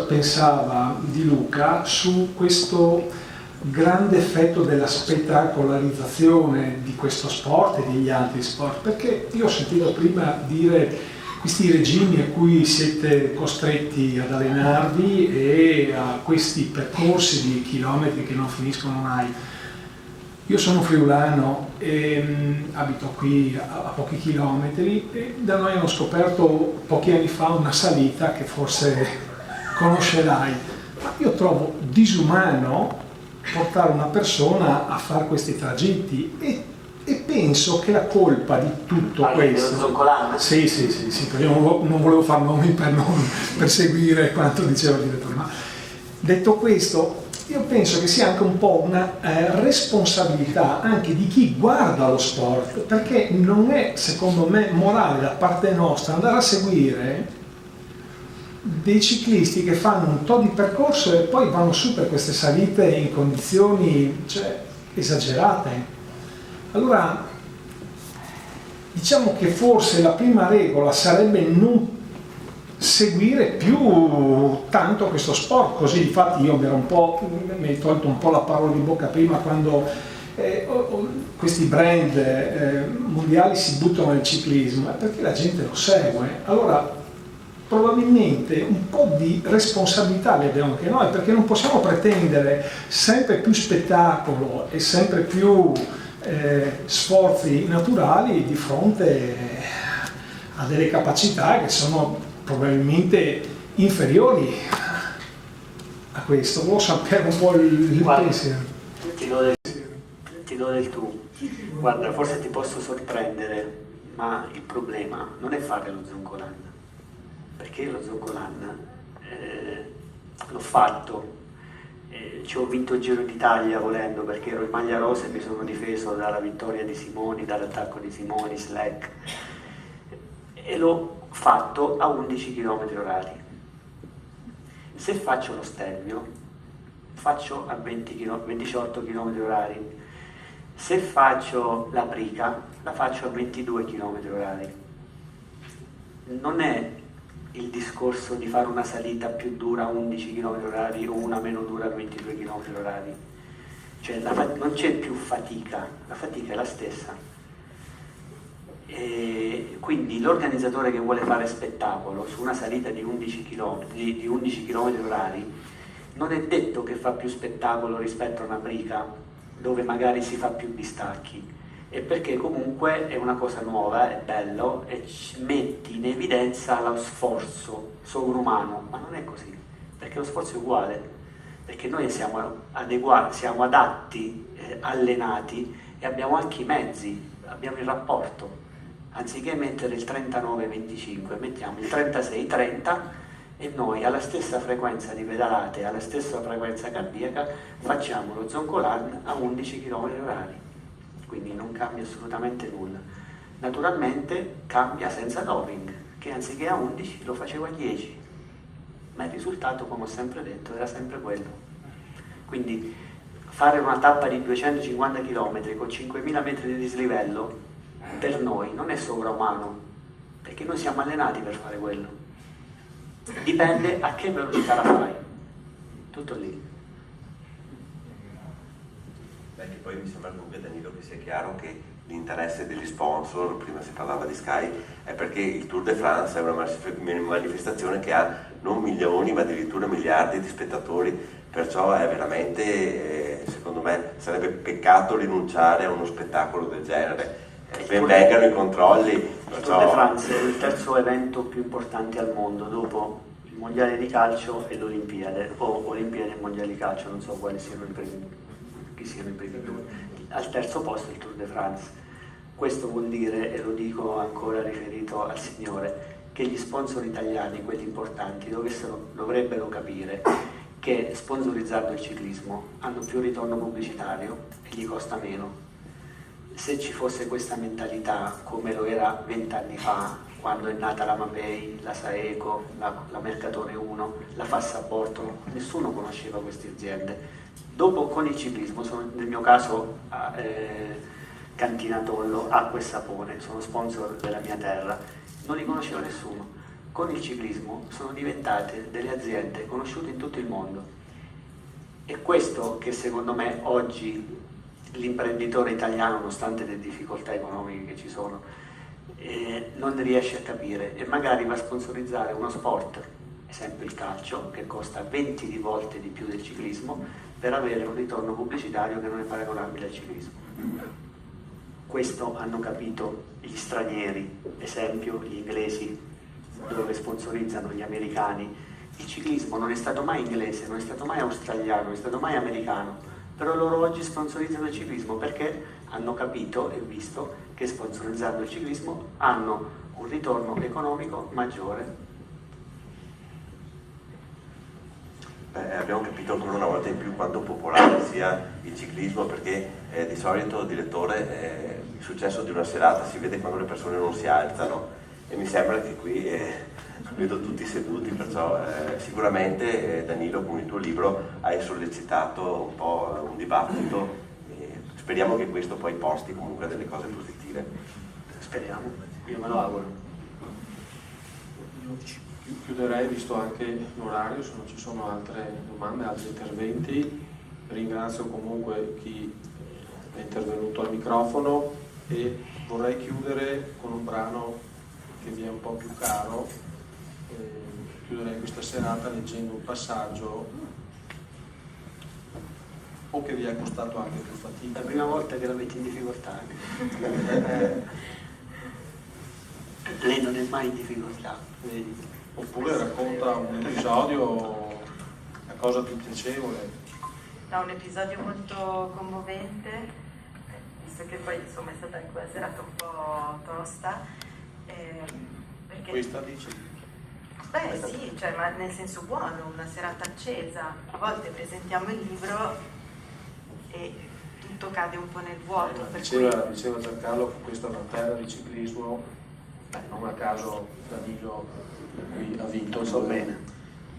Speaker 11: pensava Di Luca su questo grande effetto della spettacolarizzazione di questo sport e degli altri sport, perché io ho sentito prima dire questi regimi a cui siete costretti ad allenarvi e a questi percorsi di chilometri che non finiscono mai. Io sono friulano e abito qui a pochi chilometri e da noi hanno scoperto pochi anni fa una salita che forse conoscerai, ma io trovo disumano portare una persona a fare questi tragitti e penso che la colpa di tutto questo... Sì, perché io non volevo fare nomi per seguire quanto diceva il direttore, ma detto questo io penso che sia anche un po' una responsabilità anche di chi guarda lo sport, perché non è, secondo me, morale da parte nostra andare a seguire dei ciclisti che fanno un tot di percorso e poi vanno su per queste salite in condizioni esagerate. Allora, diciamo che forse la prima regola sarebbe non seguire più tanto questo sport, così infatti io mi hai tolto un po' la parola di bocca prima quando questi brand mondiali si buttano nel ciclismo, perché la gente lo segue. Allora probabilmente un po' di responsabilità le abbiamo anche noi, perché non possiamo pretendere sempre più spettacolo e sempre più sforzi naturali di fronte a delle capacità che sono probabilmente inferiori a questo. Volevo sapere un po' il pensiero.
Speaker 3: Ti do del tu. Guarda, forse ti posso sorprendere, ma il problema non è fare lo Zoncolan, perché lo Zoncolan l'ho fatto. Ci ho vinto il Giro d'Italia volendo, perché ero in maglia rosa e mi sono difeso dalla vittoria di Simoni, dall'attacco di Simoni, Slack, e l'ho fatto a 11 km/h. Se faccio lo Stelvio faccio a 28 km/h, se faccio la Prica la faccio a 22 km/h. Non è il discorso di fare una salita più dura a 11 km/h o una meno dura a 22 km/h, cioè non c'è più fatica, la fatica è la stessa. E quindi l'organizzatore che vuole fare spettacolo su una salita di 11 km/h non è detto che fa più spettacolo rispetto a una Prica dove magari si fa più distacchi, e perché comunque è una cosa nuova, è bello e metti in evidenza lo sforzo sovrumano, ma non è così, perché lo sforzo è uguale, perché noi siamo adeguati, siamo adatti, allenati e abbiamo anche i mezzi, abbiamo il rapporto. Anziché mettere il 39-25 mettiamo il 36-30 e noi alla stessa frequenza di pedalate, alla stessa frequenza cardiaca facciamo lo zoncolan a 11 km/h, quindi non cambia assolutamente nulla. Naturalmente cambia senza doping, che anziché a 11 lo facevo a 10, ma il risultato, come ho sempre detto, era sempre quello. Quindi fare una tappa di 250 km con 5.000 metri di dislivello per noi non è sovrumano, perché noi siamo allenati per fare quello. Dipende a che velocità la fai, tutto lì.
Speaker 2: Beh, che poi mi sembra comunque, Danilo, che sia chiaro che l'interesse degli sponsor, prima si parlava di Sky, è perché il Tour de France è una manifestazione che ha non milioni ma addirittura miliardi di spettatori, perciò è veramente, secondo me, sarebbe peccato rinunciare a uno spettacolo del genere. Ben vengano i controlli.
Speaker 3: Il Tour de France è il terzo evento più importante al mondo dopo il mondiale di calcio e l'Olimpiade, o Olimpiade e mondiale di calcio, non so quali siano i primi, chi siano i primi due. Al terzo posto il Tour de France. Questo vuol dire, e lo dico ancora riferito al signore, che gli sponsor italiani, quelli importanti, dovrebbero capire che sponsorizzando il ciclismo hanno più ritorno pubblicitario e gli costa meno. Se ci fosse questa mentalità, come lo era 20 anni fa, quando è nata la Mapei, la Saeco, la Mercatore 1, la Fassaporto, nessuno conosceva queste aziende. Dopo con il ciclismo, nel mio caso Cantina Tollo, Acqua e Sapone, sono sponsor della mia terra, non li conosceva nessuno. Con il ciclismo sono diventate delle aziende conosciute in tutto il mondo. E questo che secondo me oggi l'imprenditore italiano, nonostante le difficoltà economiche che ci sono, non riesce a capire e magari va a sponsorizzare uno sport, esempio il calcio, che costa 20 volte di più del ciclismo, per avere un ritorno pubblicitario che non è paragonabile al ciclismo. Questo hanno capito gli stranieri, esempio gli inglesi, dove sponsorizzano gli americani. Il ciclismo non è stato mai inglese, non è stato mai australiano, non è stato mai americano, però loro oggi sponsorizzano il ciclismo perché hanno capito e visto che sponsorizzando il ciclismo hanno un ritorno economico maggiore.
Speaker 2: Abbiamo capito ancora una volta in più quanto popolare sia il ciclismo, perché di solito, direttore, il successo di una serata si vede quando le persone non si alzano, e mi sembra che qui vedo tutti seduti, perciò sicuramente Danilo, con il tuo libro hai sollecitato un po' un dibattito, e speriamo che questo poi porti comunque delle cose positive.
Speaker 3: Speriamo, io me lo auguro.
Speaker 1: Chiuderei, visto anche l'orario, se non ci sono altre domande, altri interventi. Ringrazio comunque chi è intervenuto al microfono e vorrei chiudere con un brano che vi è un po' più caro. Chiuderei questa serata leggendo un passaggio o che vi è costato anche più fatica.
Speaker 3: La prima volta che la metti in difficoltà. Lei non è mai in difficoltà, vedi?
Speaker 1: Oppure racconta un episodio, una cosa più piacevole.
Speaker 4: No, un episodio molto commovente, visto che poi insomma è stata anche una serata un po' tosta. Perché...
Speaker 1: Questa dici?
Speaker 4: Beh sì, cioè, ma nel senso buono, una serata accesa. A volte presentiamo il libro e tutto cade un po' nel vuoto.
Speaker 1: Diceva Giancarlo che questa è una terra di ciclismo, non a caso Danilo qui ha vinto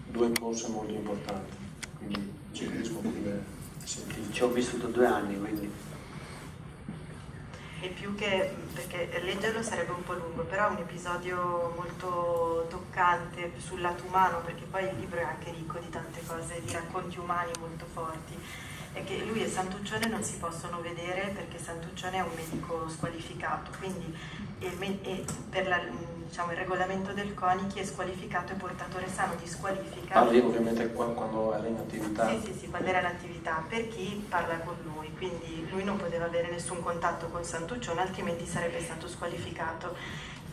Speaker 1: due corse molto importanti, quindi il ciclismo come sentito.
Speaker 3: Ci ho vissuto 2 anni, quindi.
Speaker 4: E più che, perché leggerlo sarebbe un po' lungo, però è un episodio molto toccante sul lato umano, perché poi il libro è anche ricco di tante cose, di racconti umani molto forti. È che lui e Santuccione non si possono vedere perché Santuccione è un medico squalificato, quindi per diciamo, il regolamento del CONI, chi è squalificato è portatore sano di squalifica.
Speaker 1: Parli ovviamente quando era in attività.
Speaker 4: Sì, quando era in attività, per chi parla con lui, quindi lui non poteva avere nessun contatto con Santuccione, altrimenti sarebbe stato squalificato.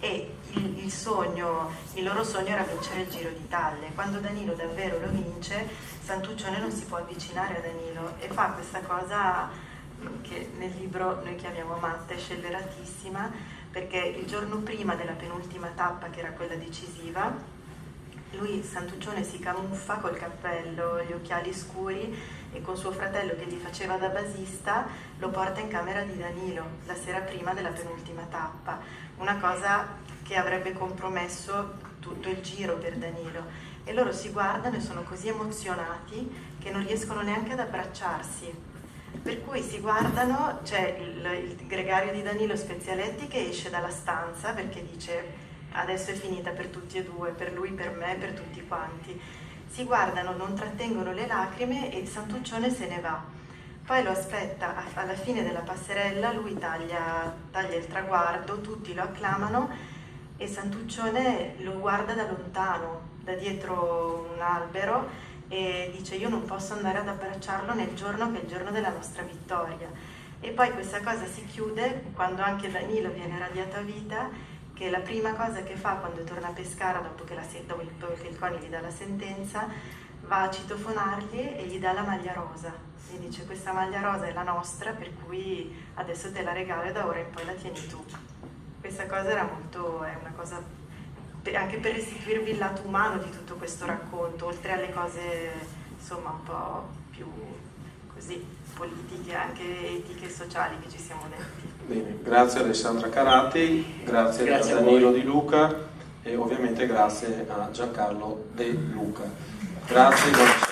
Speaker 4: E il loro sogno era vincere il Giro d'Italia. Quando Danilo davvero lo vince, Santuccione non si può avvicinare a Danilo e fa questa cosa che nel libro noi chiamiamo matta e scelleratissima, perché il giorno prima della penultima tappa, che era quella decisiva, Santuccione si camuffa col cappello, gli occhiali scuri e con suo fratello che gli faceva da basista lo porta in camera di Danilo la sera prima della penultima tappa, una cosa che avrebbe compromesso tutto il giro per Danilo, e loro si guardano e sono così emozionati che non riescono neanche ad abbracciarsi, per cui si guardano, c'è il gregario di Danilo Spezialetti che esce dalla stanza perché dice adesso è finita per tutti e due, per lui, per me, per tutti quanti. Si guardano, non trattengono le lacrime e Santuccione se ne va. Poi lo aspetta alla fine della passerella, lui taglia il traguardo, tutti lo acclamano e Santuccione lo guarda da lontano, da dietro un albero, e dice io non posso andare ad abbracciarlo nel giorno che è il giorno della nostra vittoria. E poi questa cosa si chiude quando anche Danilo viene radiato a vita, che la prima cosa che fa quando torna a Pescara dopo che il CONI gli dà la sentenza, va a citofonargli e gli dà la maglia rosa, gli dice questa maglia rosa è la nostra, per cui adesso te la regalo e da ora in poi la tieni tu. Questa cosa è una cosa anche per restituirvi il lato umano di tutto questo racconto, oltre alle cose insomma un po' più così politiche, anche etiche e sociali che ci siamo detti.
Speaker 1: Bene, grazie Alessandra Carati, grazie a Danilo Di Luca e ovviamente grazie a Giancarlo De Luca. Grazie.